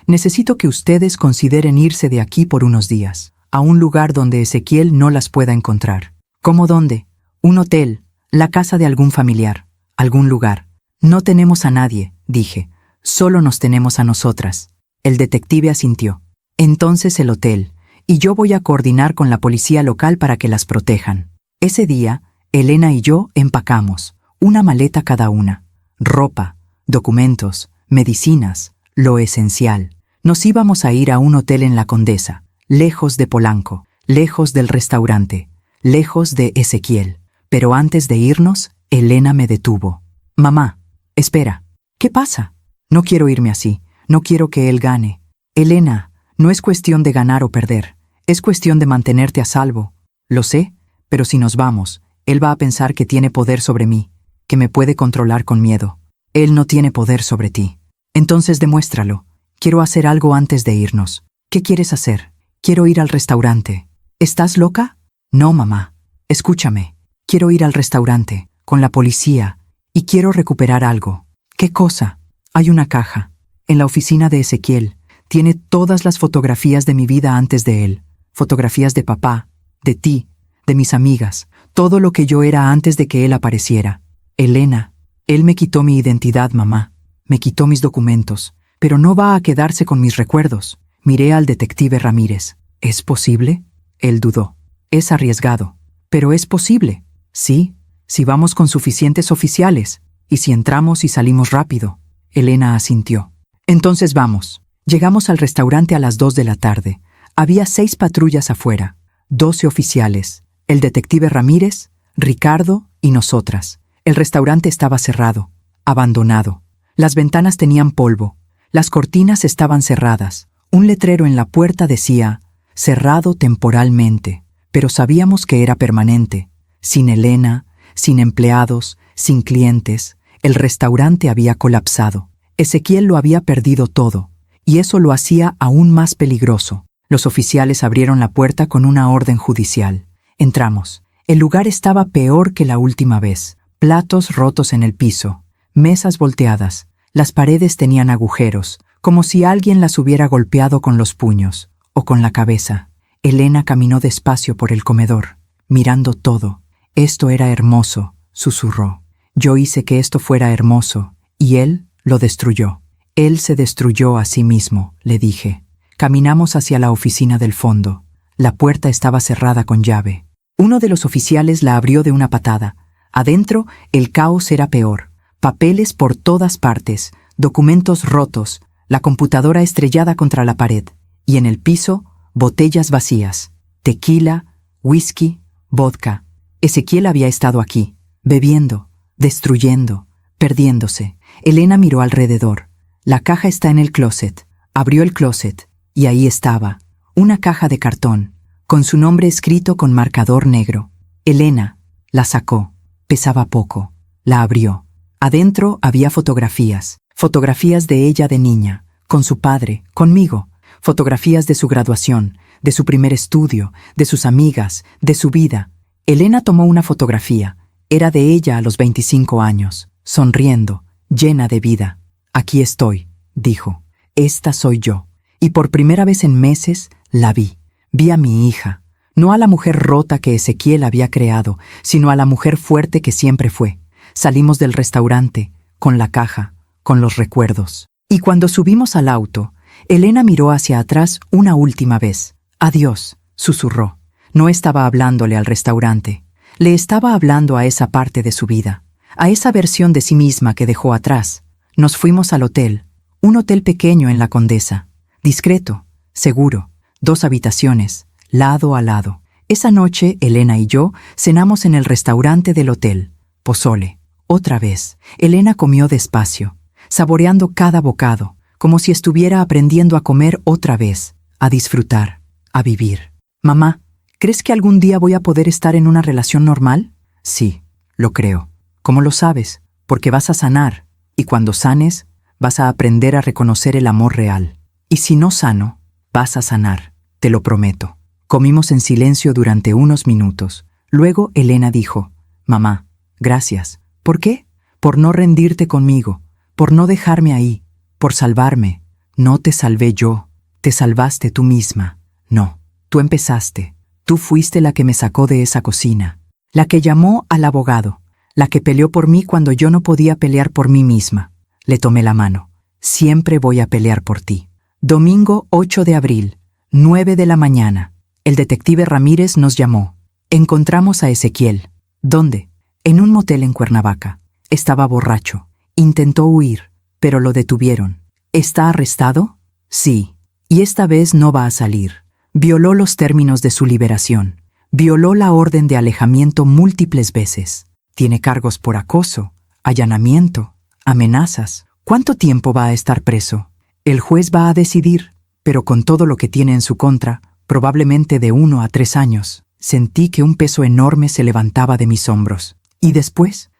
necesito que ustedes consideren irse de aquí por unos días, a un lugar donde Ezequiel no las pueda encontrar. ¿Cómo dónde? Un hotel, la casa de algún familiar, algún lugar. No tenemos a nadie, dije. Solo nos tenemos a nosotras. El detective asintió. Entonces el hotel, y yo voy a coordinar con la policía local para que las protejan. Ese día, Elena y yo empacamos, una maleta cada una. Ropa, documentos, medicinas, lo esencial. Nos íbamos a ir a un hotel en La Condesa, lejos de Polanco, lejos del restaurante, lejos de Ezequiel. Pero antes de irnos, Elena me detuvo. Mamá, espera. ¿Qué pasa? No quiero irme así. No quiero que él gane. Elena, no es cuestión de ganar o perder. Es cuestión de mantenerte a salvo. Lo sé, pero si nos vamos, él va a pensar que tiene poder sobre mí, que me puede controlar con miedo. Él no tiene poder sobre ti. Entonces demuéstralo. Quiero hacer algo antes de irnos. ¿Qué quieres hacer? Quiero ir al restaurante. ¿Estás loca? No, mamá. Escúchame. Quiero ir al restaurante, con la policía, y quiero recuperar algo. ¿Qué cosa? Hay una caja, en la oficina de Ezequiel. Tiene todas las fotografías de mi vida antes de él. Fotografías de papá, de ti, de mis amigas. Todo lo que yo era antes de que él apareciera. Elena, él me quitó mi identidad, mamá. Me quitó mis documentos. Pero no va a quedarse con mis recuerdos. Miré al detective Ramírez. ¿Es posible? Él dudó. Es arriesgado, pero es posible. Sí, si vamos con suficientes oficiales, y si entramos y salimos rápido. Elena asintió. Entonces vamos. Llegamos al restaurante a las 2 de la tarde. Había 6 patrullas afuera, 12 oficiales, el detective Ramírez, Ricardo y nosotras. El restaurante estaba cerrado, abandonado. Las ventanas tenían polvo, las cortinas estaban cerradas. Un letrero en la puerta decía, cerrado temporalmente, pero sabíamos que era permanente. Sin Elena, sin empleados, sin clientes, el restaurante había colapsado. Ezequiel lo había perdido todo, y eso lo hacía aún más peligroso. Los oficiales abrieron la puerta con una orden judicial. Entramos. El lugar estaba peor que la última vez. Platos rotos en el piso, mesas volteadas, las paredes tenían agujeros, como si alguien las hubiera golpeado con los puños o con la cabeza. Elena caminó despacio por el comedor, mirando todo. Esto era hermoso, susurró. Yo hice que esto fuera hermoso, y él lo destruyó. Él se destruyó a sí mismo, le dije. Caminamos hacia la oficina del fondo. La puerta estaba cerrada con llave. Uno de los oficiales la abrió de una patada. Adentro, el caos era peor. Papeles por todas partes, documentos rotos, la computadora estrellada contra la pared. Y en el piso, botellas vacías. Tequila, whisky, vodka. Ezequiel había estado aquí, bebiendo, destruyendo, perdiéndose. Elena miró alrededor. La caja está en el closet. Abrió el closet, y ahí estaba, una caja de cartón, con su nombre escrito con marcador negro. Elena la sacó. Pesaba poco. La abrió. Adentro había fotografías. Fotografías de ella de niña, con su padre, conmigo. Fotografías de su graduación, de su primer estudio, de sus amigas, de su vida. Elena tomó una fotografía. Era de ella a los 25 años, sonriendo, llena de vida. Aquí estoy, dijo. Esta soy yo. Y por primera vez en meses la vi. Vi a mi hija. No a la mujer rota que Ezequiel había creado, sino a la mujer fuerte que siempre fue. Salimos del restaurante, con la caja, con los recuerdos. Y cuando subimos al auto, Elena miró hacia atrás una última vez. Adiós, susurró. No estaba hablándole al restaurante. Le estaba hablando a esa parte de su vida, a esa versión de sí misma que dejó atrás. Nos fuimos al hotel, un hotel pequeño en la Condesa. Discreto, seguro, 2 habitaciones, lado a lado. Esa noche, Elena y yo cenamos en el restaurante del hotel. Pozole. Otra vez, Elena comió despacio, saboreando cada bocado, como si estuviera aprendiendo a comer otra vez, a disfrutar, a vivir. Mamá, ¿crees que algún día voy a poder estar en una relación normal? Sí, lo creo. ¿Cómo lo sabes? Porque vas a sanar, y cuando sanes, vas a aprender a reconocer el amor real. Y si no sano, vas a sanar, te lo prometo. Comimos en silencio durante unos minutos. Luego Elena dijo, Mamá, gracias. ¿Por qué? Por no rendirte conmigo, por no dejarme ahí, por salvarme. No te salvé yo, te salvaste tú misma. No, tú empezaste. Tú fuiste la que me sacó de esa cocina, la que llamó al abogado, la que peleó por mí cuando yo no podía pelear por mí misma. Le tomé la mano. Siempre voy a pelear por ti. Domingo 8 de abril, 9 de la mañana. El detective Ramírez nos llamó. Encontramos a Ezequiel. ¿Dónde? En un motel en Cuernavaca. Estaba borracho. Intentó huir, pero lo detuvieron. ¿Está arrestado? Sí. Y esta vez no va a salir. Violó los términos de su liberación. Violó la orden de alejamiento múltiples veces. Tiene cargos por acoso, allanamiento, amenazas. ¿Cuánto tiempo va a estar preso? El juez va a decidir, pero con todo lo que tiene en su contra, probablemente de 1 a 3 años. Sentí que un peso enorme se levantaba de mis hombros. Y después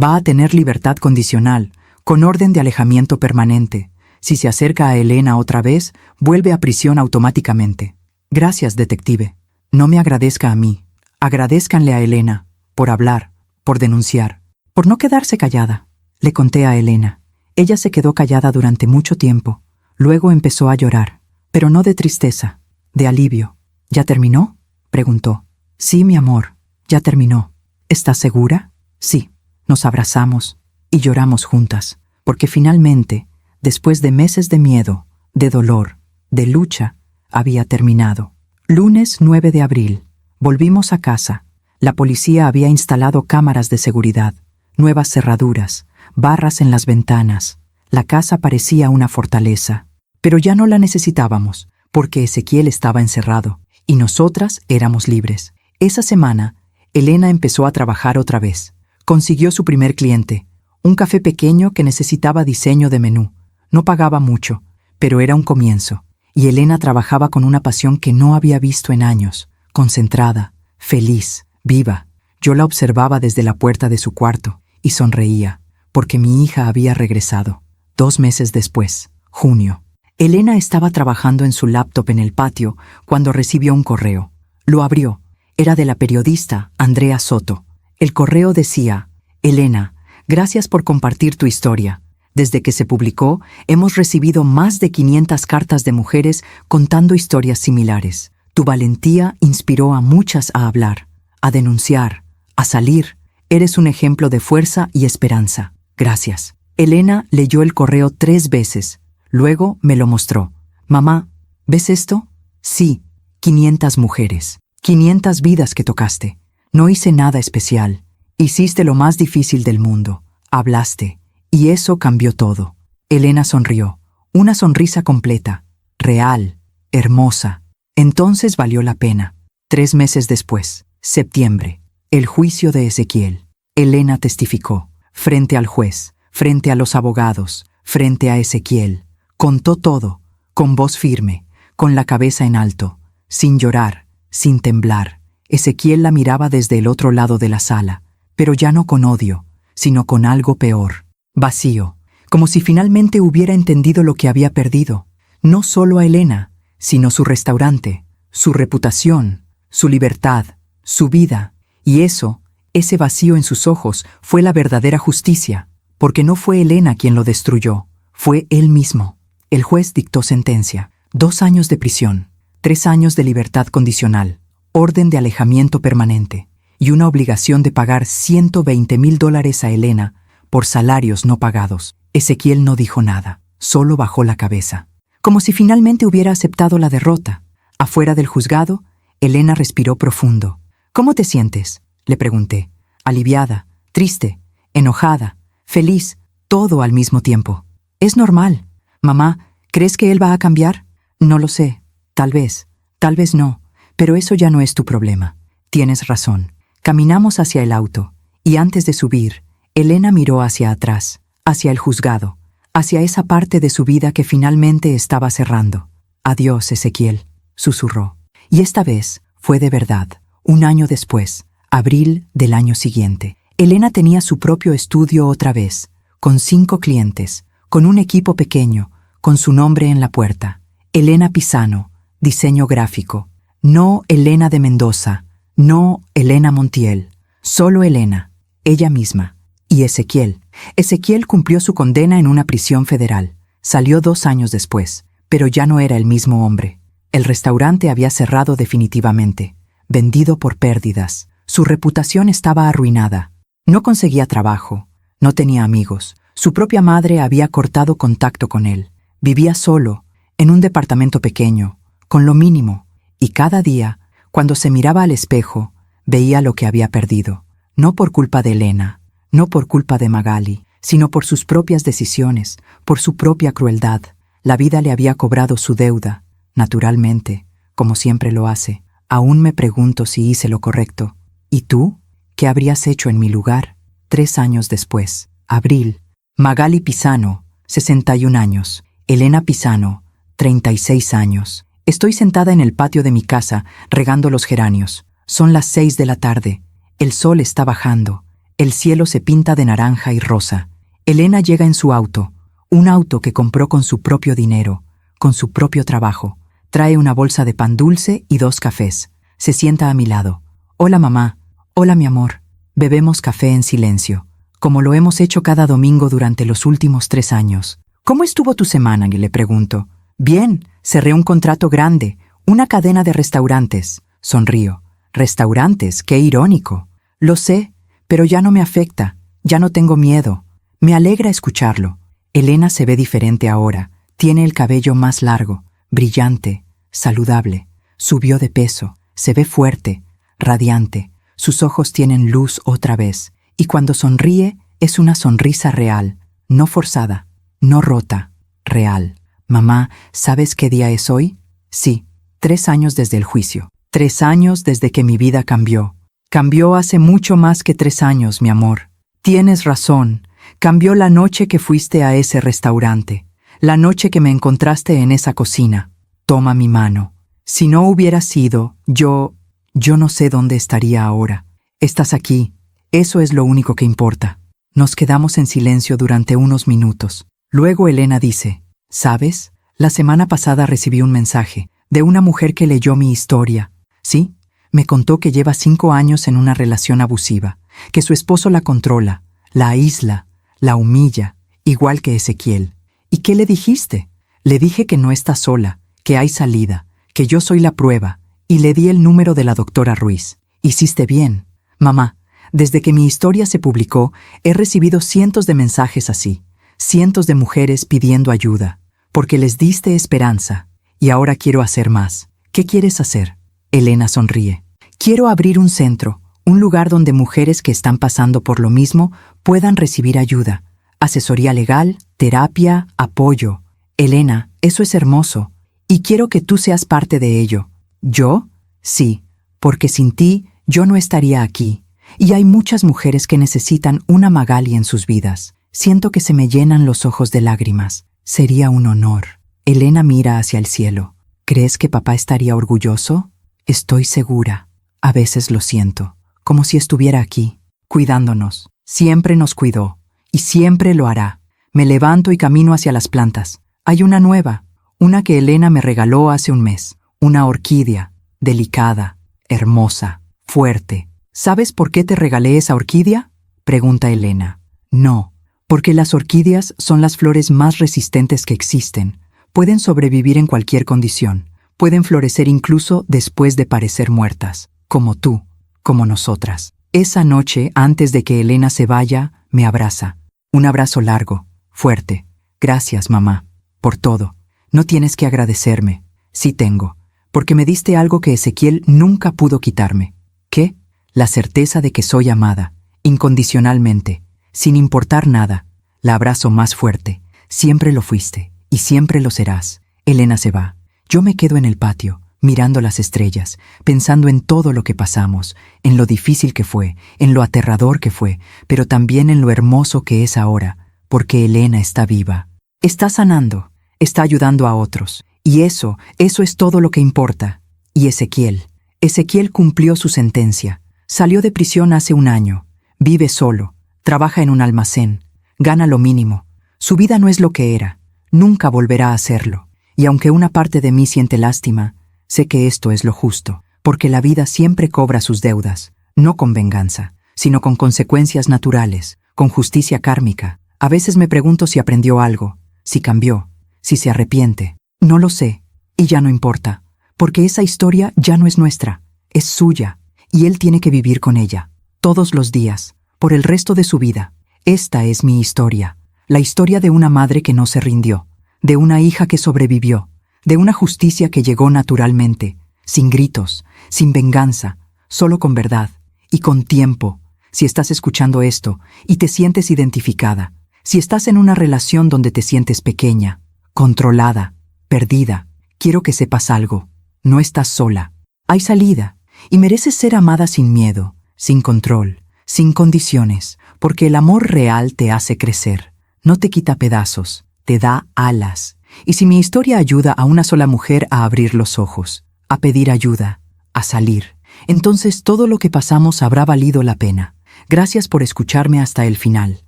va a tener libertad condicional, con orden de alejamiento permanente. Si se acerca a Elena otra vez, vuelve a prisión automáticamente. Gracias, detective. No me agradezca a mí. Agradézcanle a Elena, por hablar, por denunciar, por no quedarse callada. Le conté a Elena. Ella se quedó callada durante mucho tiempo. Luego empezó a llorar, pero no de tristeza, de alivio. ¿Ya terminó?, preguntó. Sí, mi amor, ya terminó. ¿Estás segura? Sí. Nos abrazamos y lloramos juntas, porque finalmente, después de meses de miedo, de dolor, de lucha, había terminado. Lunes 9 de abril. Volvimos a casa. La policía había instalado cámaras de seguridad, nuevas cerraduras, barras en las ventanas. La casa parecía una fortaleza. Pero ya no la necesitábamos, porque Ezequiel estaba encerrado, y nosotras éramos libres. Esa semana, Elena empezó a trabajar otra vez. Consiguió su primer cliente, un café pequeño que necesitaba diseño de menú. No pagaba mucho, pero era un comienzo, y Elena trabajaba con una pasión que no había visto en años, concentrada, feliz, viva. Yo la observaba desde la puerta de su cuarto, y sonreía, porque mi hija había regresado. 2 meses después, junio. Elena estaba trabajando en su laptop en el patio cuando recibió un correo. Lo abrió. Era de la periodista Andrea Soto. El correo decía, Elena, gracias por compartir tu historia. Desde que se publicó, hemos recibido más de 500 cartas de mujeres contando historias similares. Tu valentía inspiró a muchas a hablar, a denunciar, a salir. Eres un ejemplo de fuerza y esperanza. Gracias. Elena leyó el correo 3 veces. Luego me lo mostró. Mamá, ¿ves esto? Sí, 500 mujeres. 500 vidas que tocaste. No hice nada especial. Hiciste lo más difícil del mundo. Hablaste. Y eso cambió todo. Elena sonrió. Una sonrisa completa. Real. Hermosa. Entonces valió la pena. 3 meses después. Septiembre. El juicio de Ezequiel. Elena testificó. Frente al juez. Frente a los abogados. Frente a Ezequiel. Contó todo. Con voz firme. Con la cabeza en alto. Sin llorar. Sin temblar. Ezequiel la miraba desde el otro lado de la sala. Pero ya no con odio, sino con algo peor. Vacío. Como si finalmente hubiera entendido lo que había perdido. No solo a Elena, sino su restaurante, su reputación, su libertad, su vida. Y eso, ese vacío en sus ojos, fue la verdadera justicia, porque no fue Elena quien lo destruyó, fue él mismo. El juez dictó sentencia: 2 años de prisión, 3 años de libertad condicional, orden de alejamiento permanente y una obligación de pagar $120,000 a Elena por salarios no pagados. Ezequiel no dijo nada, solo bajó la cabeza, como si finalmente hubiera aceptado la derrota. Afuera del juzgado, Elena respiró profundo. ¿Cómo te sientes?, le pregunté. Aliviada, triste, enojada, feliz, todo al mismo tiempo. Es normal. Mamá, ¿crees que él va a cambiar? No lo sé. Tal vez no. Pero eso ya no es tu problema. Tienes razón. Caminamos hacia el auto, y antes de subir, Elena miró hacia atrás, hacia el juzgado, hacia esa parte de su vida que finalmente estaba cerrando. Adiós, Ezequiel, susurró. Y esta vez fue de verdad. 1 año después, abril del año siguiente, Elena tenía su propio estudio otra vez, con 5 clientes, con un equipo pequeño, con su nombre en la puerta. Elena Pisano, diseño gráfico. No Elena de Mendoza, no Elena Montiel, solo Elena, ella misma. Y Ezequiel. Ezequiel cumplió su condena en una prisión federal. Salió 2 años después, pero ya no era el mismo hombre. El restaurante había cerrado definitivamente, vendido por pérdidas. Su reputación estaba arruinada. No conseguía trabajo, no tenía amigos. Su propia madre había cortado contacto con él. Vivía solo, en un departamento pequeño, con lo mínimo, y cada día, cuando se miraba al espejo, veía lo que había perdido. No por culpa de Elena, no por culpa de Magali, sino por sus propias decisiones, por su propia crueldad. La vida le había cobrado su deuda, naturalmente, como siempre lo hace. Aún me pregunto si hice lo correcto. ¿Y tú? ¿Qué habrías hecho en mi lugar? 3 años después, abril. Magali Pisano, 61 años. Elena Pisano, 36 años. Estoy sentada en el patio de mi casa, regando los geranios. Son las 6 de la tarde. El sol está bajando. El cielo se pinta de naranja y rosa. Elena llega en su auto, un auto que compró con su propio dinero, con su propio trabajo. Trae una bolsa de pan dulce y 2 cafés. Se sienta a mi lado. Hola, mamá. Hola, mi amor. Bebemos café en silencio, como lo hemos hecho cada domingo durante los últimos 3 años. ¿Cómo estuvo tu semana?, le pregunto. Bien, cerré un contrato grande, una cadena de restaurantes. Sonrío. ¿Restaurantes? ¡Qué irónico! Lo sé, pero ya no me afecta, ya no tengo miedo. Me alegra escucharlo. Elena se ve diferente ahora. Tiene el cabello más largo, brillante, saludable. Subió de peso, se ve fuerte, radiante. Sus ojos tienen luz otra vez. Y cuando sonríe, es una sonrisa real, no forzada, no rota, real. Mamá, ¿sabes qué día es hoy? Sí, 3 años desde el juicio. 3 años desde que mi vida cambió. Cambió hace mucho más que 3 años, mi amor. Tienes razón. Cambió la noche que fuiste a ese restaurante. La noche que me encontraste en esa cocina. Toma mi mano. Si no hubiera sido, yo no sé dónde estaría ahora. Estás aquí. Eso es lo único que importa. Nos quedamos en silencio durante unos minutos. Luego Elena dice, ¿sabes? La semana pasada recibí un mensaje de una mujer que leyó mi historia. ¿Sí? Me contó que lleva 5 años en una relación abusiva, que su esposo la controla, la aísla, la humilla, igual que Ezequiel. ¿Y qué le dijiste? Le dije que no está sola, que hay salida, que yo soy la prueba, y le di el número de la doctora Ruiz. Hiciste bien. Mamá, Desde que mi historia se publicó, he recibido cientos de mensajes así, cientos de mujeres pidiendo ayuda, porque les diste esperanza, y ahora quiero hacer más. ¿Qué quieres hacer? Elena sonríe. Quiero abrir un centro, un lugar donde mujeres que están pasando por lo mismo puedan recibir ayuda, asesoría legal, terapia, apoyo. Elena, eso es hermoso, y quiero que tú seas parte de ello. ¿Yo? Sí, porque sin ti yo no estaría aquí. Y hay muchas mujeres que necesitan una Magali en sus vidas. Siento que se me llenan los ojos de lágrimas. Sería un honor. Elena mira hacia el cielo. ¿Crees que papá estaría orgulloso? Estoy segura. A veces lo siento, como si estuviera aquí, cuidándonos. Siempre nos cuidó, y siempre lo hará. Me levanto y camino hacia las plantas. Hay una nueva, una que Elena me regaló hace un mes. Una orquídea, delicada, hermosa, fuerte. ¿Sabes por qué te regalé esa orquídea? Pregunta Elena. No, porque las orquídeas son las flores más resistentes que existen. Pueden sobrevivir en cualquier condición. Pueden florecer incluso después de parecer muertas. Como tú, como nosotras. Esa noche, antes de que Elena se vaya, me abraza. Un abrazo largo, fuerte. Gracias, mamá, por todo. No tienes que agradecerme. Sí tengo, porque me diste algo que Ezequiel nunca pudo quitarme. ¿Qué? La certeza de que soy amada, incondicionalmente, sin importar nada. La abrazo más fuerte. Siempre lo fuiste, y siempre lo serás. Elena se va. Yo me quedo en el patio, mirando las estrellas, pensando en todo lo que pasamos, en lo difícil que fue, en lo aterrador que fue, pero también en lo hermoso que es ahora, porque Elena está viva. Está sanando, está ayudando a otros, y eso es todo lo que importa. Y Ezequiel cumplió su sentencia. Salió de prisión hace un año, vive solo, trabaja en un almacén, gana lo mínimo. Su vida no es lo que era, nunca volverá a hacerlo. Y aunque una parte de mí siente lástima, sé que esto es lo justo, porque la vida siempre cobra sus deudas, no con venganza, sino con consecuencias naturales, con justicia kármica. A veces me pregunto si aprendió algo, si cambió, si se arrepiente. No lo sé, y ya no importa, porque esa historia ya no es nuestra, es suya, y él tiene que vivir con ella, todos los días, por el resto de su vida. Esta es mi historia, la historia de una madre que no se rindió, de una hija que sobrevivió, de una justicia que llegó naturalmente, sin gritos, sin venganza, solo con verdad y con tiempo. Si estás escuchando esto y te sientes identificada, si estás en una relación donde te sientes pequeña, controlada, perdida, quiero que sepas algo. No estás sola. Hay salida. Y mereces ser amada sin miedo, sin control, sin condiciones, porque el amor real te hace crecer. No te quita pedazos, te da alas. Y si mi historia ayuda a una sola mujer a abrir los ojos, a pedir ayuda, a salir, entonces todo lo que pasamos habrá valido la pena. Gracias por escucharme hasta el final.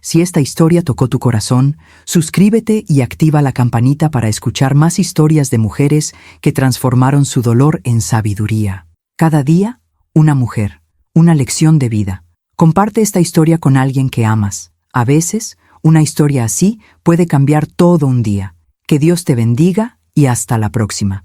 Si esta historia tocó tu corazón, suscríbete y activa la campanita para escuchar más historias de mujeres que transformaron su dolor en sabiduría. Cada día, una mujer, una lección de vida. Comparte esta historia con alguien que amas. A veces, una historia así puede cambiar todo un día. Que Dios te bendiga y hasta la próxima.